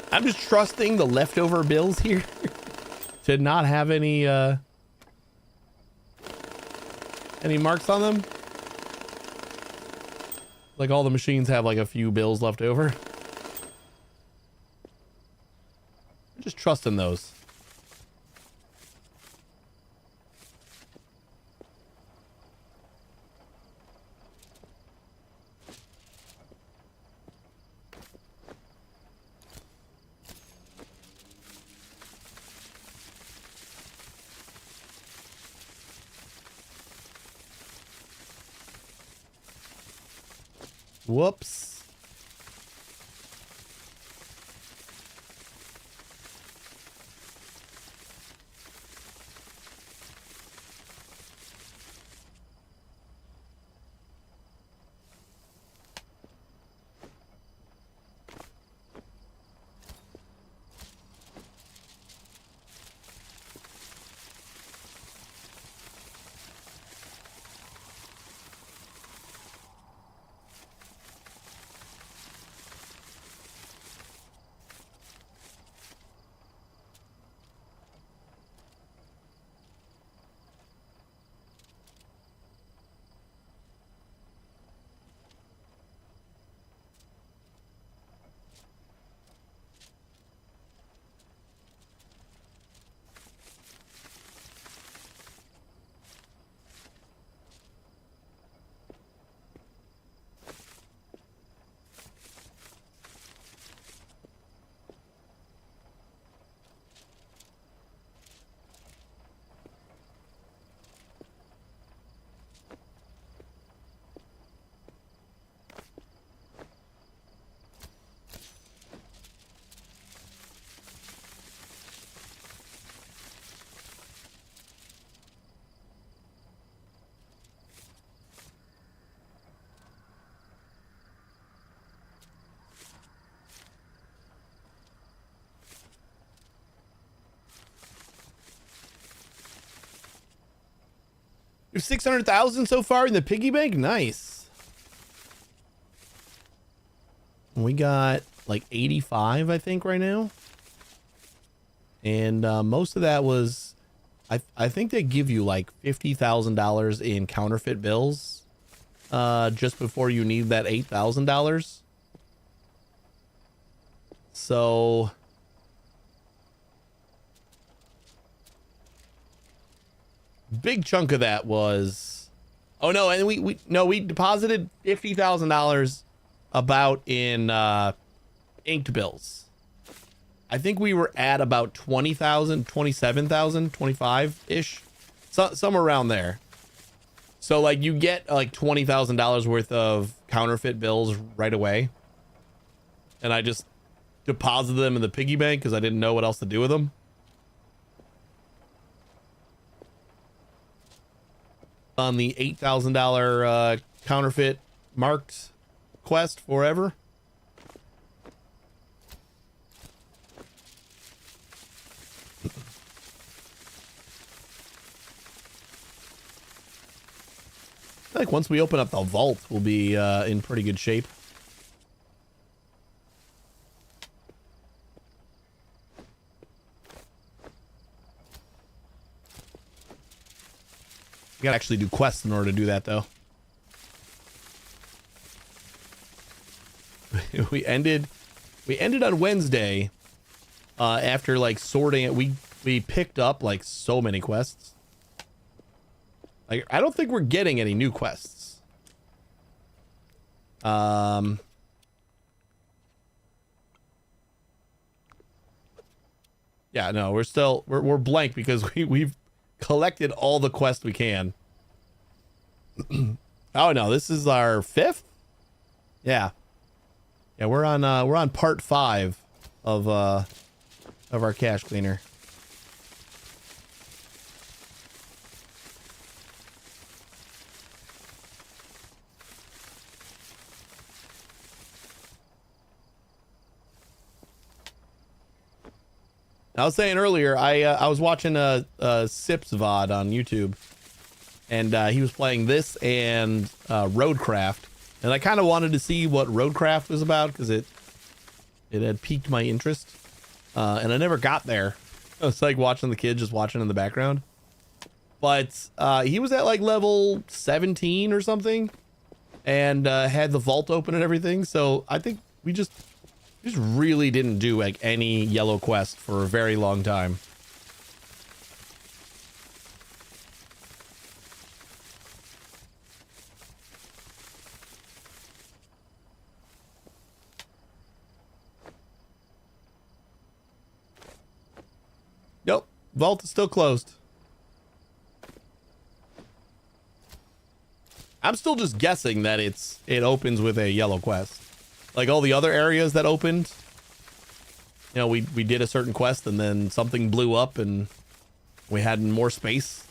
I'm just trusting the leftover bills here to not have any marks on them. Like all the machines have like a few bills left over. I'm just trusting those. Whoops. You're 600,000 so far in the piggy bank. Nice. We got like 85, I think, right now. And most of that was, I think they give you like $50,000 in counterfeit bills just before you need that $8,000. So big chunk of that was, oh no, and we deposited $50,000 about in inked bills. I think we were at about 20,000, 27,000, 25 ish, somewhere around there. So like you get like $20,000 worth of counterfeit bills right away. and I just deposited them in the piggy bank because I didn't know what else to do with them. On the $8,000 counterfeit marked quest forever. I feel like once we open up the vault, we'll be in pretty good shape. You gotta actually do quests in order to do that, though. we ended on Wednesday after like sorting it. We picked up like so many quests. Like, I don't think we're getting any new quests. Yeah, no, we're blank because we've collected all the quests we can. Oh no, this is our 5th. Yeah, we're on part 5 of our cache cleaner. I was saying earlier, I was watching a Sips VOD on YouTube, and he was playing this and Roadcraft, and I kind of wanted to see what Roadcraft was about because it had piqued my interest, and I never got there. I was like watching the kid just watching in the background, but he was at like level 17 or something, and had the vault open and everything. So I think we just really didn't do like any yellow quest for a very long time. Nope, vault is still closed. I'm still just guessing that it opens with a yellow quest. Like all the other areas that opened, you know, we did a certain quest and then something blew up and we had more space.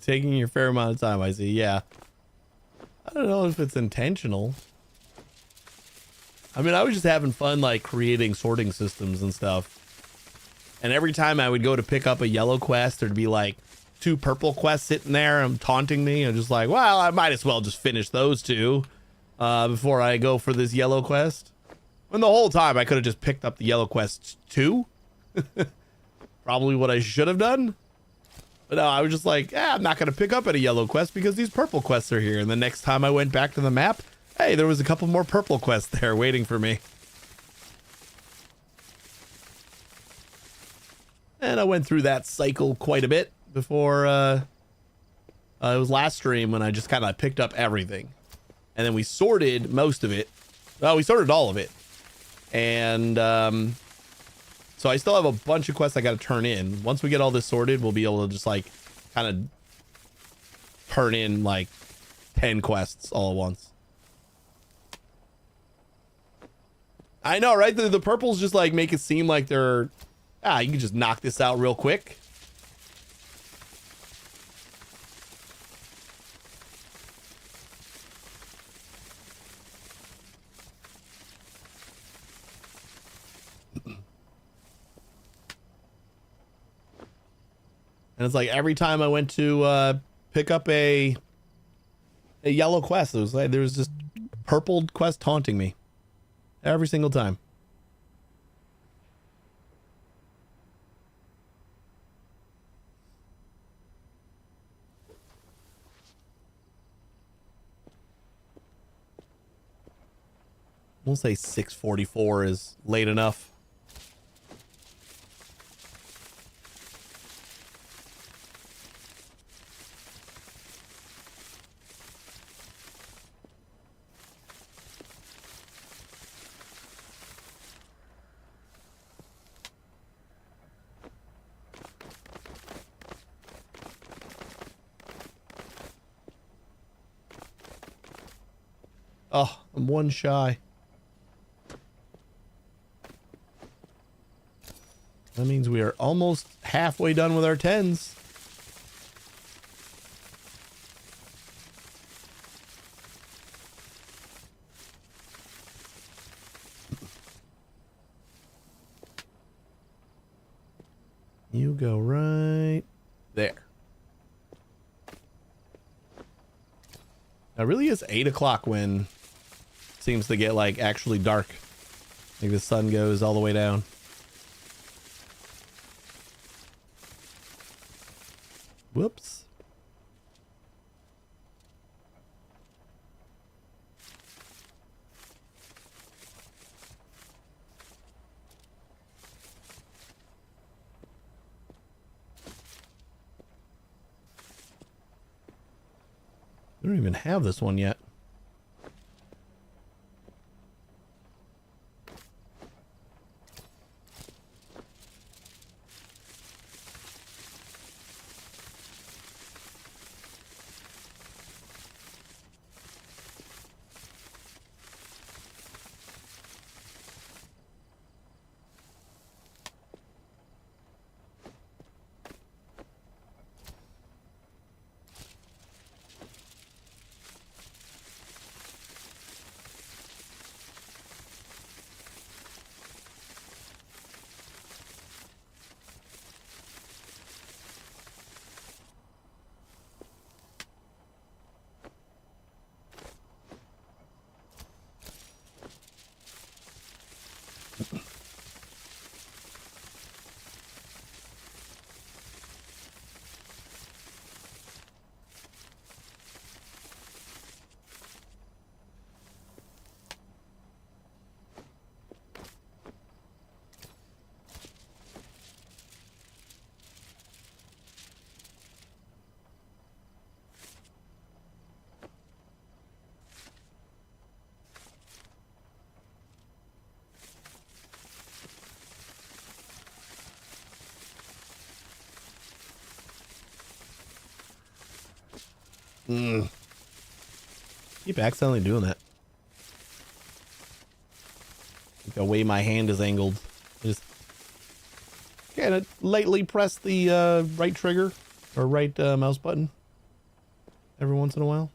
Taking your fair amount of time, I see. Yeah. I don't know if it's intentional. I mean, I was just having fun, like, creating sorting systems and stuff. And every time I would go to pick up a yellow quest, there'd be, like, 2 purple quests sitting there and taunting me. I'm just like, well, I might as well just finish those 2 before I go for this yellow quest. When the whole time I could have just picked up the yellow quest 2. Probably what I should have done. But no, I was just like, I'm not going to pick up any yellow quests because these purple quests are here. And the next time I went back to the map, hey, there was a couple more purple quests there waiting for me. And I went through that cycle quite a bit before it was last stream when I just kind of picked up everything. And then we sorted most of it. Well, we sorted all of it. And so I still have a bunch of quests I got to turn in. Once we get all this sorted, we'll be able to just like kind of turn in like 10 quests all at once. I know, right? The purples just like make it seem like they're, you can just knock this out real quick. And it's like every time I went to pick up a yellow quest, it was like there was just purple quest taunting me. Every single time. We'll say 6:44 is late enough. Oh, I'm one shy. That means we are almost halfway done with our 10s. You go right there. Now, it really is 8 o'clock when it seems to get like actually dark. Like the sun goes all the way down. Whoops. We don't even have this one yet. Keep accidentally doing that. The way my hand is angled. Just kind of lightly press the right trigger or right mouse button every once in a while.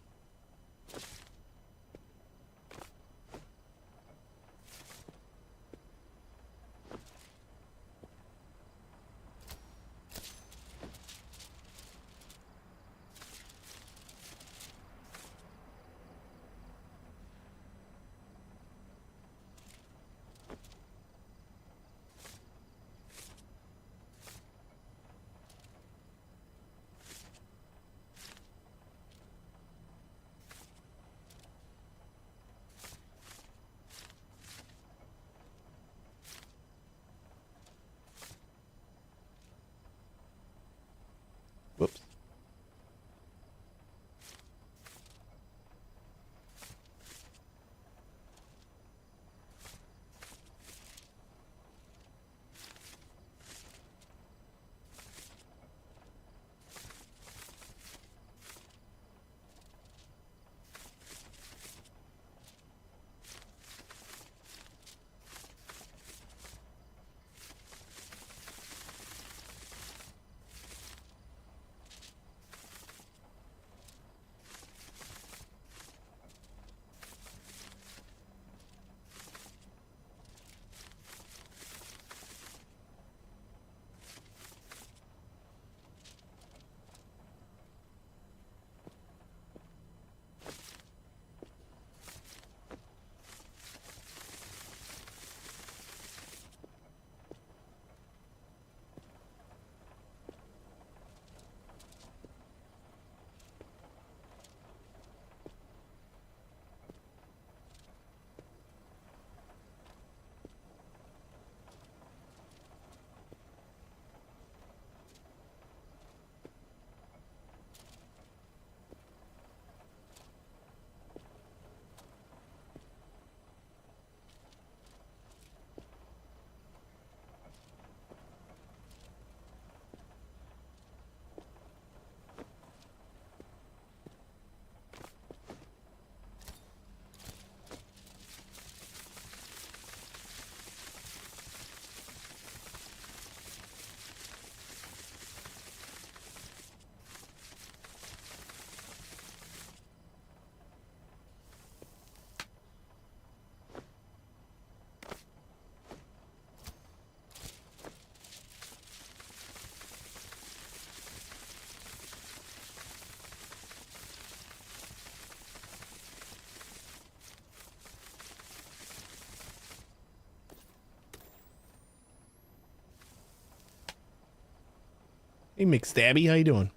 Hey, McStabby, how you doing?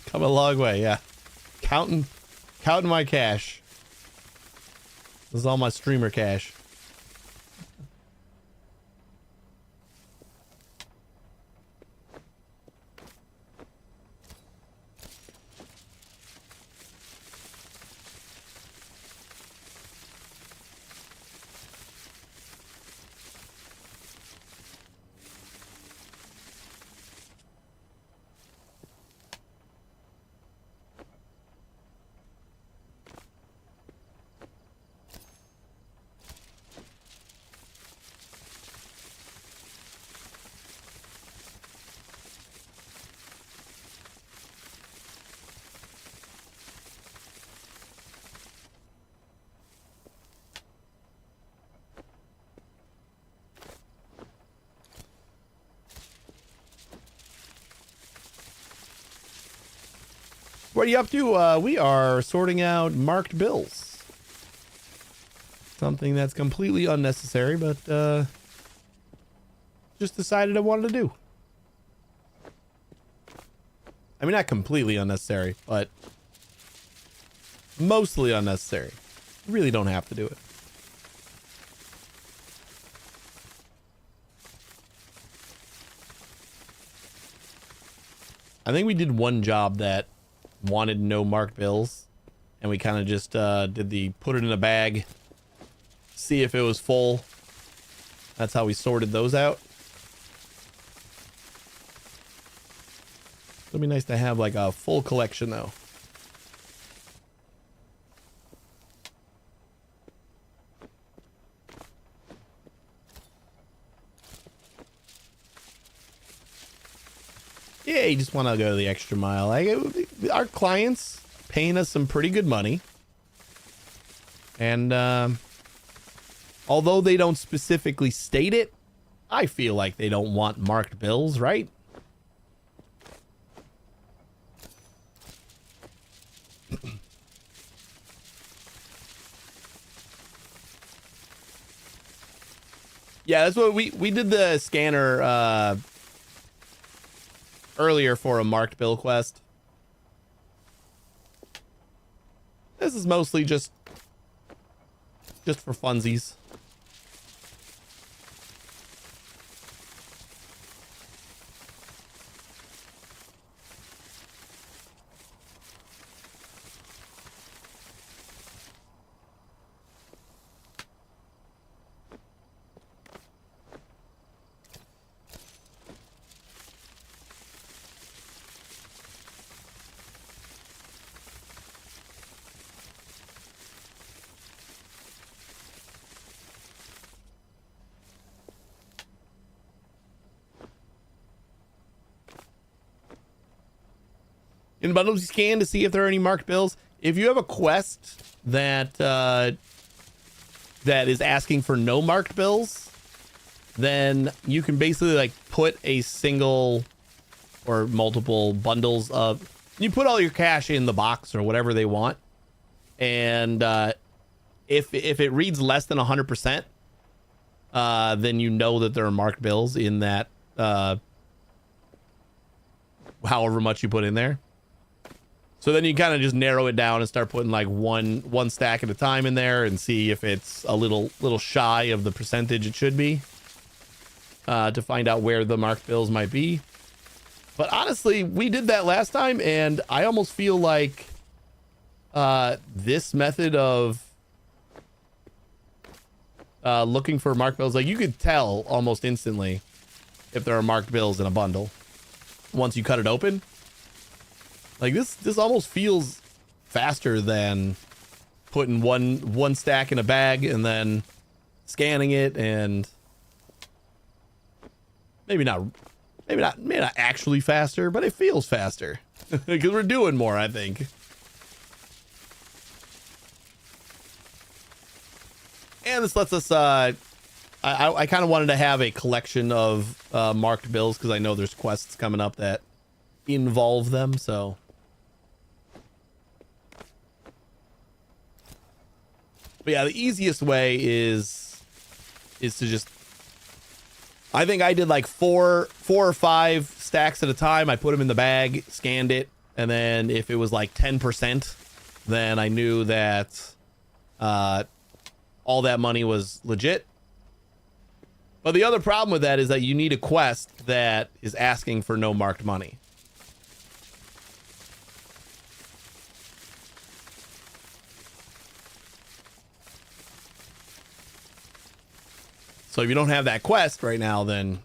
Come a long way, yeah. Counting my cash. This is all my streamer cash. What are you up to? We are sorting out marked bills. Something that's completely unnecessary, but just decided I wanted to do. I mean, not completely unnecessary, but mostly unnecessary. You really don't have to do it. I think we did one job that wanted no marked bills, and we kind of just did the put it in a bag, see if it was full. That's how we sorted those out. It'd be nice to have like a full collection though. Yeah, you just want to go the extra mile. Our clients paying us some pretty good money. And although they don't specifically state it, I feel like they don't want marked bills, right? Yeah, that's what we did the scanner earlier for a marked bill quest. This is mostly just for funsies. In the bundles, you scan to see if there are any marked bills. If you have a quest that that is asking for no marked bills, then you can basically like put a single or multiple bundles of, you put all your cash in the box or whatever they want, and if it reads less than 100%, then you know that there are marked bills in that however much you put in there. So then you kind of just narrow it down and start putting like one stack at a time in there and see if it's a little shy of the percentage it should be, to find out where the marked bills might be. But honestly, we did that last time, and I almost feel like this method of looking for marked bills, like you could tell almost instantly if there are marked bills in a bundle once you cut it open. Like this almost feels faster than putting one stack in a bag and then scanning it, and maybe not actually faster, but it feels faster because we're doing more, I think. And this lets us I kind of wanted to have a collection of marked bills because I know there's quests coming up that involve them, so But yeah, the easiest way is to just, I think I did like four or five stacks at a time. I put them in the bag, scanned it, and then if it was like 10%, then I knew that all that money was legit. But the other problem with that is that you need a quest that is asking for no marked money. So if you don't have that quest right now, then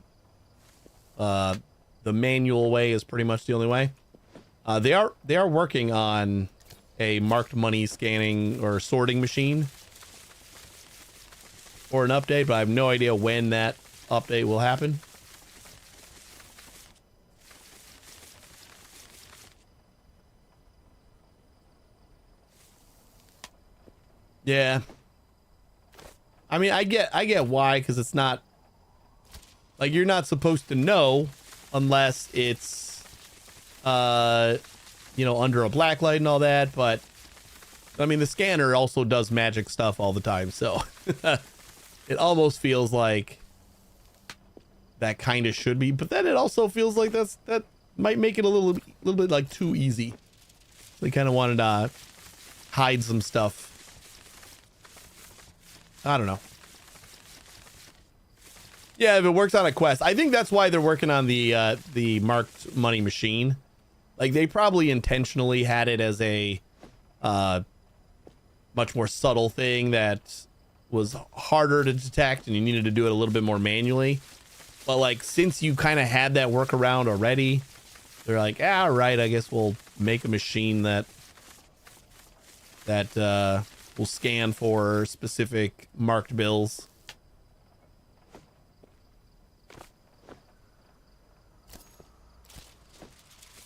the manual way is pretty much the only way. They are working on a marked money scanning or sorting machine or an update, but I have no idea when that update will happen. Yeah. I mean, I get why, because it's not like you're not supposed to know unless it's you know, under a black light and all that, but I mean the scanner also does magic stuff all the time, so it almost feels like that kind of should be, but then it also feels like that might make it a little bit like too easy. They kind of wanted to hide some stuff. I don't know. Yeah, if it works on a quest, I think that's why they're working on the marked money machine. Like they probably intentionally had it as a much more subtle thing that was harder to detect, and you needed to do it a little bit more manually. But like, since you kind of had that workaround already, they're like, ah, right, I guess we'll make a machine that will scan for specific marked bills.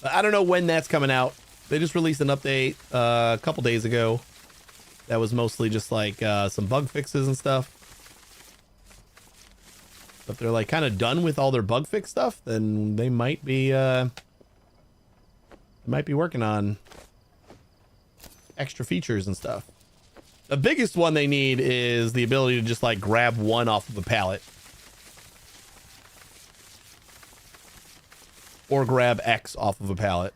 I don't know when that's coming out. They just released an update a couple days ago that was mostly just like some bug fixes and stuff. But they're like kind of done with all their bug fix stuff, then they might be working on extra features and stuff. The biggest one they need is the ability to just like grab one off of a pallet. Or grab X off of a pallet.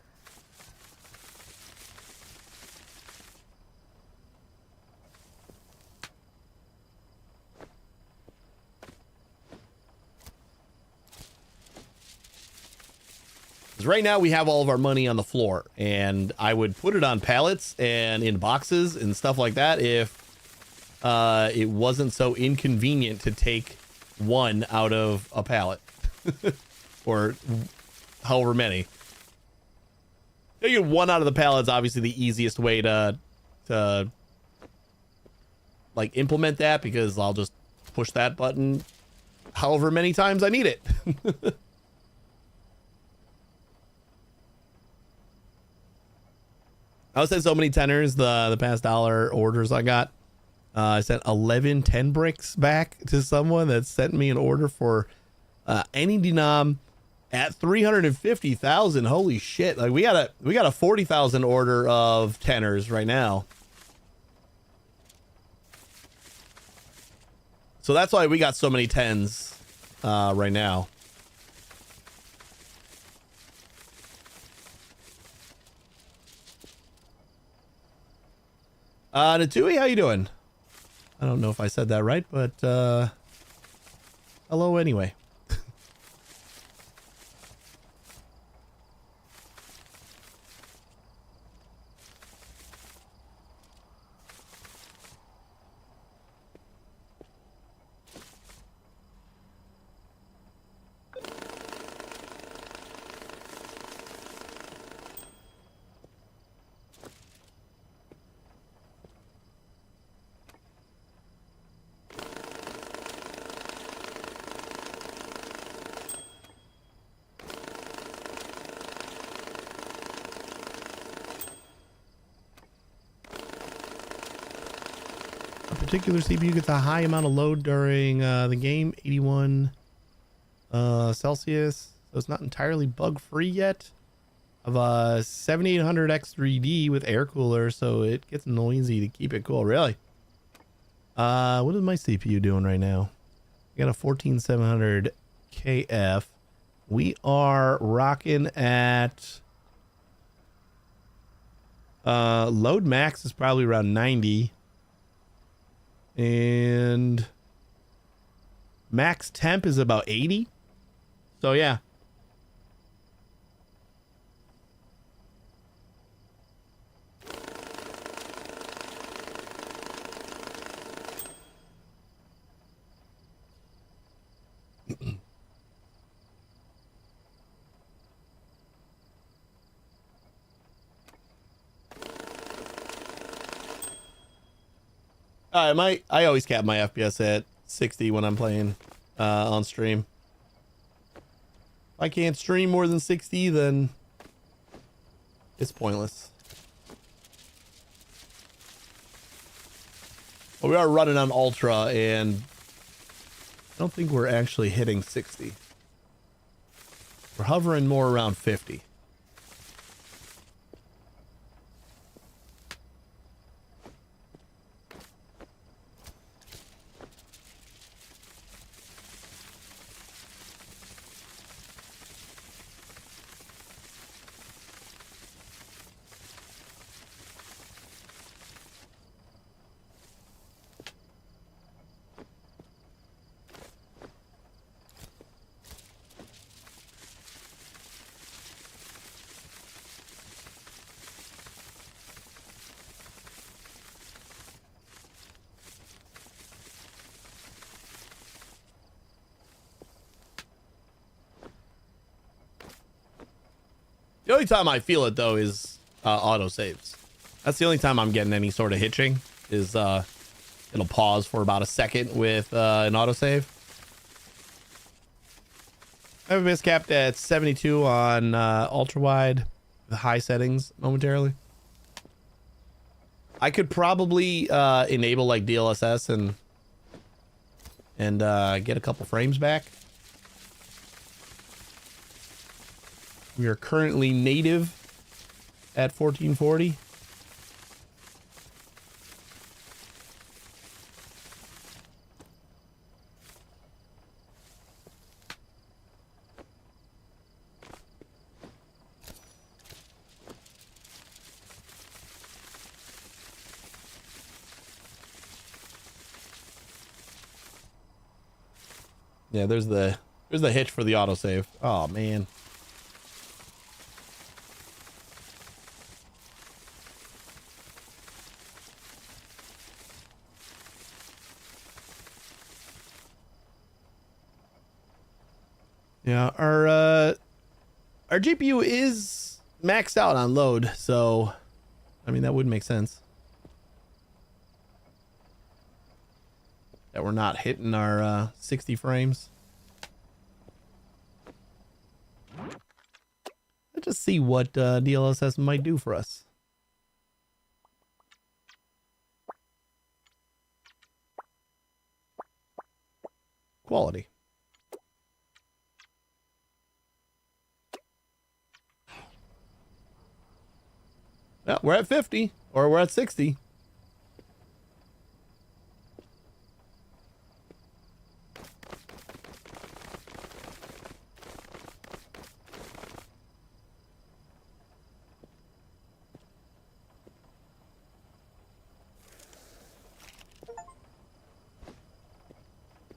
Because right now we have all of our money on the floor, and I would put it on pallets and in boxes and stuff like that if it wasn't so inconvenient to take one out of a pallet. Or however many. Taking one out of the pallet is obviously the easiest way to like implement that, because I'll just push that button however many times I need it. I sent so many tenors the past dollar orders I got. I sent 11 10 bricks back to someone that sent me an order for any denom at 350,000. Holy shit. Like we got a 40,000 order of tenors right now. So that's why we got so many tens right now. Natui, how you doing? I don't know if I said that right, but hello anyway. Particular CPU gets a high amount of load during the game, 81 Celsius, so it's not entirely bug free yet. Of a 7800X3D with air cooler, so it gets noisy to keep it cool. Really? What is my CPU doing right now? I got a 14700 KF. We are rocking at load max is probably around 90. And max temp is about 80. So yeah. I always cap my FPS at 60 when I'm playing on stream. If I can't stream more than 60, then it's pointless. But we are running on ultra, and I don't think we're actually hitting 60. We're hovering more around 50. The only time I feel it though is auto saves. That's the only time I'm getting any sort of hitching is it'll pause for about a second with an auto save. I have a miss capped at 72 on ultra wide, the high settings momentarily. I could probably enable like DLSS and get a couple frames back. We are currently native at 1440. Yeah, there's the hitch for the autosave. Oh man. Yeah, our GPU is maxed out on load, so I mean that would make sense. That we're not hitting our 60 frames. Let's just see what DLSS might do for us. Quality. Yeah, we're at 50 or we're at 60.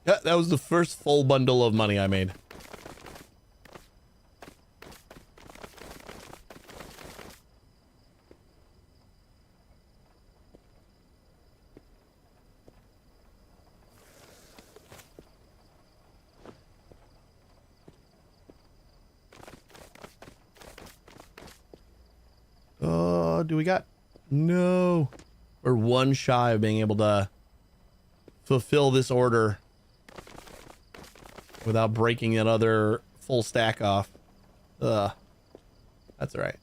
Yeah, that was the first full bundle of money I made. Do we got? No. We're one shy of being able to fulfill this order without breaking that other full stack off. Ugh. That's all right.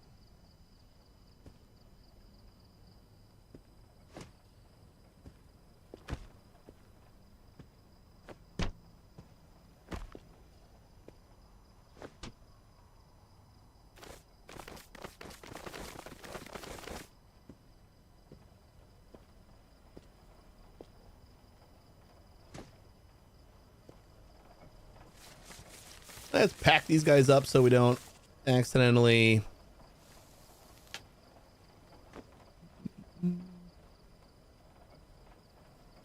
Let's pack these guys up so we don't accidentally.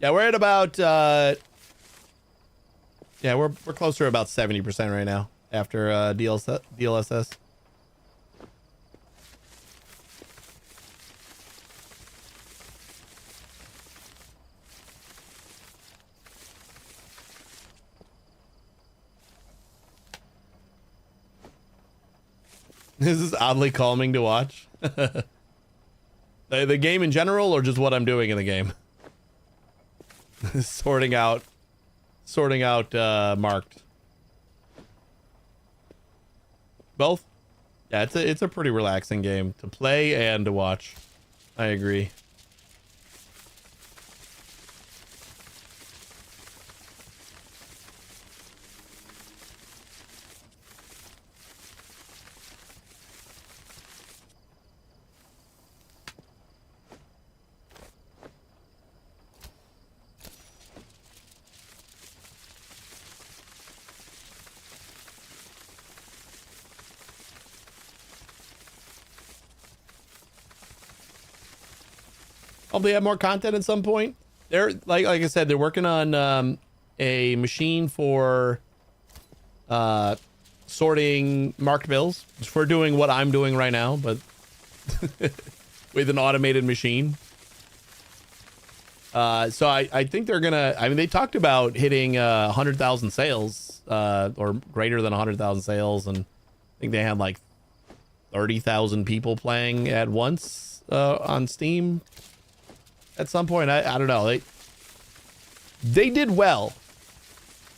Yeah, we're at about yeah, we're closer to about 70% right now after DLSS. This is oddly calming to watch. The game in general, or just what I'm doing in the game? sorting out marked. Both? Yeah, it's a pretty relaxing game to play and to watch. I agree. Hope they have more content at some point. They're like I said, they're working on a machine for sorting marked bills. For doing what I'm doing right now, but with an automated machine. So I think they're gonna. I mean, they talked about hitting 100,000 sales, or greater than 100,000 sales, and I think they had like 30,000 people playing at once on Steam. At some point, I don't know. They did well.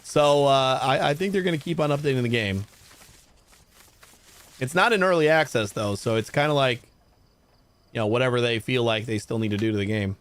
So I think they're going to keep on updating the game. It's not in early access, though, so it's kind of like, you know, whatever they feel like they still need to do to the game.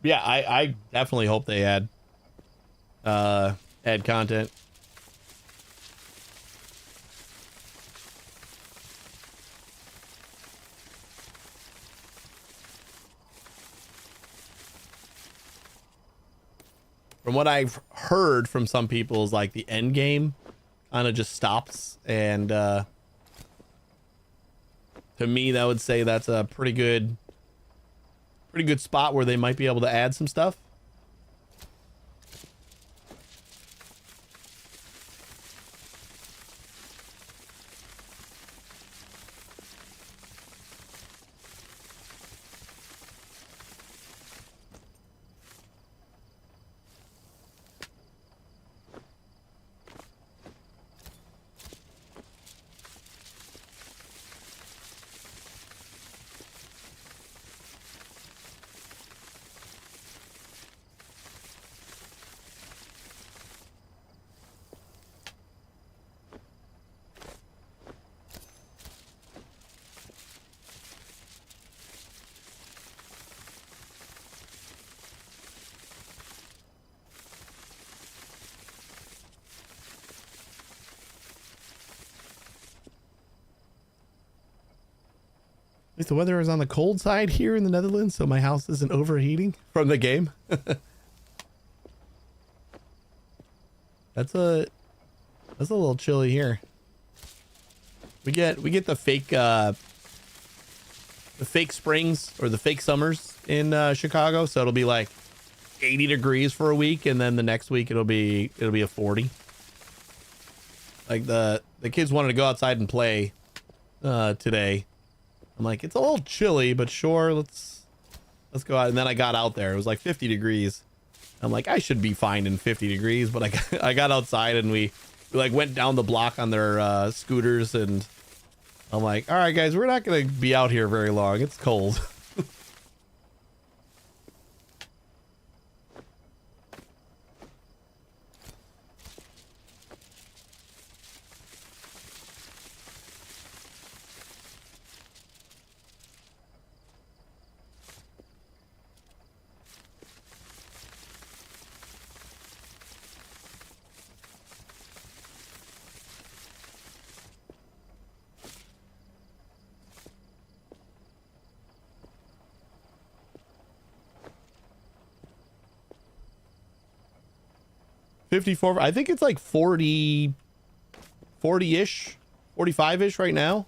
Yeah, I definitely hope they add content. From what I've heard from some people is like the end game kind of just stops, and to me that would say that's a pretty good spot where they might be able to add some stuff. At least the weather is on the cold side here in the Netherlands, so my house isn't overheating from the game. That's a little chilly here. We get the fake springs or the fake summers in Chicago, so it'll be like 80 degrees for a week, and then the next week it'll be a 40. Like the kids wanted to go outside and play today. I'm like, it's a little chilly, but sure, let's go out. And then I got out there. It was like 50 degrees. I'm like, I should be fine in 50 degrees, but I got outside and we like went down the block on their scooters and I'm like, all right, guys, we're not going to be out here very long. It's cold. $54. I think it's like 40-ish, 45-ish right now.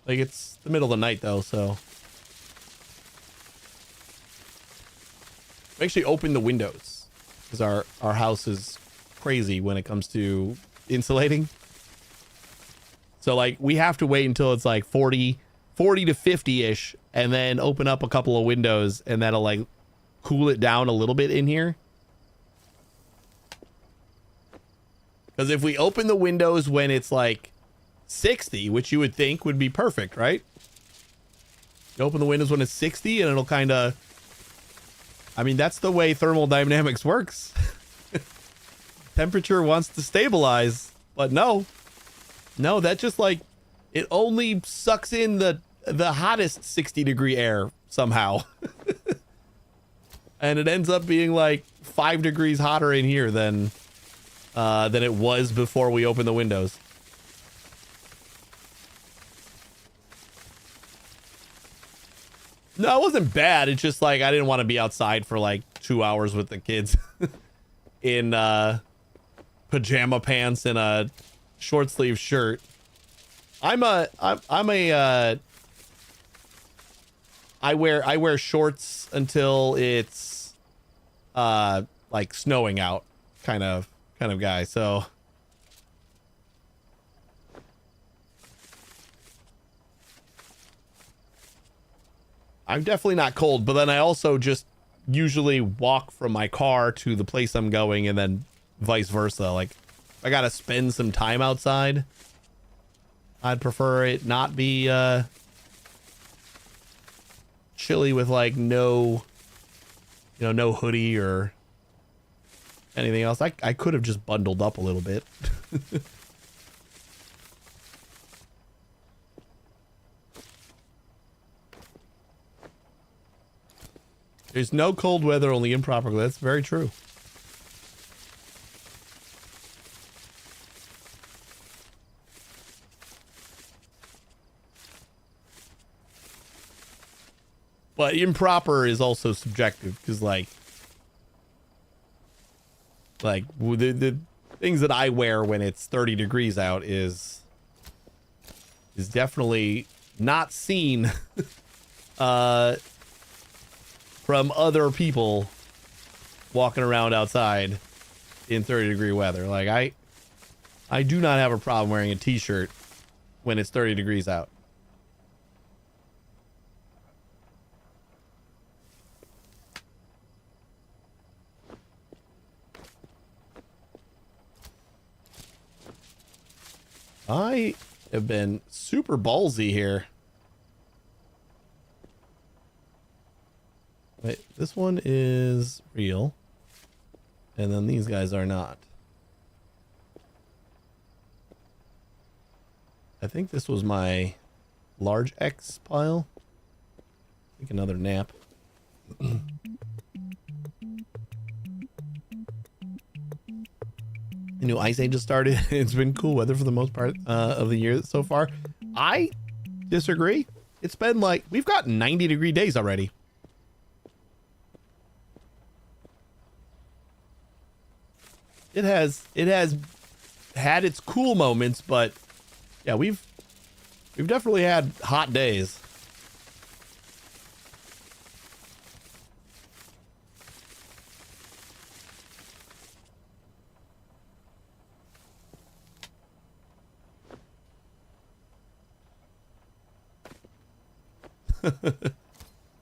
Like it's the middle of the night though, so. We actually opened the windows because our house is crazy when it comes to insulating. So like we have to wait until it's like 40 to 50-ish and then open up a couple of windows and that'll like cool it down a little bit in here. Because if we open the windows when it's like 60, which you would think would be perfect, right? You open the windows when it's 60 and it'll kind of... I mean, that's the way thermodynamics works. Temperature wants to stabilize, but no. No, that just like... It only sucks in the hottest 60-degree air somehow. And it ends up being like 5 degrees hotter in here than it was before we opened the windows. No, it wasn't bad. It's just like I didn't want to be outside for like 2 hours with the kids in pajama pants and a short sleeve shirt. I wear shorts until it's like snowing out kind of guy. So I'm definitely not cold, but then I also just usually walk from my car to the place I'm going and then vice versa. Like I gotta spend some time outside. I'd prefer it not be chilly with like no hoodie or anything else. I could have just bundled up a little bit. There's no cold weather, only improper. That's very true. But improper is also subjective because like the things that I wear when it's 30 degrees out is definitely not seen from other people walking around outside in 30-degree weather. Like I do not have a problem wearing a t-shirt when it's 30 degrees out. I have been super ballsy here. Wait, this one is real. And then these guys are not. I think this was my large X pile. Take another nap. The new Ice Age just started. It's been cool weather for the most part of the year so far. I disagree. It's been like, we've got 90-degree days already. It has had its cool moments, but yeah, we've definitely had hot days.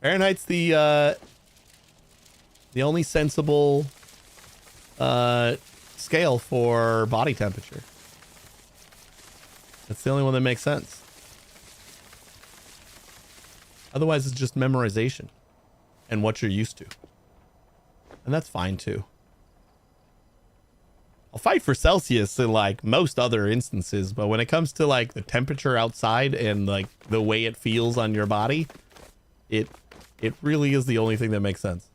Fahrenheit's the only sensible scale for body temperature. That's the only one that makes sense. Otherwise, it's just memorization and what you're used to. And that's fine too. I'll fight for Celsius in like most other instances, but when it comes to like the temperature outside and like the way it feels on your body, it really is the only thing that makes sense.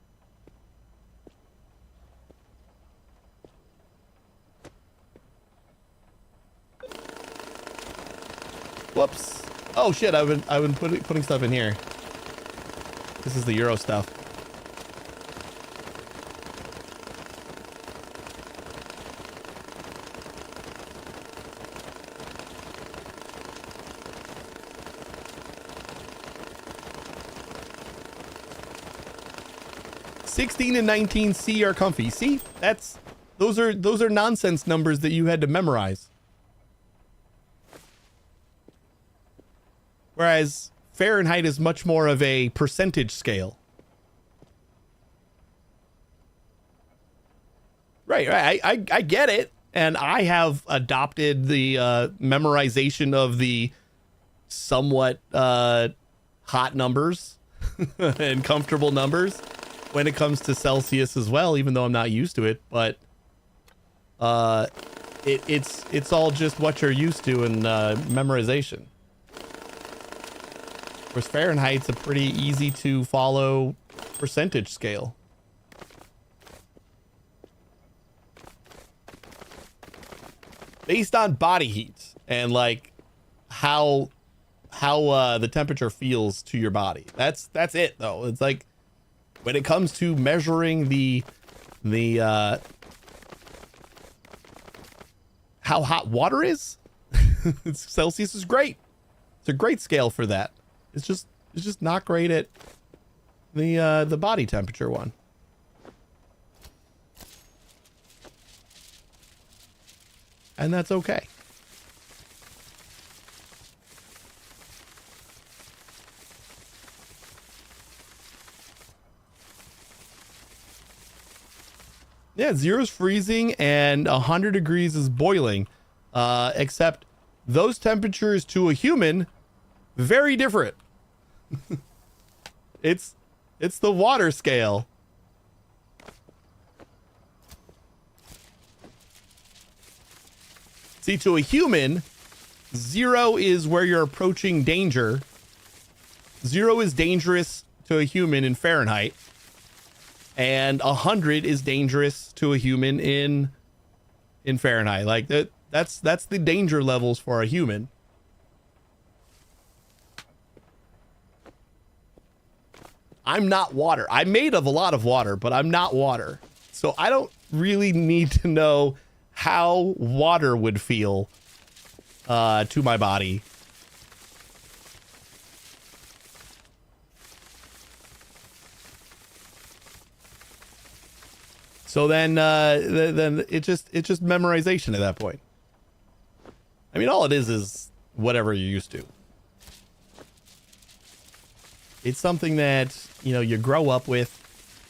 Whoops. Oh shit, I've been putting stuff in here. This is the Euro stuff. $16 and $19C are comfy. See, those are nonsense numbers that you had to memorize. Whereas Fahrenheit is much more of a percentage scale. Right. I get it. And I have adopted the memorization of the somewhat hot numbers and comfortable numbers when it comes to Celsius as well, even though I'm not used to it. But it's all just what you're used to in memorization. Whereas Fahrenheit's a pretty easy to follow percentage scale. Based on body heat and like how the temperature feels to your body. That's it though. It's like when it comes to measuring the how hot water is, Celsius is great. It's a great scale for that. It's just not great at the body temperature one. And that's okay. Yeah, 0's freezing and 100 degrees is boiling. Except those temperatures to a human, very different. It's the water scale. See, to a human, 0 is where you're approaching danger. 0 is dangerous to a human in Fahrenheit. And 100 is dangerous to a human in Fahrenheit. Like that's the danger levels for a human. I'm not water. I'm made of a lot of water, but I'm not water. So I don't really need to know how water would feel to my body. So then it's just memorization at that point. I mean, all it is whatever you're used to. It's something that, you know, you grow up with.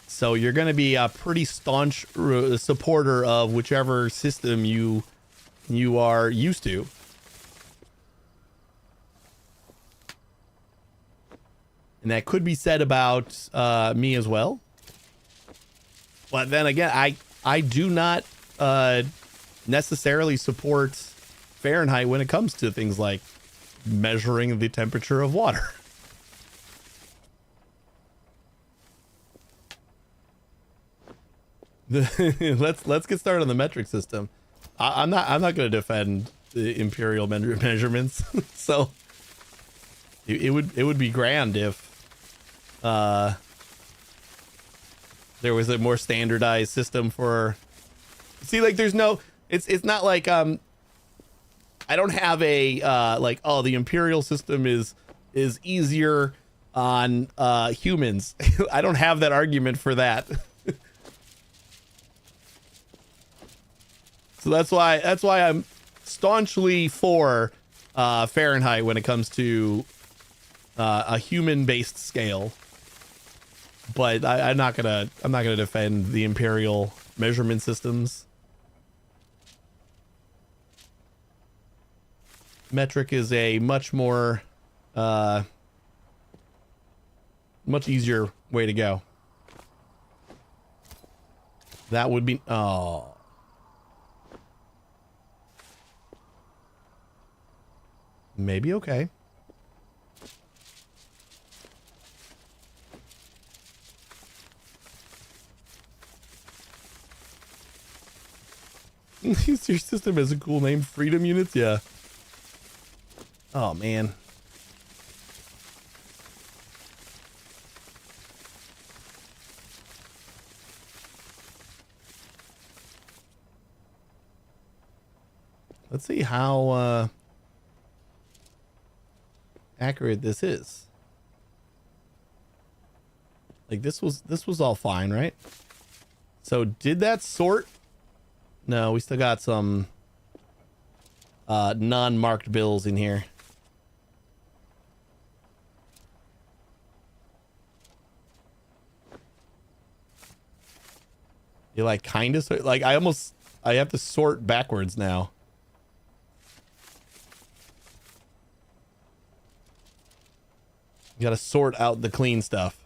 So you're going to be a pretty staunch supporter of whichever system you are used to. And that could be said about me as well. But then again, I do not necessarily support Fahrenheit when it comes to things like measuring the temperature of water. Let's get started on the metric system. I'm not going to defend the imperial measurements. So it would be grand if there was a more standardized system for. See, like there's no. It's not like I don't have a like, oh, the imperial system is easier on humans. I don't have that argument for that. So that's why I'm staunchly for Fahrenheit when it comes to a human-based scale. But I'm not gonna defend the imperial measurement systems. metric is a much more, much easier way to go. That would be, oh. Maybe okay. Your system has a cool name, Freedom Units, yeah. Oh man. Let's see how accurate this is. Like this was all fine, right? So did that sort? No, we still got some non-marked bills in here. You like kind of like I have to sort backwards now. You got to sort out the clean stuff.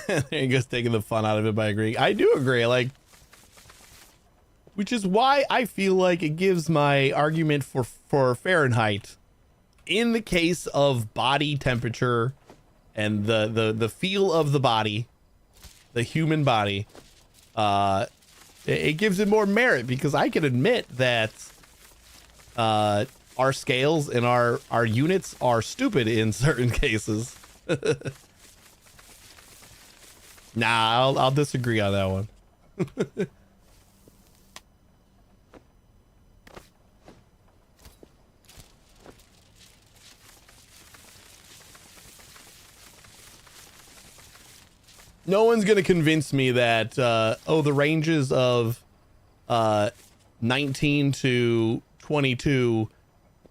There he goes, taking the fun out of it by agreeing. I do agree, like, which is why I feel like it gives my argument for Fahrenheit in the case of body temperature and the feel of the body, the human body. It gives it more merit because I can admit that our scales and our units are stupid in certain cases. Nah, I'll disagree on that one. No one's gonna convince me that the ranges of 19 to 22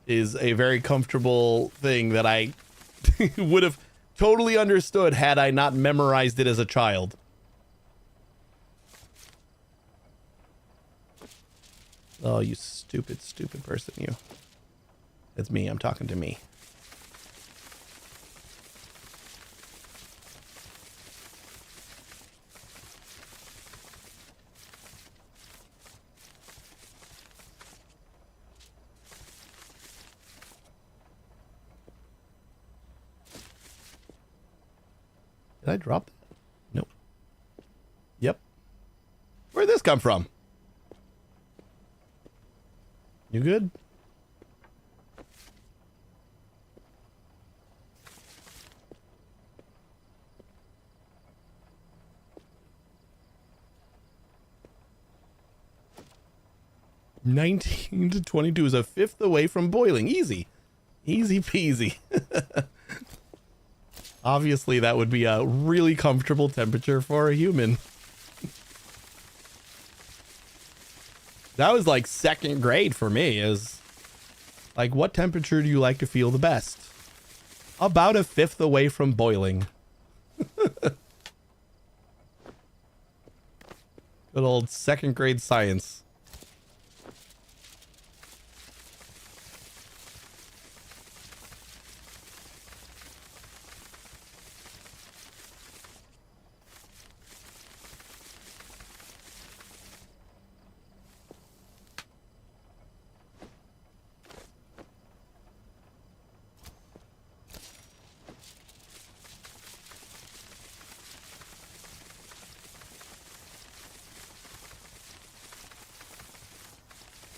is a very comfortable thing that I would have totally understood had I not memorized it as a child. Oh, you stupid person, you. It's me. I'm talking to me. Did I drop that? Nope. Yep. Where'd this come from? You good? $19 to $22 is a fifth away from boiling. Easy. Easy peasy. Obviously, that would be a really comfortable temperature for a human. That was like second grade for me. Is like, what temperature do you like to feel the best? About a fifth away from boiling. Good old second grade science.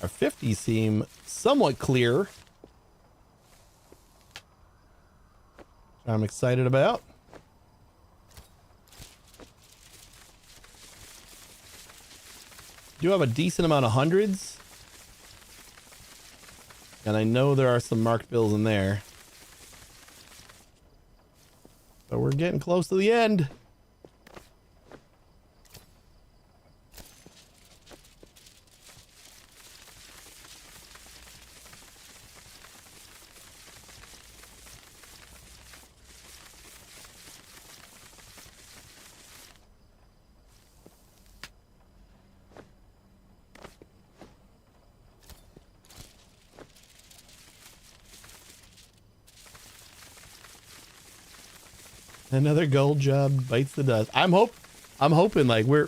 Our 50s seem somewhat clear, which I'm excited about. Do have a decent amount of hundreds. And I know there are some marked bills in there. But we're getting close to the end. Another gold job bites the dust. I'm hoping like we're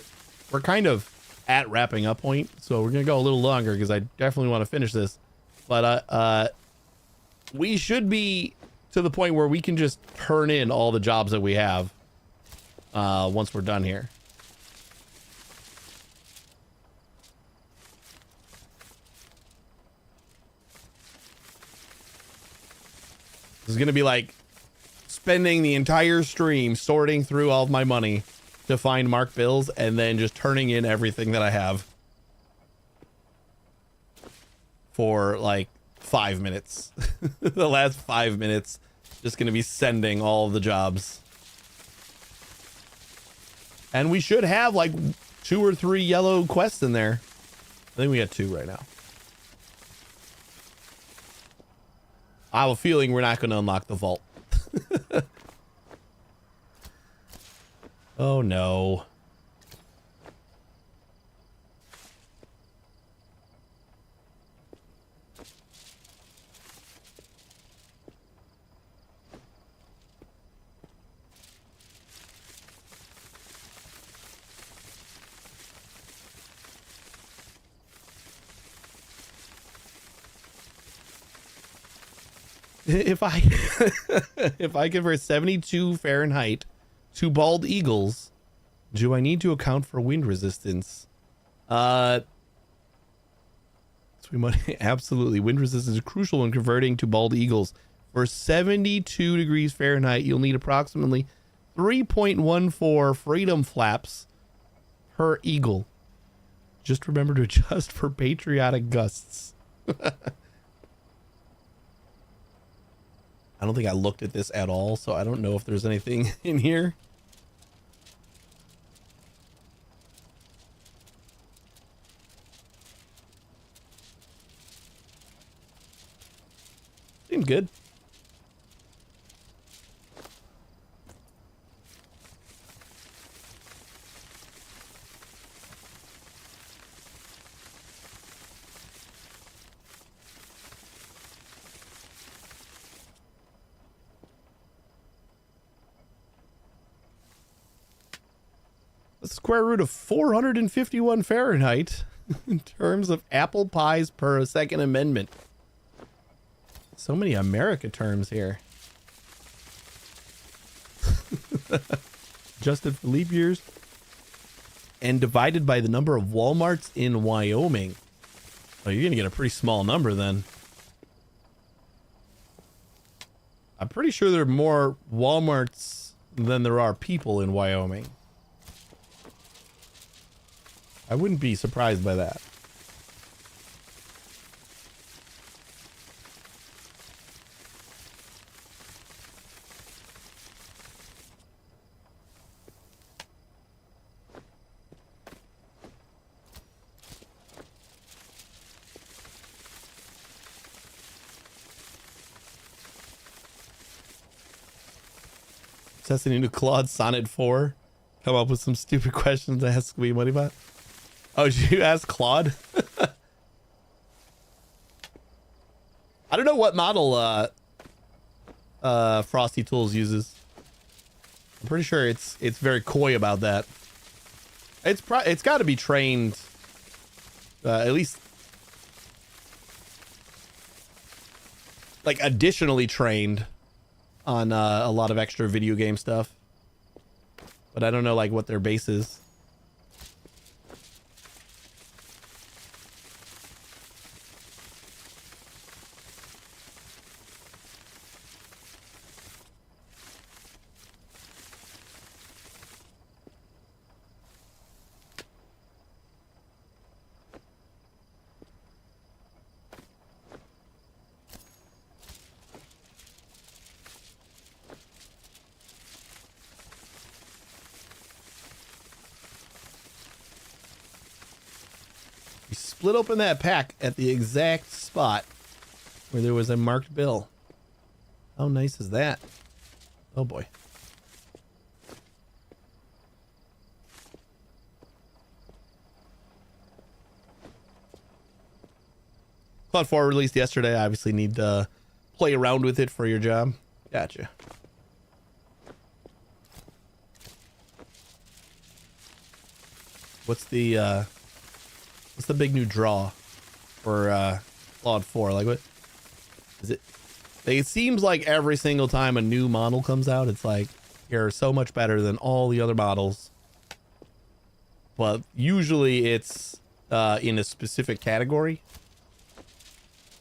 kind of at wrapping up point, so we're gonna go a little longer because I definitely want to finish this. But we should be to the point where we can just turn in all the jobs that we have once we're done here. This is gonna be like spending the entire stream sorting through all of my money to find marked bills and then just turning in everything that I have for like 5 minutes. The last 5 minutes just gonna be sending all of the jobs. And we should have like 2 or 3 yellow quests in there. I think we got 2 right now. I have a feeling we're not going to unlock the vault. Oh no. If I if I convert 72 Fahrenheit to bald eagles, do I need to account for wind resistance? So we might absolutely. Wind resistance is crucial when converting to bald eagles. For 72 degrees Fahrenheit, you'll need approximately 3.14 freedom flaps per eagle. Just remember to adjust for patriotic gusts. I don't think I looked at this at all, so I don't know if there's anything in here. Seems good. The square root of 451 Fahrenheit in terms of apple pies per Second Amendment. So many America terms here. Adjusted for leap years and divided by the number of Walmarts in Wyoming. Oh, you're gonna get a pretty small number then. I'm pretty sure there are more Walmarts than there are people in Wyoming. I wouldn't be surprised by that. Testing into Claude Sonnet 4. Come up with some stupid questions to ask me money about. Oh, did you ask Claude? I don't know what model Frosty Tools uses. I'm pretty sure it's very coy about that. It's got to be trained, at least like additionally trained on a lot of extra video game stuff. But I don't know like what their base is. split open that pack at the exact spot where there was a marked bill. How nice is that? Oh boy. Claude 4 released yesterday. I obviously need to play around with it for your job. Gotcha. What's the big new draw for Claude 4? Like, what is it? Like, it seems like every single time a new model comes out, it's like you're so much better than all the other models. But usually it's in a specific category.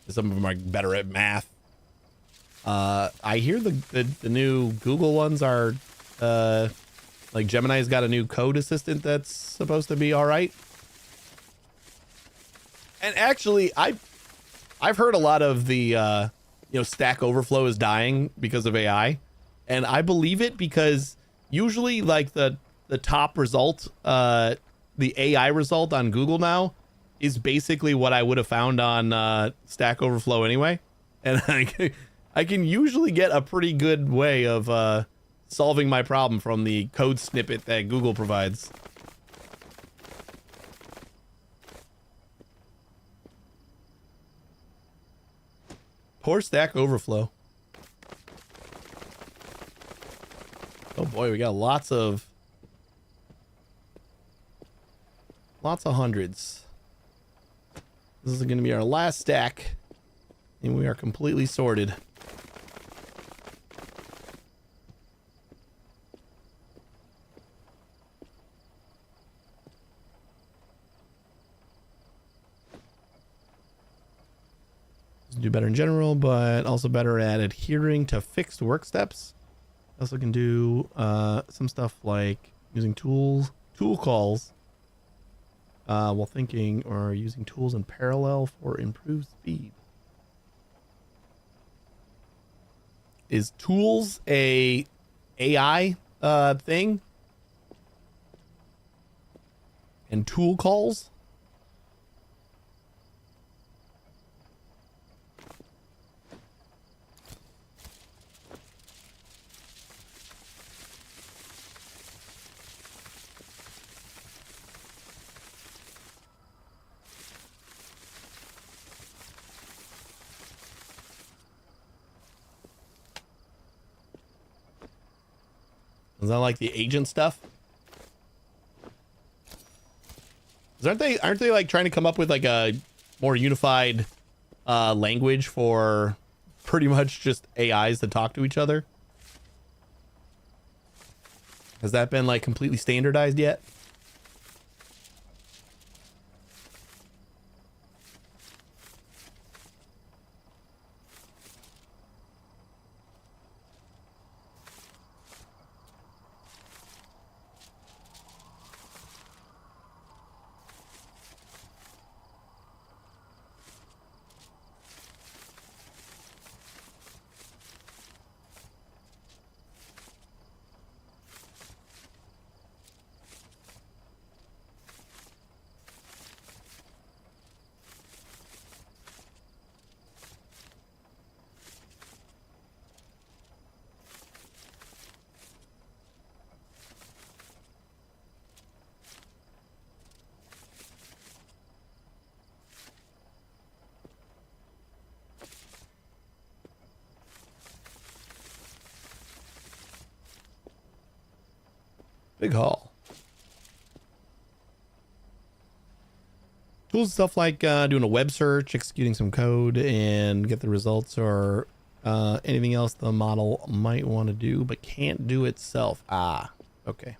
Some of them are better at math. I hear the new Google ones are like Gemini's got a new code assistant that's supposed to be all right. And actually, I've heard a lot of the Stack Overflow is dying because of AI, and I believe it because usually like the top result, the AI result on Google now is basically what I would have found on Stack Overflow anyway, and I can usually get a pretty good way of solving my problem from the code snippet that Google provides. Poor Stack Overflow. Oh boy, we got lots of hundreds. This is going to be our last stack, and we are completely sorted. Do better in general, but also better at adhering to fixed work steps. Also can do some stuff like using tool calls while thinking, or using tools in parallel for improved speed. Is tools a AI thing? And tool calls? Is that like the agent stuff? Aren't they like trying to come up with like a more unified language for pretty much just AIs to talk to each other? Has that been like completely standardized yet? Big haul. Tools, stuff like doing a web search, executing some code, and get the results, or anything else the model might want to do but can't do itself. Ah, okay.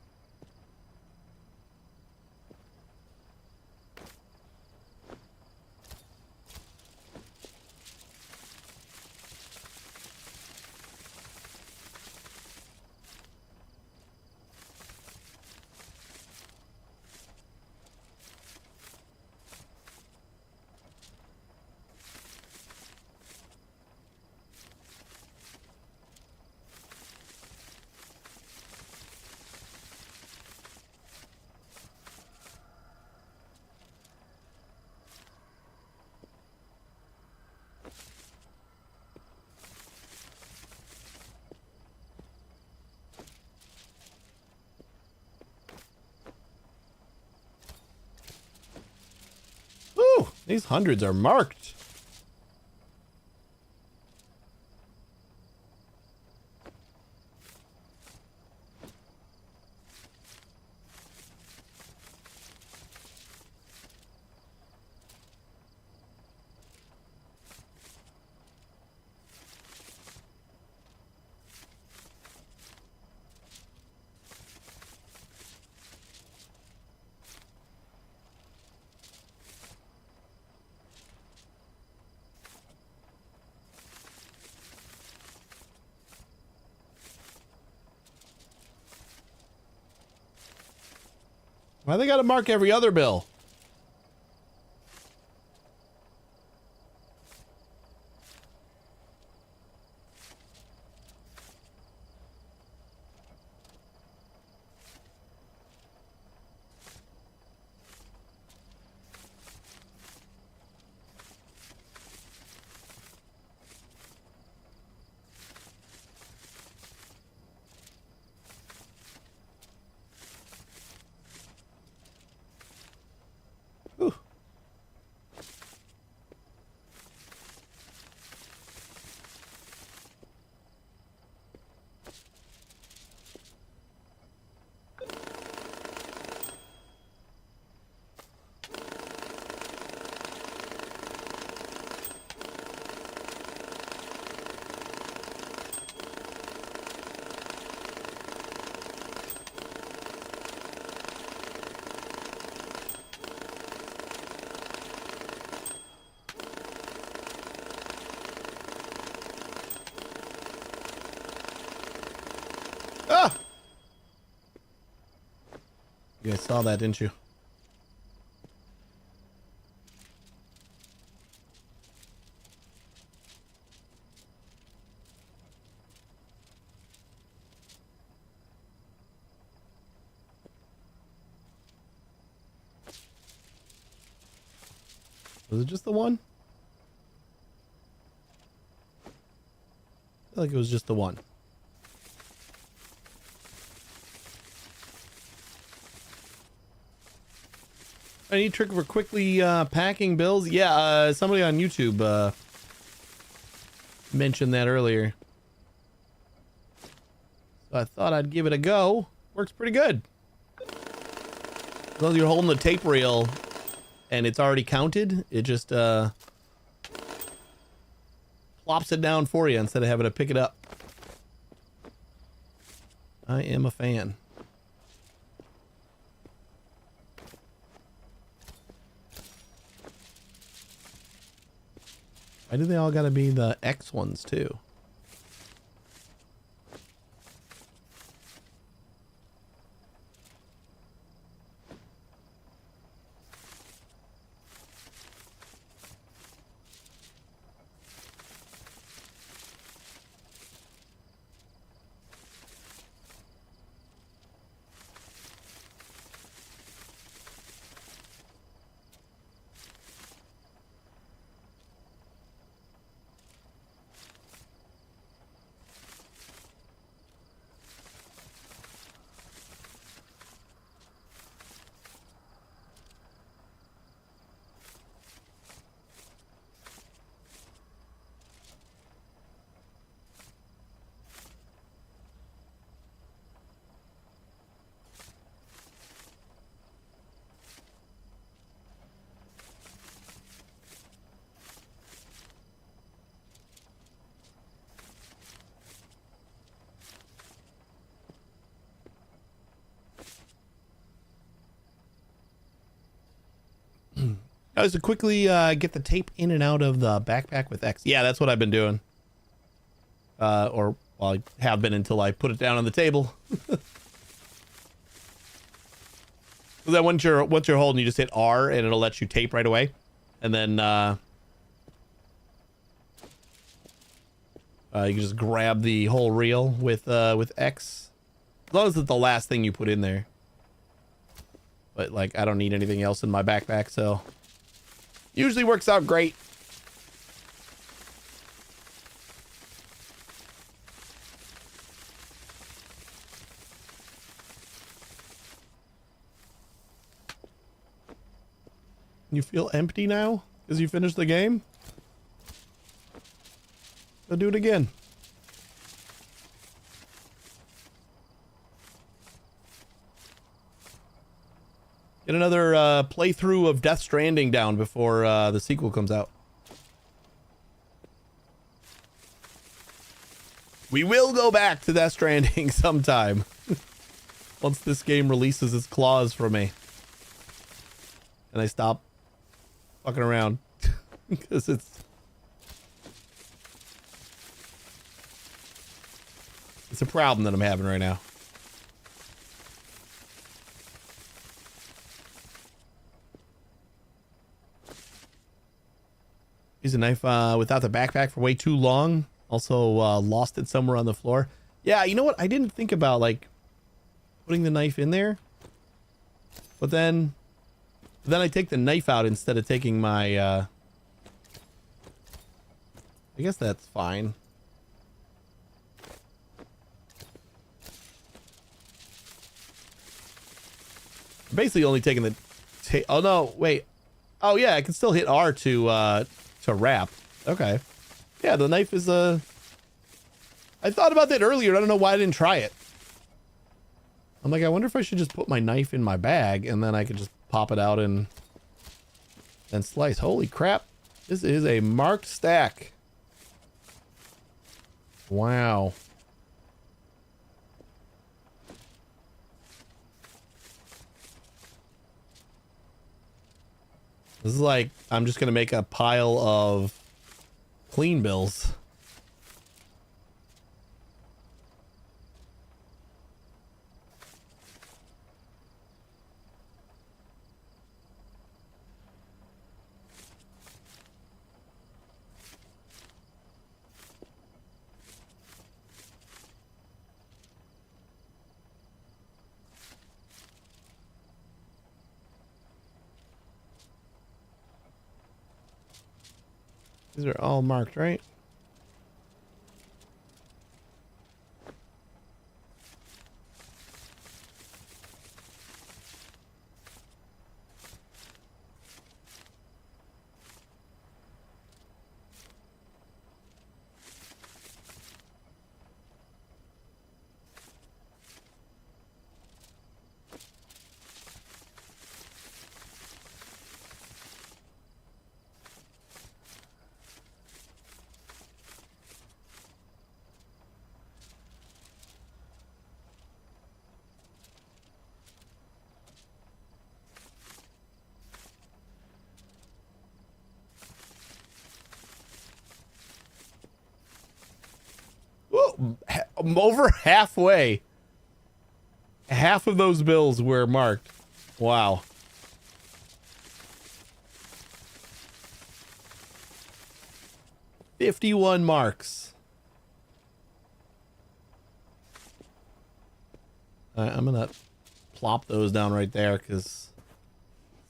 These hundreds are marked. Why they gotta mark every other bill? Whew. Ah! You guys saw that, didn't you? Was it just the one? I feel like it was just the one. Any trick for quickly packing bills? Yeah, somebody on YouTube mentioned that earlier. So I thought I'd give it a go. Works pretty good. As long as you're holding the tape reel and it's already counted, it just plops it down for you instead of having to pick it up. I am a fan. Why do they all gotta be the X ones too? Guys, to quickly get the tape in and out of the backpack with X. Yeah, that's what I've been doing. Or well, I have been until I put it down on the table. So then once you're holding, you just hit R and it'll let you tape right away. And then you can just grab the whole reel with X. As long as it's the last thing you put in there. But like I don't need anything else in my backpack, so usually works out great. You feel empty now? Because you finished the game? So do it again. Get another playthrough of Death Stranding down before the sequel comes out. We will go back to Death Stranding sometime. Once this game releases its claws from me. And I stop fucking around. Because it's a problem that I'm having right now. Use a knife without the backpack for way too long. Also lost it somewhere on the floor. Yeah, you know what? I didn't think about like putting the knife in there. But then I take the knife out instead of taking my I guess that's fine. I'm basically only taking the oh no, wait. Oh yeah, I can still hit R to wrap. Okay. Yeah, the knife is I thought about that earlier. I don't know why I didn't try it. I'm like, I wonder if I should just put my knife in my bag and then I could just pop it out and slice. Holy crap. This is a marked stack. Wow. This is like, I'm just going to make a pile of clean bills. These are all marked, right? Whoa, I'm over halfway. Half of those bills were marked. Wow. $51 marks. I'm gonna plop those down right there because it's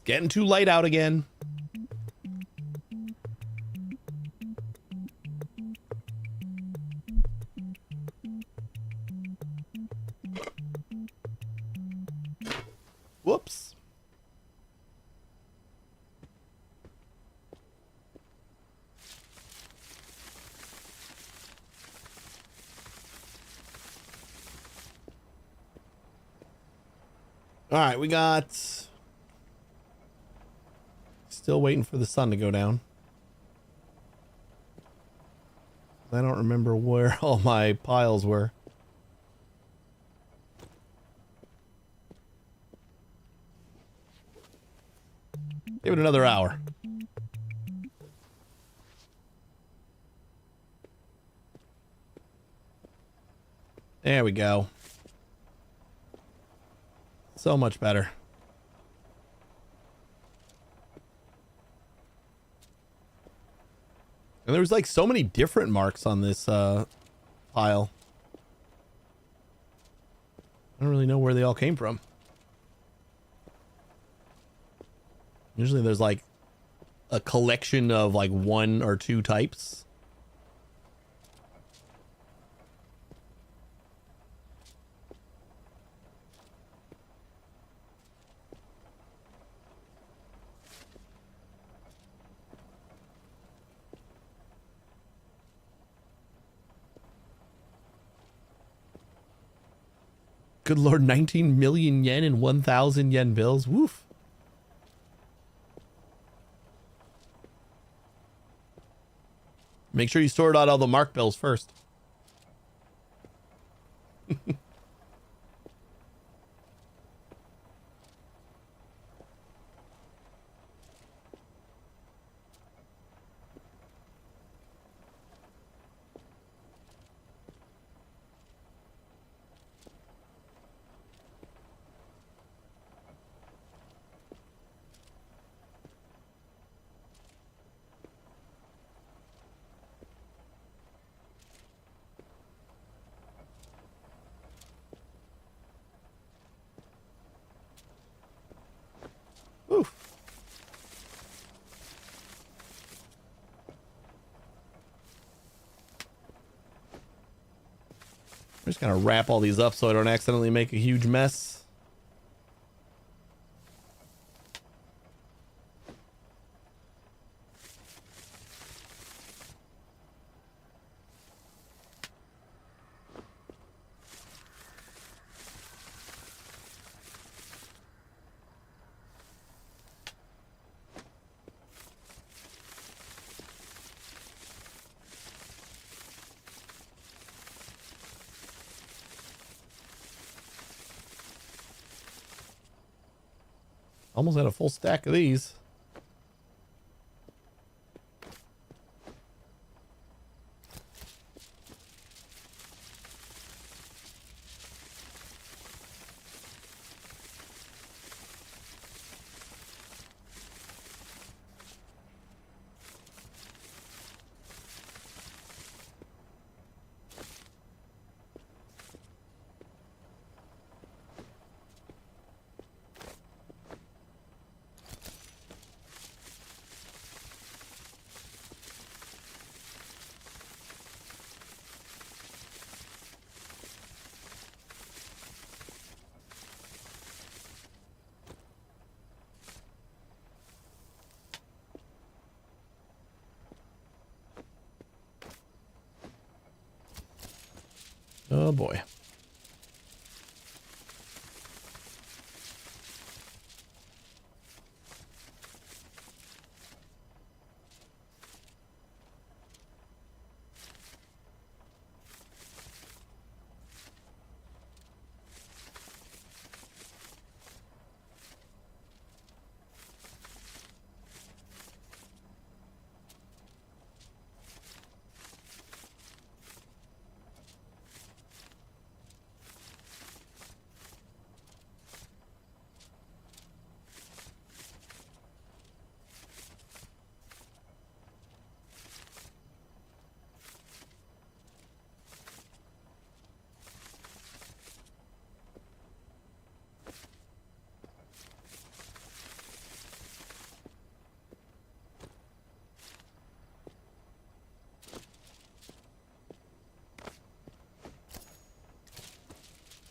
getting too light out again. Whoops. All right, we got... Still waiting for the sun to go down. I don't remember where all my piles were. Give it another hour. There we go. So much better. And there was like so many different marks on this pile. I don't really know where they all came from. Usually there's like a collection of like 1 or 2 types. Good Lord, 19 million yen in 1,000 yen bills. Woof. Make sure you sort out all the mark bills first. Oof. I'm just gonna wrap all these up so I don't accidentally make a huge mess. Almost had a full stack of these. Oh boy.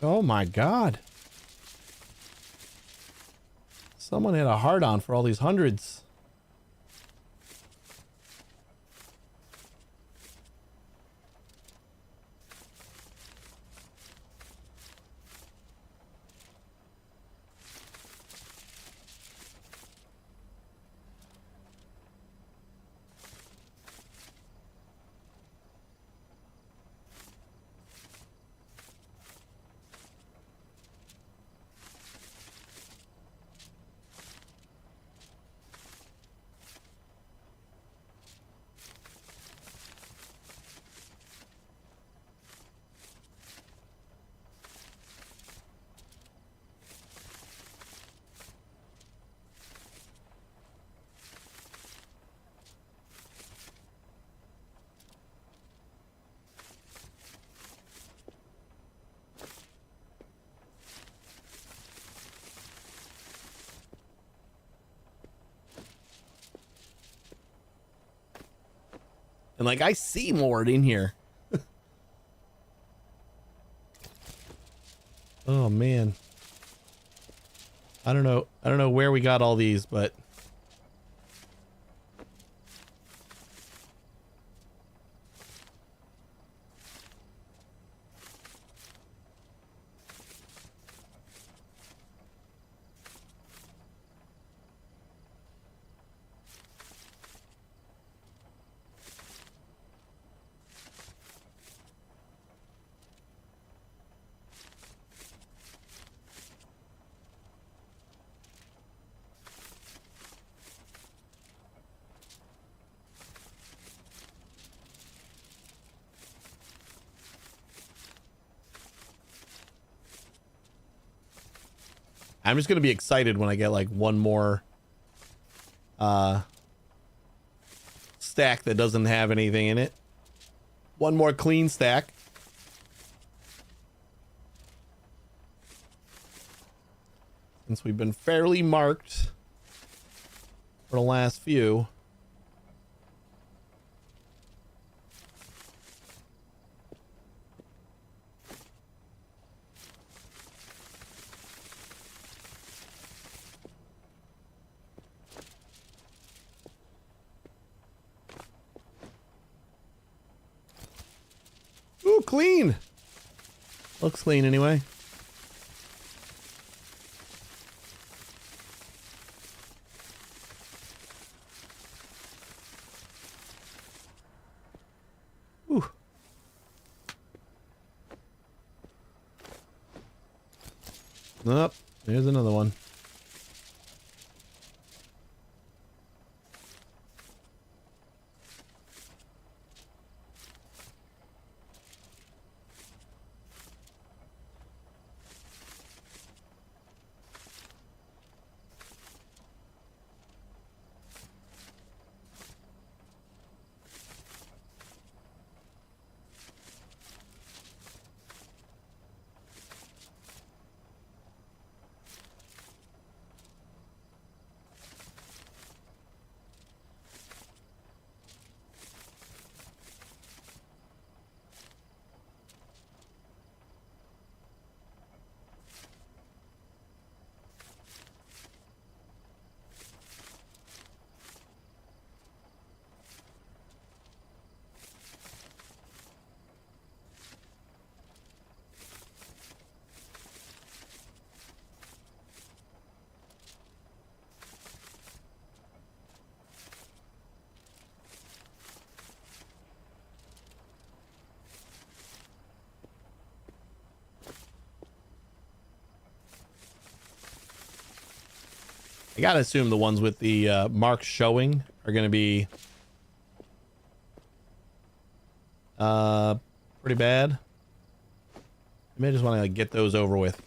Oh my God. Someone had a hard on for all these hundreds. And like, I see more in here. Oh man. I don't know where we got all these, but I'm just gonna be excited when I get like one more stack that doesn't have anything in it. One more clean stack. Since we've been fairly marked for the last few. Ooh, clean. Looks clean anyway. Ooh. Nope. There's another one. I gotta assume the ones with the marks showing are gonna be pretty bad. I may just want to get those over with.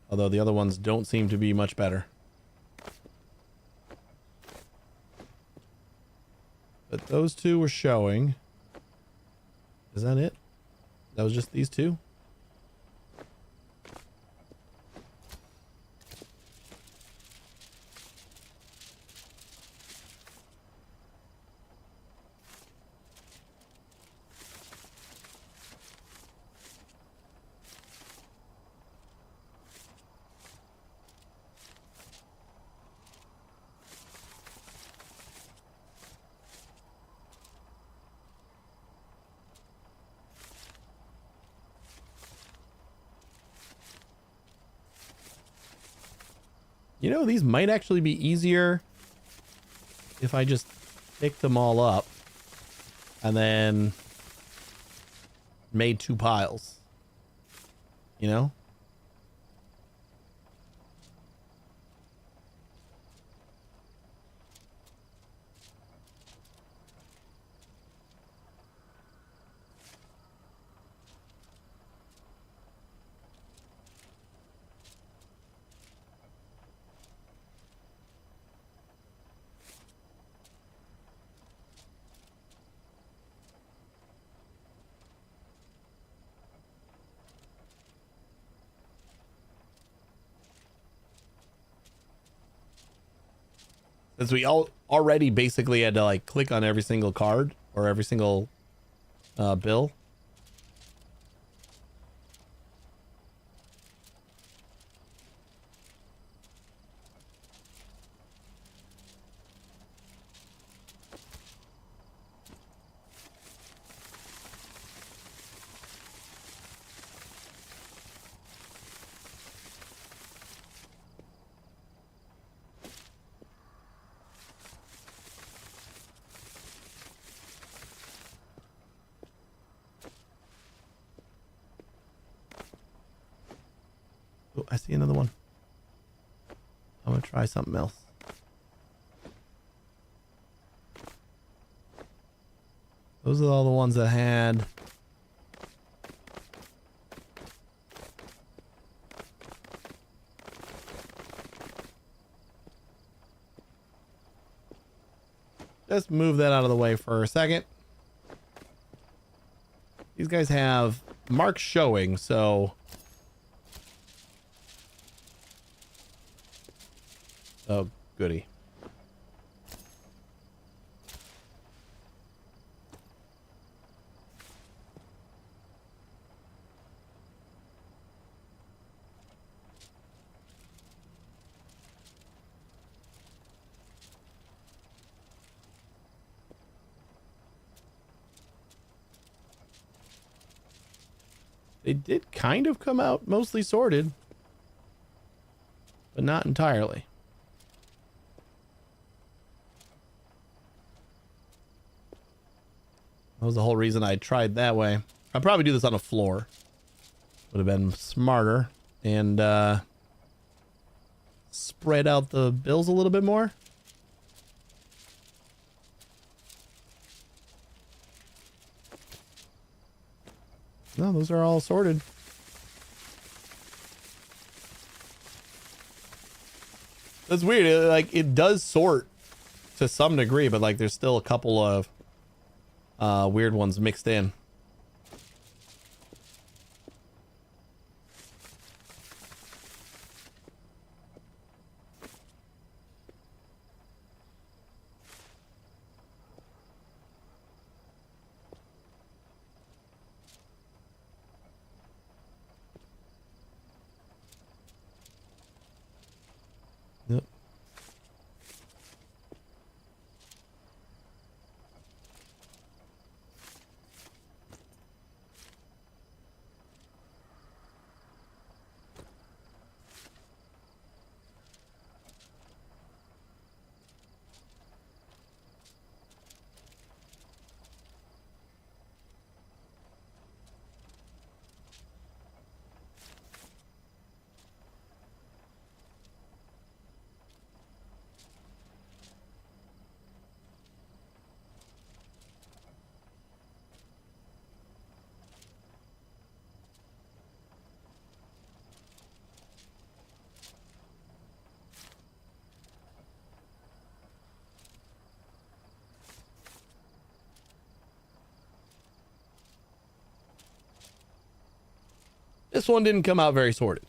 Although the other ones don't seem to be much better. But those two were showing. Is that it? That was just these two? You know, these might actually be easier if I just picked them all up and then made two piles. You know? Since we already basically had to like click on every single card or every single bill. Oh, I see another one. I'm gonna try something else. Those are all the ones that had let's move that out of the way for a second. These guys have marks showing, so... Oh, goody. They did kind of come out mostly sorted, but not entirely. That was the whole reason I tried that way. I'd probably do this on a floor. Would have been smarter and spread out the bills a little bit more. No, those are all sorted. That's weird. Like, it does sort to some degree, but like there's still a couple of weird ones mixed in. Yep. This one didn't come out very sorted.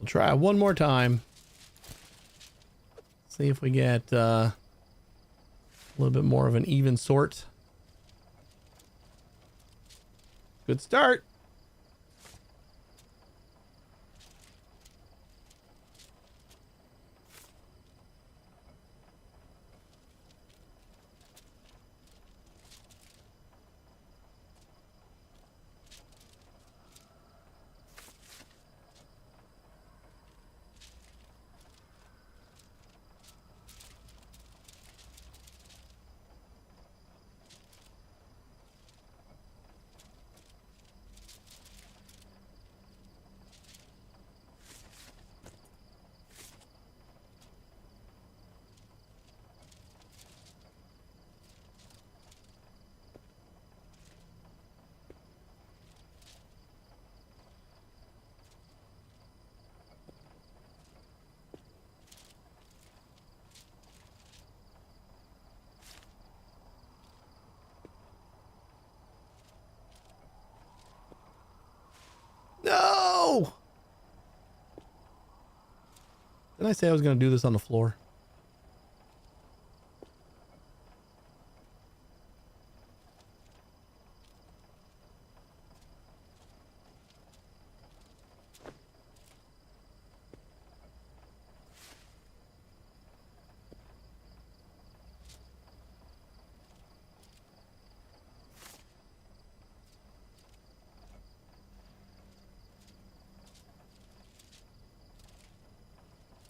We'll try one more time. See if we get a little bit more of an even sort. Good start. No! Didn't I say I was going to do this on the floor?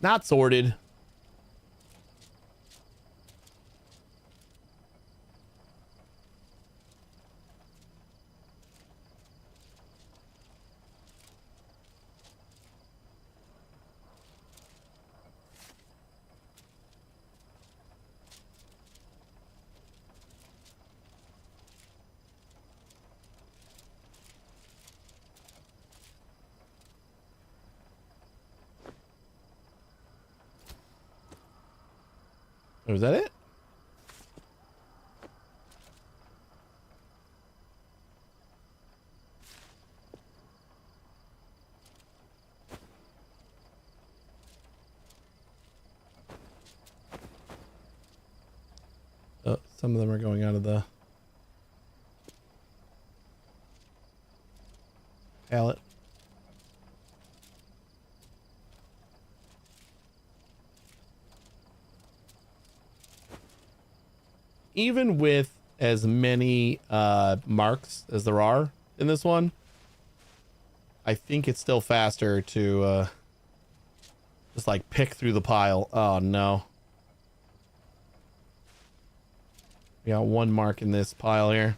Not sorted. Was that it? Oh, some of them are going out of the pallet. Even with as many marks as there are in this one, I think it's still faster to just like pick through the pile. Oh no. We got one mark in this pile here.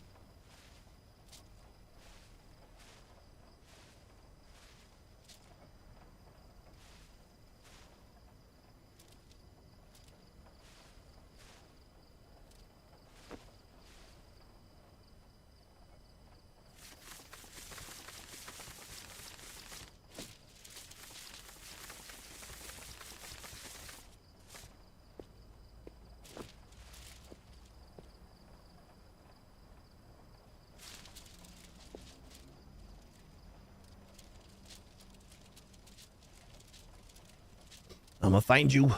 I'm gonna find you.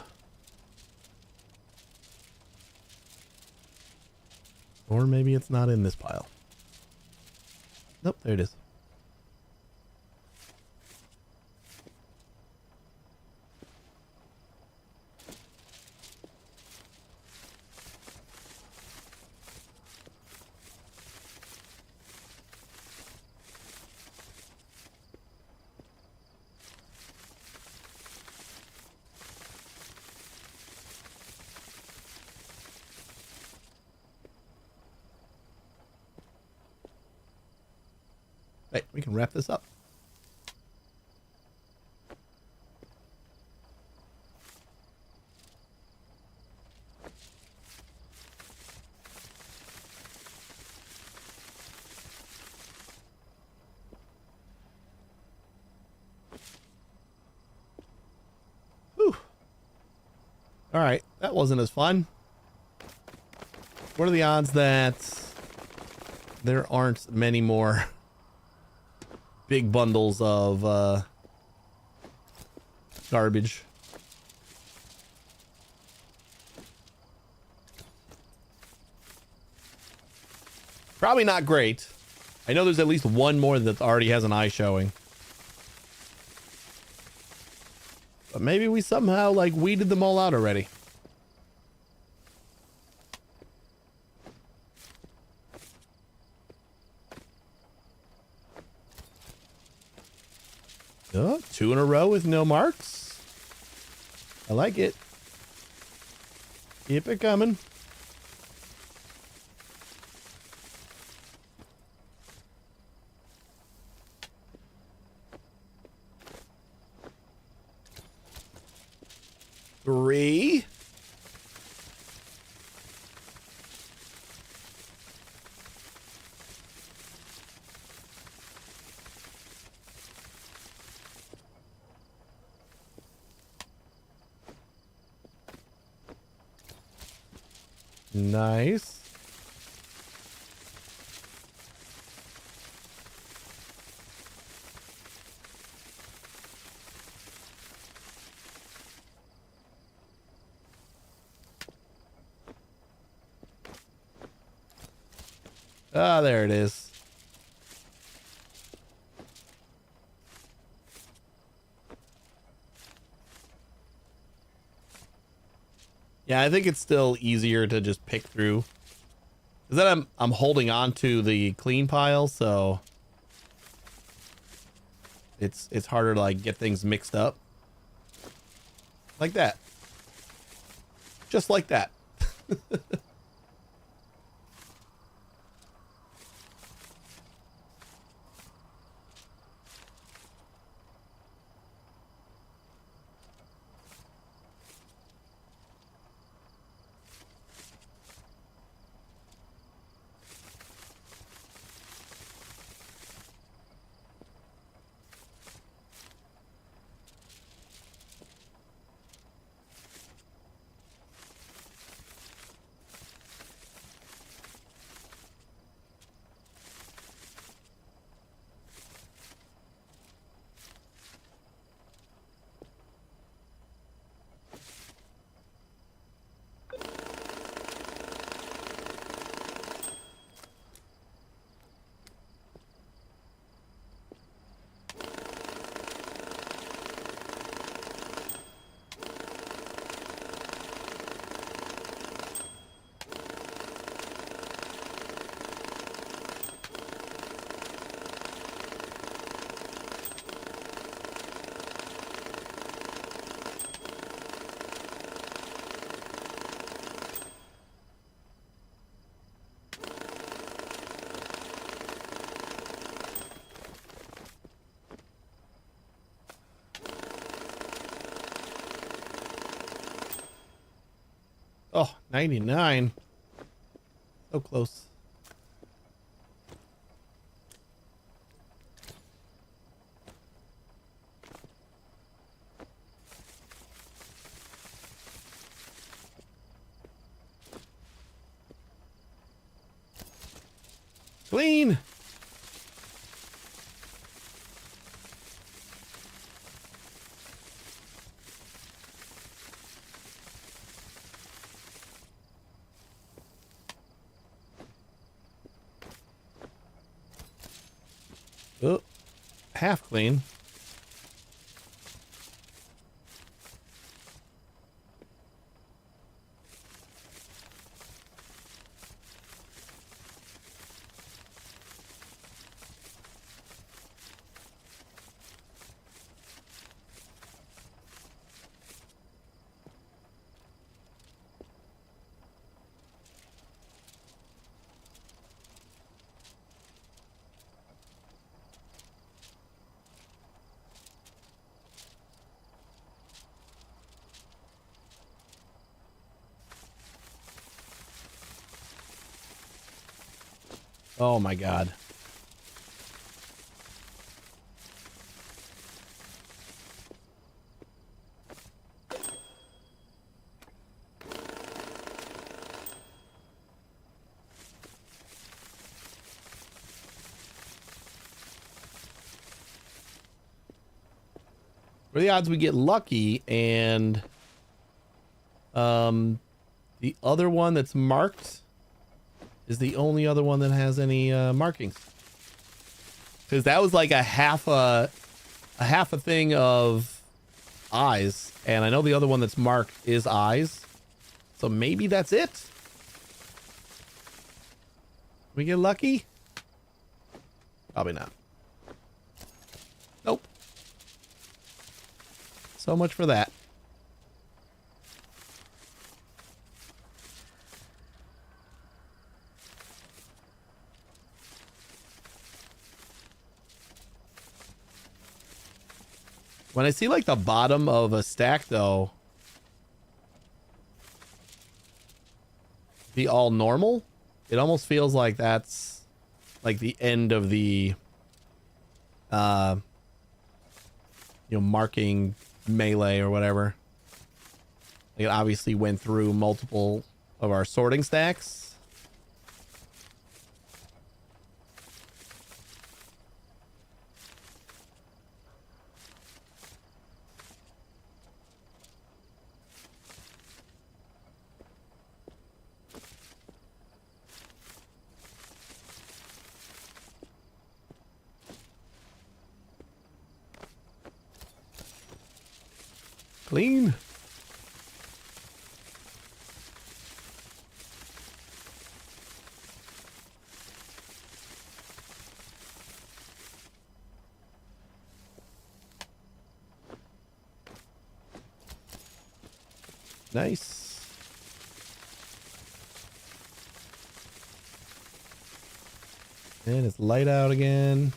Or maybe it's not in this pile. Nope, there it is. Right, we can wrap this up. Whew. All right, that wasn't as fun. What are the odds that there aren't many more big bundles of garbage? Probably not great. I know there's at least one more that already has an eye showing. But maybe we somehow like weeded them all out already. Oh, 2 in a row with no marks. I like it. Keep it coming. Three. Nice. Ah, there it is. Yeah, I think it's still easier to just pick through. Because then I'm holding on to the clean pile, so it's harder to like get things mixed up. Like that. Just like that. Oh, 99. So close. Clean. Oh, half clean. Oh my God. What are the odds we get lucky and the other one that's marked is the only other one that has any markings? Because that was like a half a thing of eyes, and I know the other one that's marked is eyes, so maybe that's it. We get lucky? Probably not. Nope. So much for that. When I see like the bottom of a stack though, be all normal, it almost feels like that's like the end of the marking melee or whatever. Like it obviously went through multiple of our sorting stacks. Clean. Nice. And it's light out again.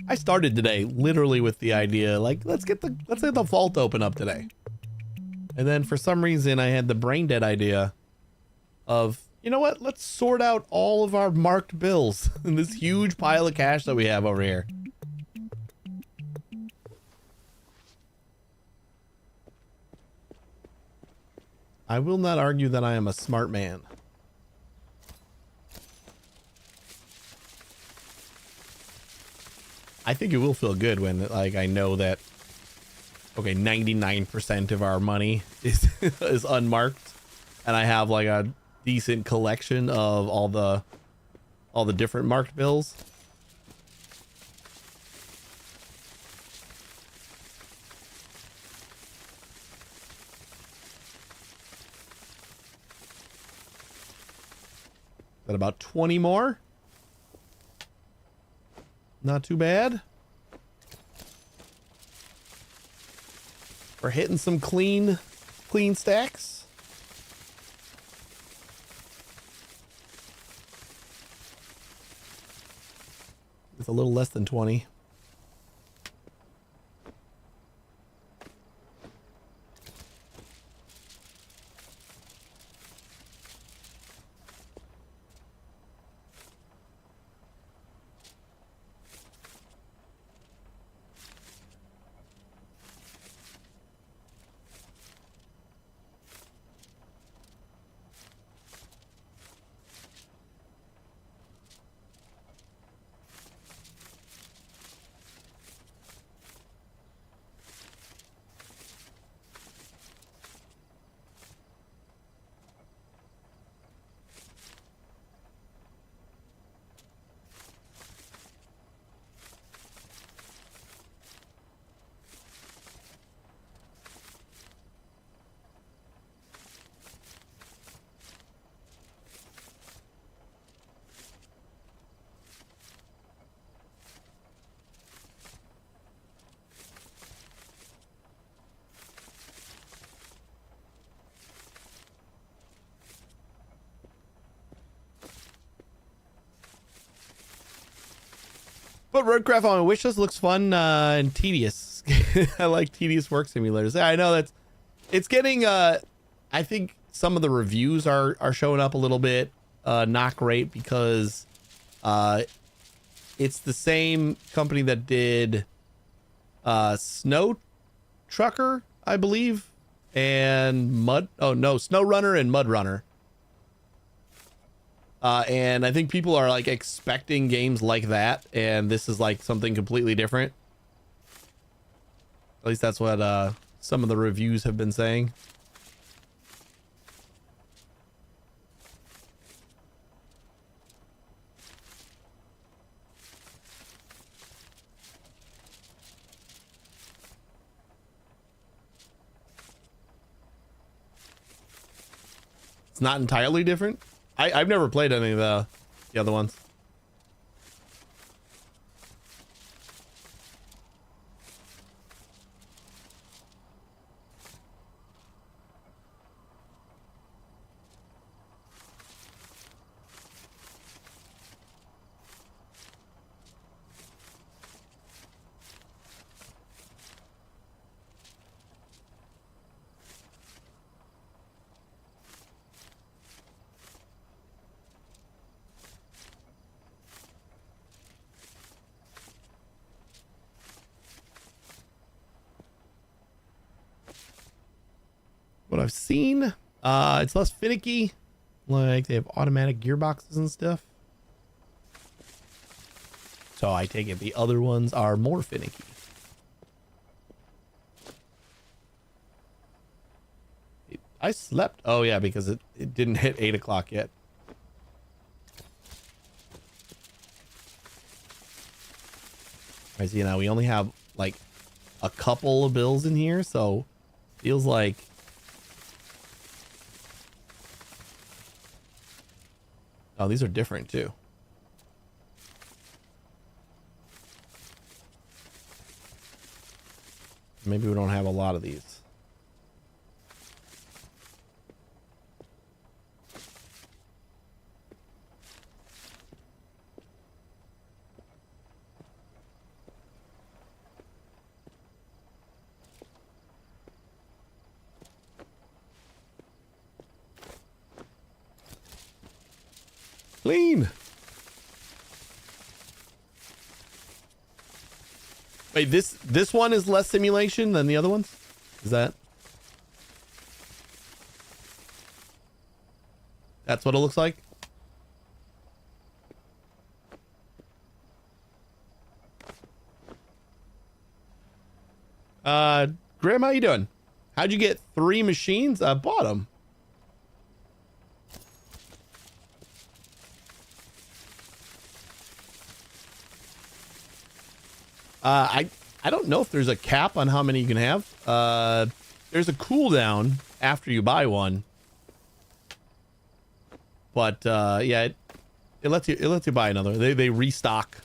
I started today literally with the idea, like, let's get the vault open up today. And then for some reason I had the brain dead idea of, you know what? Let's sort out all of our marked bills in this huge pile of cash that we have over here. I will not argue that I am a smart man. I think it will feel good when, like, I know that, okay, 99% of our money is is unmarked, and I have like a decent collection of all the different marked bills. Got about 20 more. Not too bad. We're hitting some clean stacks. It's a little less than 20. But Roadcraft on my wish list looks fun and tedious. I like tedious work simulators. Yeah, I know it's getting I think some of the reviews are showing up a little bit not great because it's the same company that did Snow Trucker, I believe, and Snow Runner and Mud Runner. And I think people are like expecting games like that, and this is like something completely different. At least that's what some of the reviews have been saying. It's not entirely different. I've never played any of the other ones. What I've seen, it's less finicky. Like they have automatic gearboxes and stuff. So I take it the other ones are more finicky. I slept. Oh yeah, because it didn't hit 8 o'clock yet. I see now we only have like a couple of bills in here, so feels like Oh, these are different too. Maybe we don't have a lot of these. Clean. Wait, this one is less simulation than the other ones? Is that? That's what it looks like? Graham, how you doing? How'd you get 3 machines? I bought them. I don't know if there's a cap on how many you can have. There's a cooldown after you buy one, but yeah, it lets you buy another. They restock.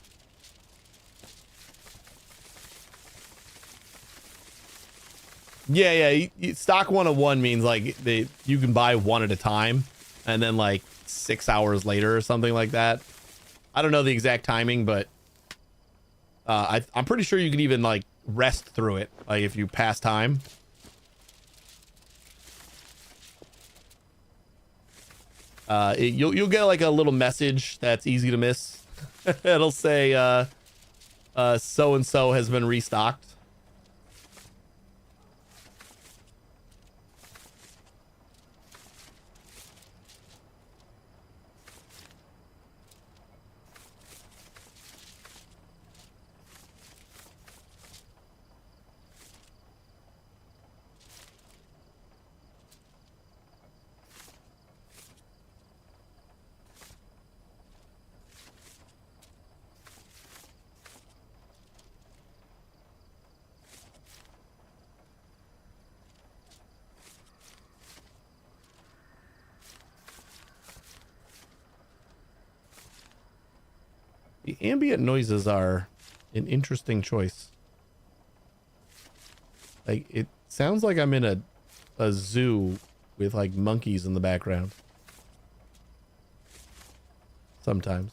Yeah. Stock 1 of 1 means like you can buy one at a time, and then like 6 hours later or something like that. I don't know the exact timing, but I'm pretty sure you can even like rest through it, like if you pass time. You'll get like a little message that's easy to miss. It'll say so and so has been restocked. The ambient noises are an interesting choice. Like, it sounds like I'm in a zoo with like monkeys in the background. Sometimes.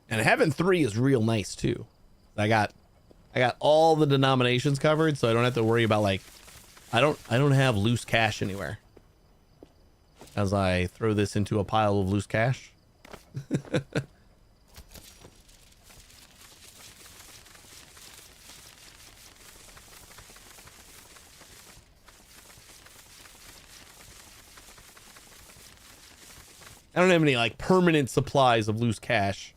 And having 3 is real nice too. I got all the denominations covered, so I don't have to worry about like I don't have loose cash anywhere. As I throw this into a pile of loose cash. I don't have any like permanent supplies of loose cash,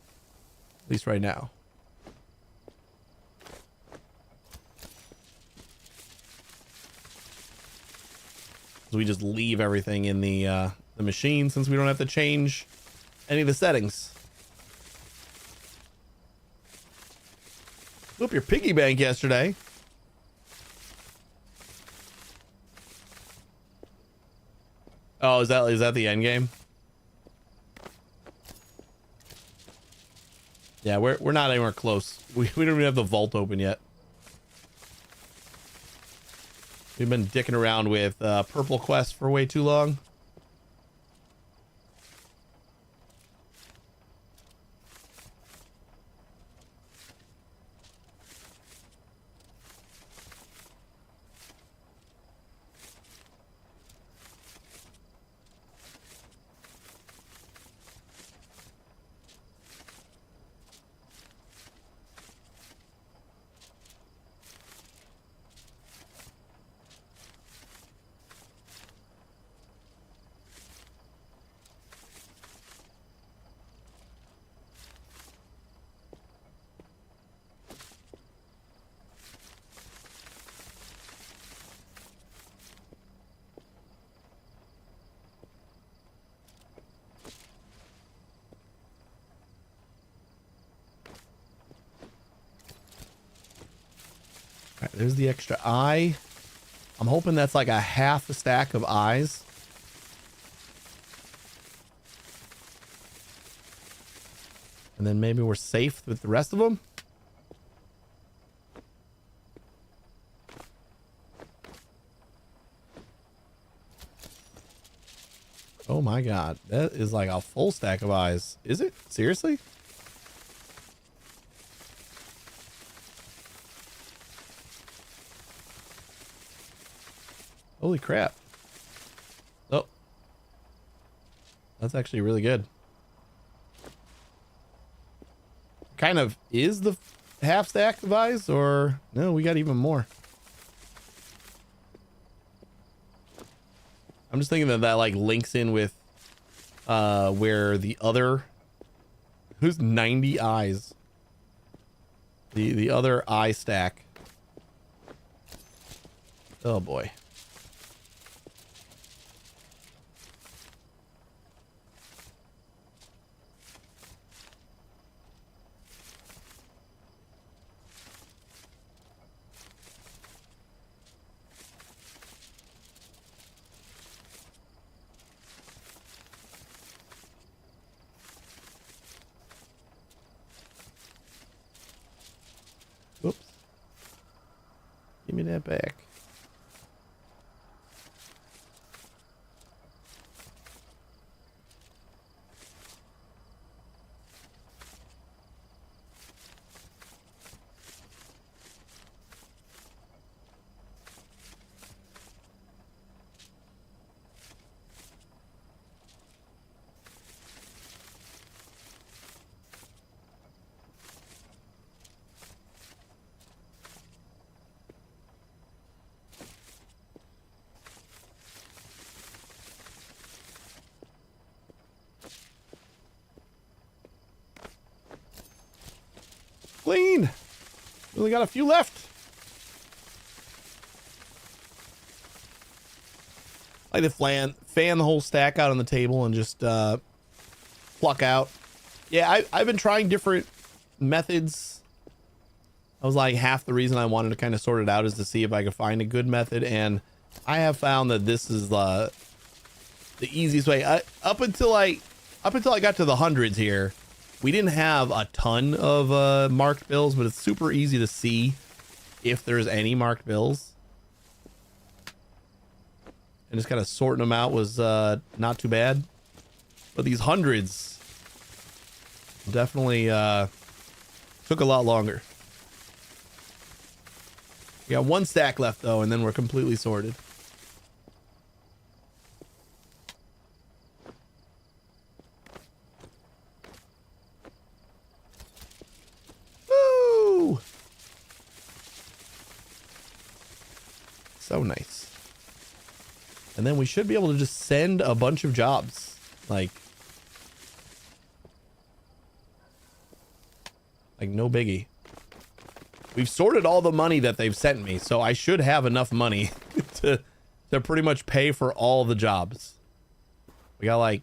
at least right now. So we just leave everything in the machine since we don't have to change any of the settings. Blew up your piggy bank yesterday. Oh, is that the end game? Yeah, we're not anywhere close. We don't even have the vault open yet. We've been dicking around with Purple Quest for way too long. All right, there's the extra eye. I'm hoping that's like a half a stack of eyes. And then maybe we're safe with the rest of them. Oh my god, that is like a full stack of eyes. Is it? Seriously? Holy crap. Oh. That's actually really good. Kind of is the half stack of eyes, or no, we got even more. I'm just thinking that that like links in with where the other, who's 90 eyes, the other eye stack. Oh boy. Whoops. Give me that back. Clean. We only got a few left. I like to fan the whole stack out on the table and just pluck out. Yeah, I've been trying different methods. I was like, half the reason I wanted to kind of sort it out is to see if I could find a good method, and I have found that this is the easiest way. Up until I got to the hundreds here, we didn't have a ton of marked bills, but it's super easy to see if there's any marked bills. And just kind of sorting them out was not too bad. But these hundreds definitely took a lot longer. We got one stack left though, and then we're completely sorted. Woo! So nice. And then we should be able to just send a bunch of jobs. Like no biggie. We've sorted all the money that they've sent me, so I should have enough money to pretty much pay for all the jobs. We got like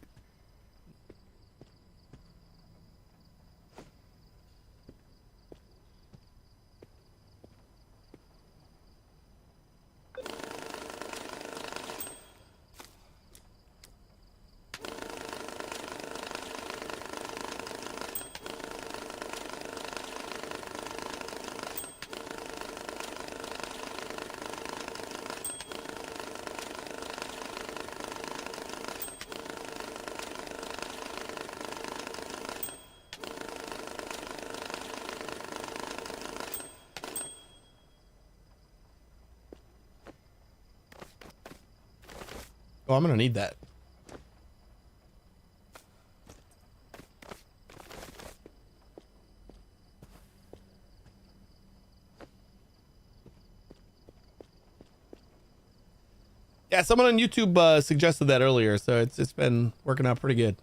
oh, I'm gonna need that. Yeah, someone on YouTube suggested that earlier, so it's been working out pretty good.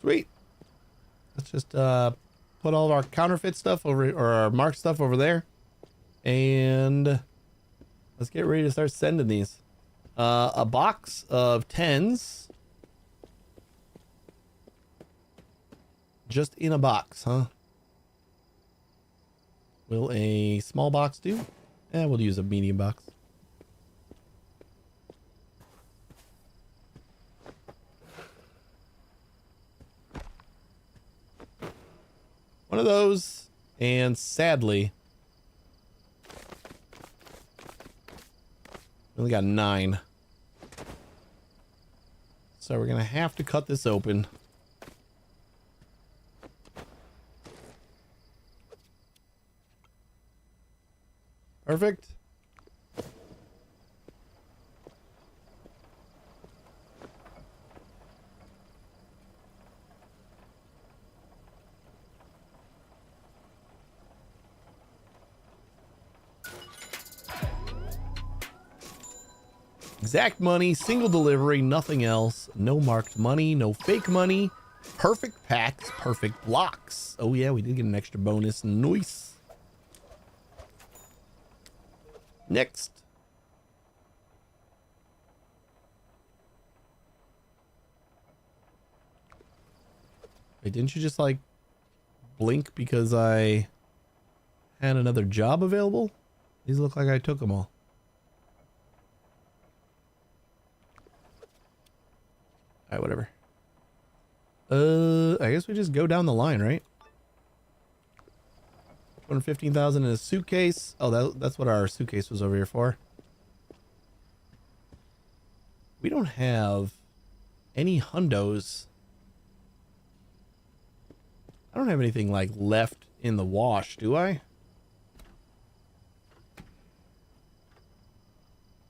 Sweet. Let's just put all of our counterfeit stuff over, or our marked stuff over there. And let's get ready to start sending these. A box of 10s. Just in a box, huh? Will a small box do? We'll use a medium box. One of those, and sadly, we only got 9. So we're gonna have to cut this open. Perfect. Exact money, single delivery, nothing else. No marked money, no fake money. Perfect packs, perfect blocks. Oh yeah, we did get an extra bonus. Nice. Next. Wait, didn't you just like blink because I had another job available? These look like I took them all. Alright, whatever. I guess we just go down the line, right? 215,000 in a suitcase. Oh, that's what our suitcase was over here for. We don't have any hundos. I don't have anything like left in the wash, do I?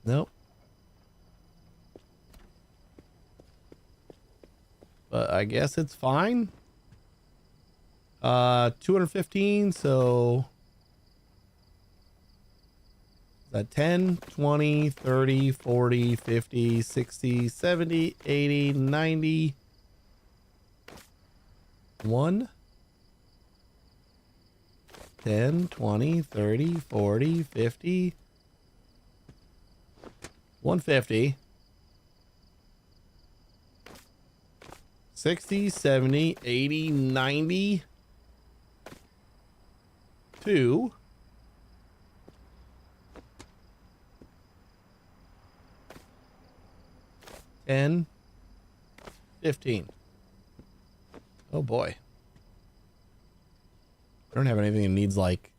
Nope. But I guess it's fine. 215, so is that 10, 20, 30, 40, 50, 60, 70, 80, 90, 1, 10, 20, 30, 40, 50, 150, 60, 70, 80, 90, 2, 10, 15. Oh boy. I don't have anything that needs like,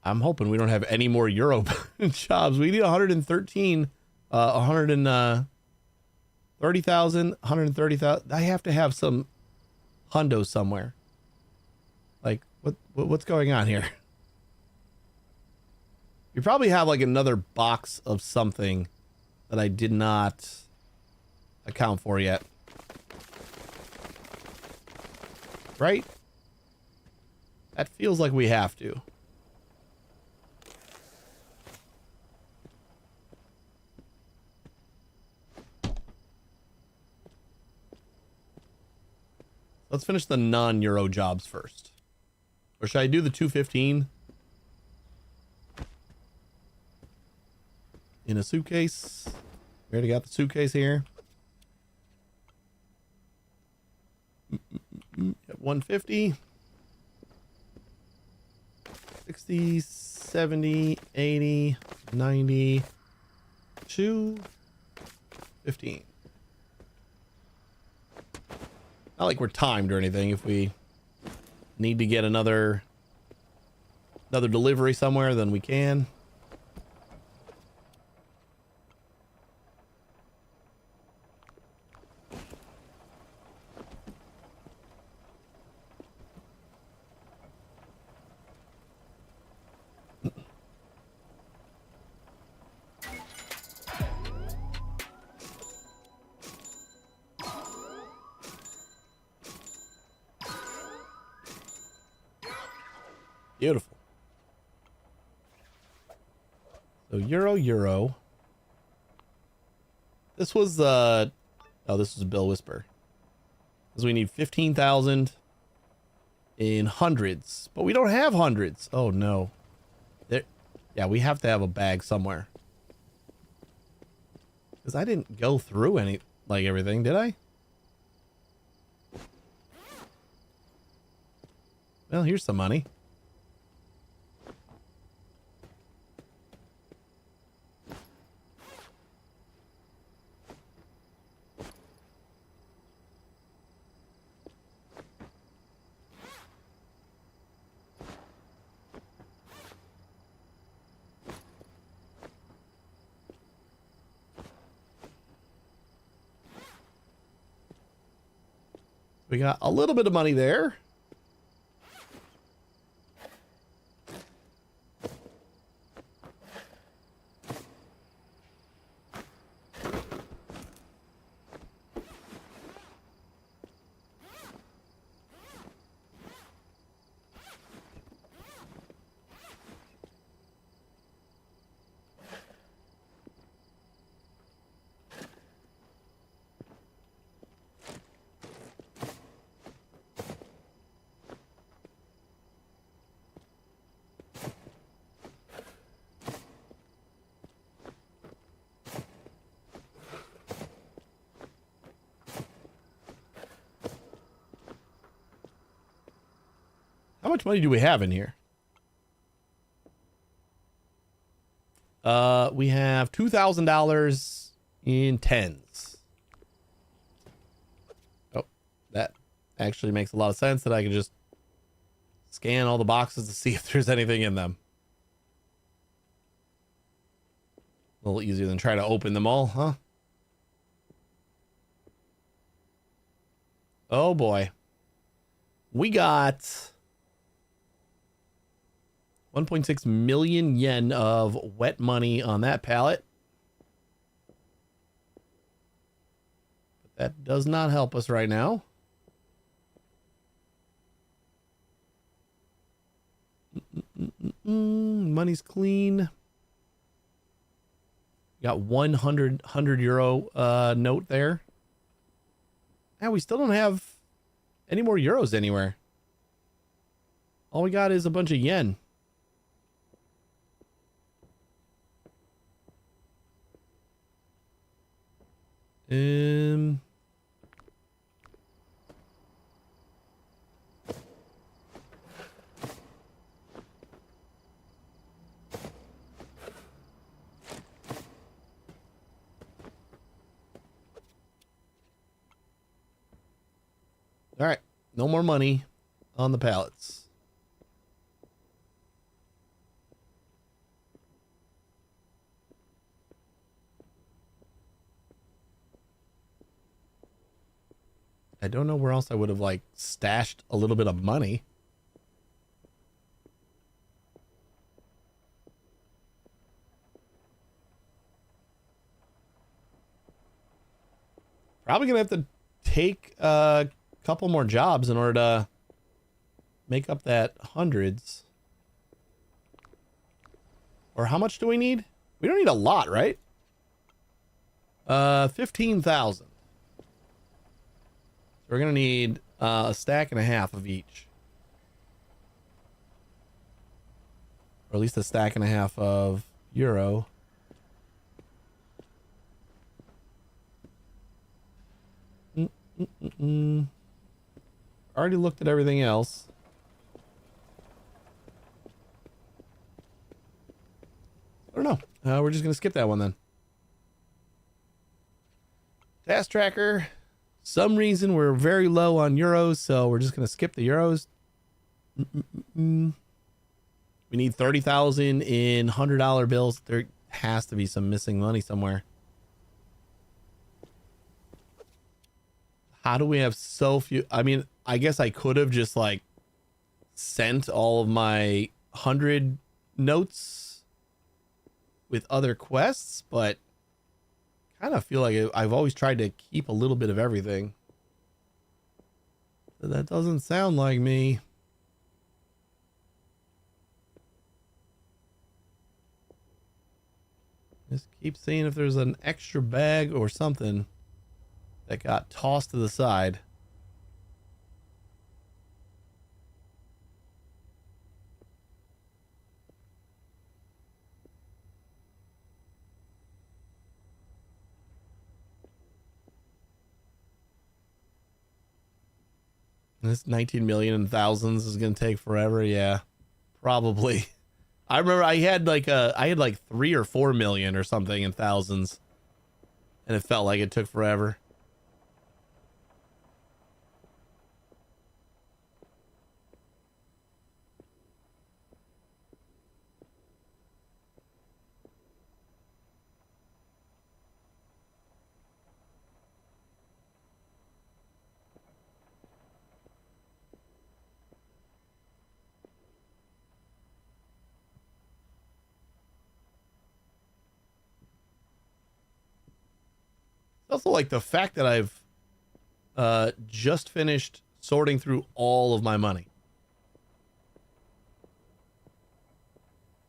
I'm hoping we don't have any more Euro jobs. We need 113, 30,000, 130,000. I have to have some hundo somewhere. Like what's going on here? You probably have like another box of something that I did not account for yet. Right? That feels like we have to. Let's finish the non-Euro jobs first. Or should I do the 215? In a suitcase. We already got the suitcase here. 150. 60, 70, 80, 90, 215. Not like we're timed or anything. If we need to get another delivery somewhere, then we can. Beautiful. So Euro. This was this was Bill Whisper. Because we need 15,000 in hundreds. But we don't have hundreds. Oh, no. There, yeah, we have to have a bag somewhere. Because I didn't go through everything, did I? Well, here's some money. We got a little bit of money there. How much money do we have in here? We have $2,000 in tens. Oh, that actually makes a lot of sense that I can just scan all the boxes to see if there's anything in them. A little easier than try to open them all, huh? Oh boy. We got 1.6 million yen of wet money on that pallet. But that does not help us right now. Money's clean. Got 100 euro note there. Yeah, we still don't have any more euros anywhere. All we got is a bunch of yen. All right, no more money on the pallets. I don't know where else I would have like stashed a little bit of money. Probably gonna have to take a couple more jobs in order to make up that hundreds. Or how much do we need? We don't need a lot, right? 15,000. We're going to need a stack and a half of each. Or at least a stack and a half of euro. Already looked at everything else. I don't know. We're just going to skip that one then. Task tracker. Some reason we're very low on euros, so we're just going to skip the euros. We need 30,000 in $100 bills. There has to be some missing money somewhere. How do we have so few? I mean, I guess I could have just like sent all of my 100 notes with other quests, but kind of feel like I've always tried to keep a little bit of everything. So that doesn't sound like me. Just keep seeing if there's an extra bag or something that got tossed to the side. This 19 million in thousands is going to take forever. Yeah, probably. I remember I had like 3 or 4 million or something in thousands, and it felt like it took forever. Also, like the fact that I've just finished sorting through all of my money.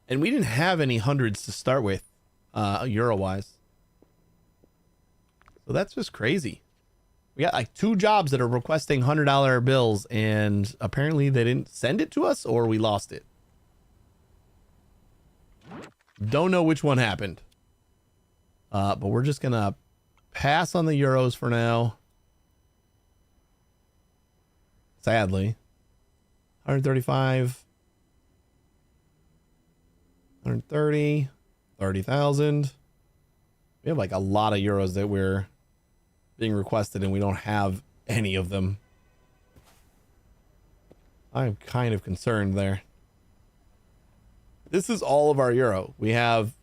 And we didn't have any hundreds to start with, euro-wise. So that's just crazy. We got like 2 jobs that are requesting $100 bills, and apparently they didn't send it to us, or we lost it. Don't know which one happened. But we're just gonna pass on the euros for now. Sadly. 135. 130. 30,000. We have like a lot of euros that we're being requested, and we don't have any of them. I'm kind of concerned there. This is all of our euro. We have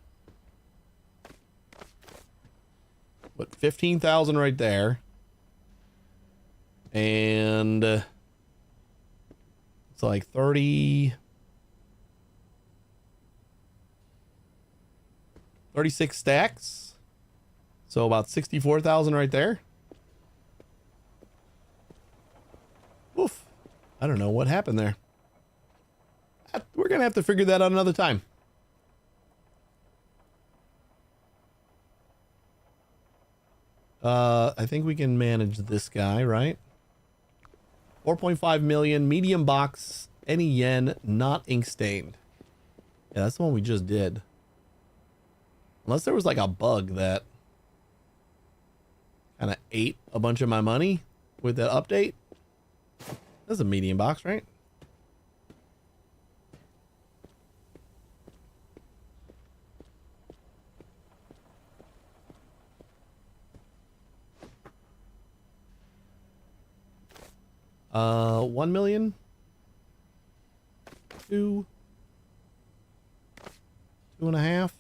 what, 15,000 right there. And it's like 36 stacks. So about 64,000 right there. Oof. I don't know what happened there. We're going to have to figure that out another time. I think we can manage this guy, right? 4.5 million, medium box, any yen, not ink stained. Yeah, that's the one we just did. Unless there was like a bug that kind of ate a bunch of my money with that update. That's a medium box, right? $1 million, 2, 2.5.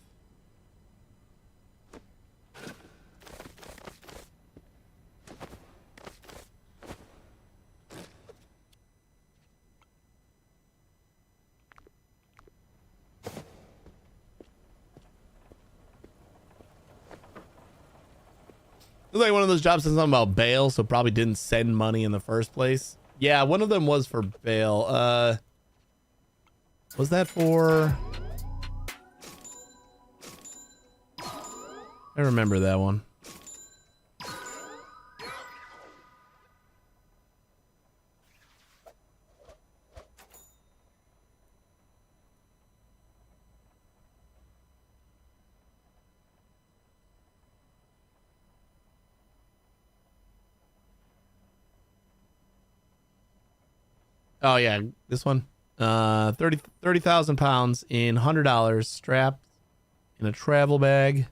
Looks like one of those jobs says something about bail, so probably didn't send money in the first place. Yeah, one of them was for bail. Was that for... I remember that one. Oh yeah, this one. 30,000 pounds in $100 strapped in a travel bag.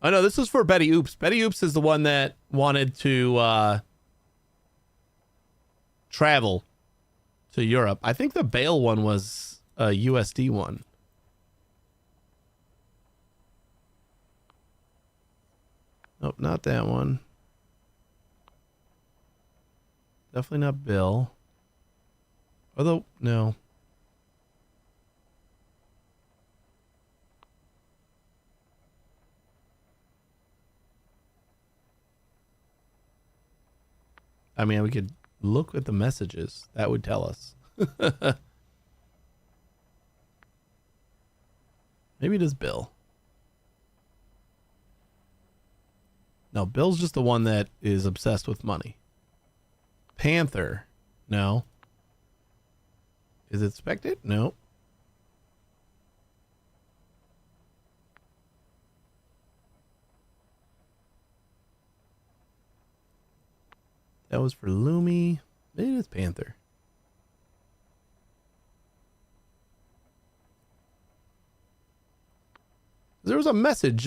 Oh no, this is for Betty Oops. Betty Oops is the one that wanted to travel to Europe. I think the bail one was a USD one. Nope, not that one. Definitely not Bill. Although, no. I mean, we could look at the messages. That would tell us. Maybe it is Bill. No, Bill's just the one that is obsessed with money. Panther. No. Is it Spectate? No. That was for Lumi. Maybe it's Panther. There was a message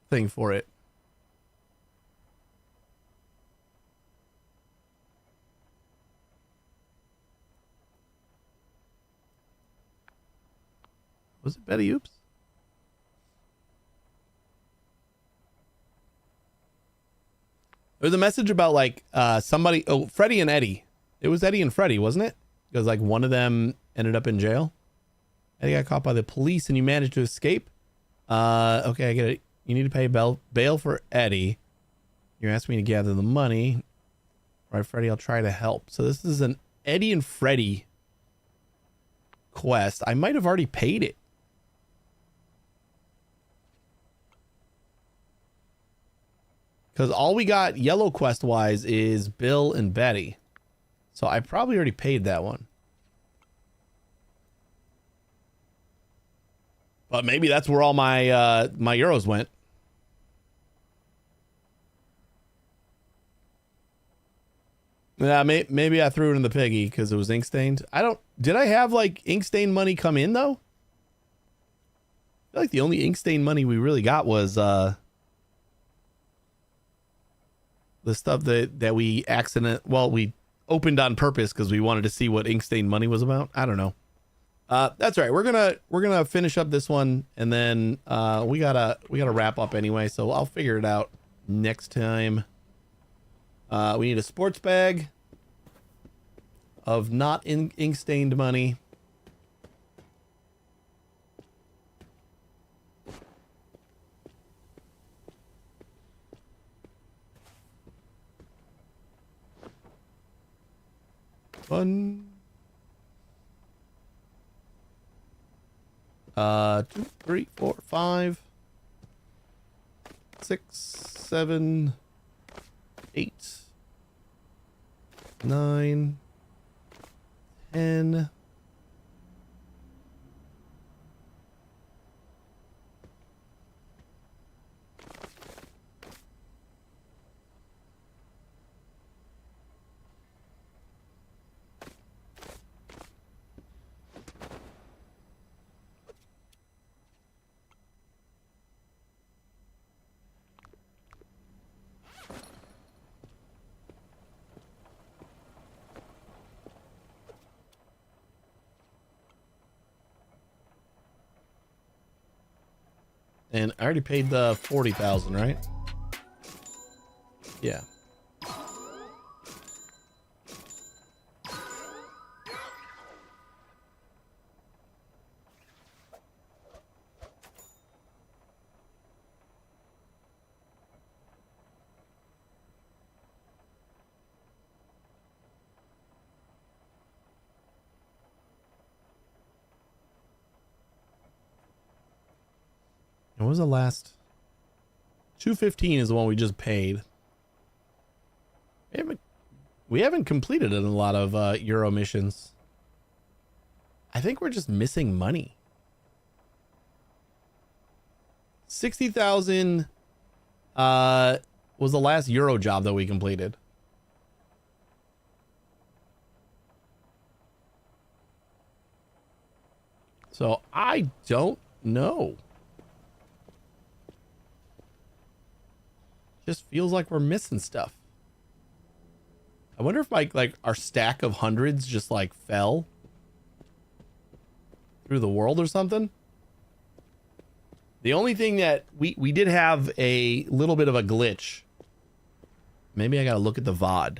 thing for it. Was it Betty Oops? There's a message about like somebody. Oh, Freddie and Eddie. It was Eddie and Freddie, wasn't it? Because like one of them ended up in jail. Eddie got caught by the police and you managed to escape. Okay, I get it. You need to pay bail for Eddie. You're asking me to gather the money. All right, Freddie, I'll try to help. So this is an Eddie and Freddie quest. I might have already paid it. Because all we got yellow quest wise is Bill and Betty. So I probably already paid that one. But maybe that's where all my my euros went. Yeah, maybe I threw it in the piggy because it was ink stained. Did I have like ink stained money come in though? I feel like the only ink stained money we really got was the stuff that we we opened on purpose because we wanted to see what ink stained money was about. I don't know. That's right. We're gonna finish up this one and then we gotta wrap up anyway, so I'll figure it out next time. We need a sports bag of not ink stained money. One. 2, 3, 4, 5, 6, 7, 8, 9, 10. And I already paid the 40,000, right? Yeah. And what was the last? 215 is the one we just paid. We haven't completed a lot of Euro missions. I think we're just missing money. 60,000 was the last Euro job that we completed. So I don't know. Just feels like we're missing stuff. I wonder if like our stack of hundreds just like fell through the world or something. The only thing that we did have a little bit of a glitch. Maybe I gotta look at the VOD.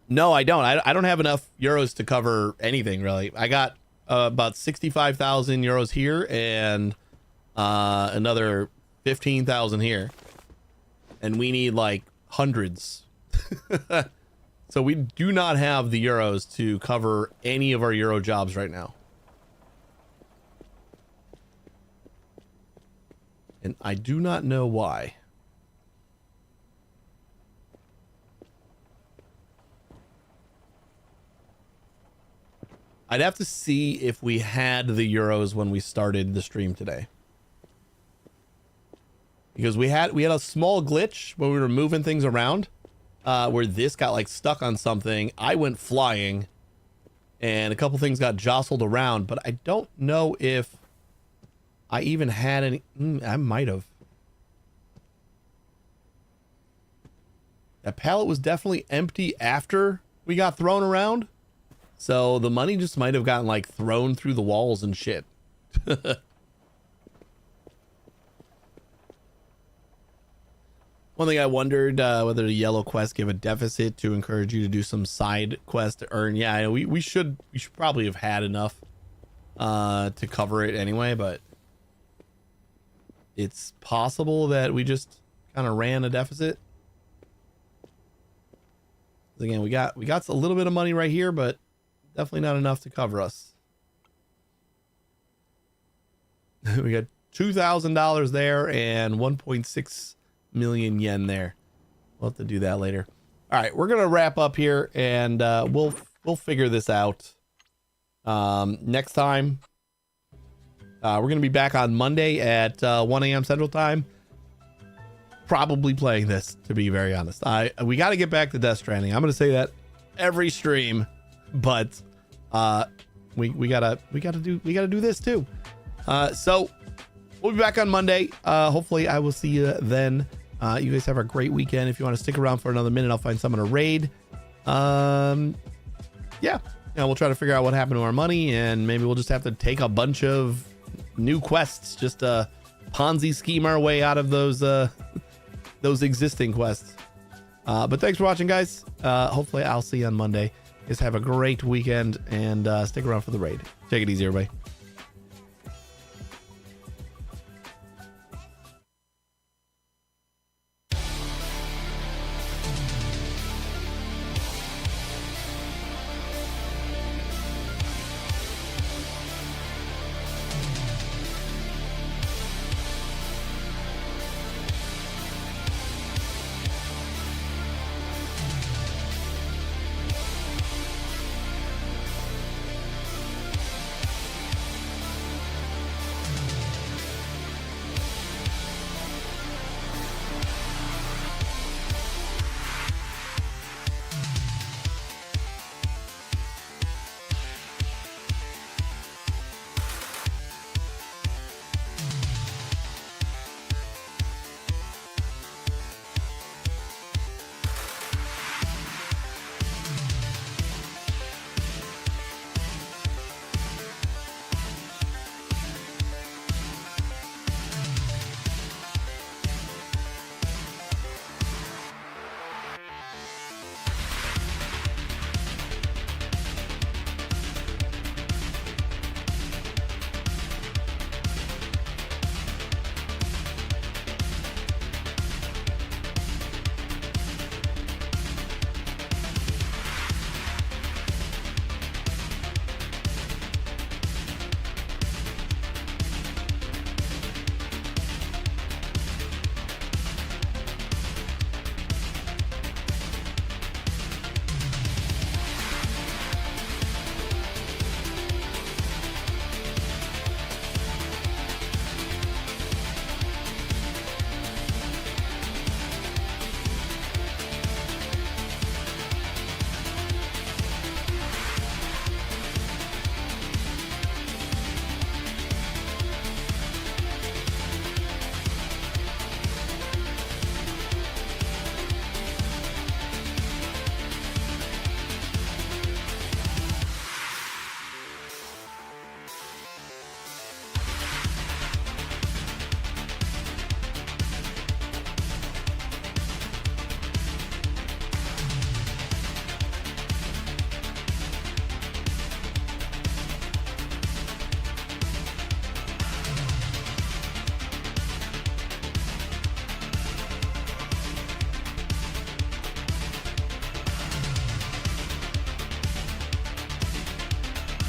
No, I don't. I don't have enough euros to cover anything really. I got about 65,000 euros here and another 15,000 here, and we need like hundreds. So we do not have the euros to cover any of our Euro jobs right now, and I do not know why. I'd have to see if we had the euros when we started the stream today. because we had a small glitch when we were moving things around, where this got like stuck on something. I went flying, and a couple things got jostled around, but I don't know if I even had any. I might have. That pallet was definitely empty after we got thrown around. So the money just might have gotten like thrown through the walls and shit. One thing I wondered, whether the yellow quest give a deficit to encourage you to do some side quest to earn. Yeah, we should probably have had enough to cover it anyway, but it's possible that we just kind of ran a deficit. Again, we got a little bit of money right here, but definitely not enough to cover us. We got $2,000 there and 1.6 million yen there. We'll have to do that later. All right, we're gonna wrap up here, and we'll figure this out next time. We're gonna be back on Monday at 1 a.m. Central Time. Probably playing this, to be very honest. We got to get back to Death Stranding. I'm gonna say that every stream, but we gotta do this too. So we'll be back on Monday. Hopefully I will see you then. You guys have a great weekend. If you want to stick around for another minute, I'll find someone to raid. Yeah, we'll try to figure out what happened to our money, and maybe we'll just have to take a bunch of new quests, just Ponzi scheme our way out of those existing quests. But thanks for watching, guys. Hopefully I'll see you on Monday. Just have a great weekend, and stick around for the raid. Take it easy, everybody.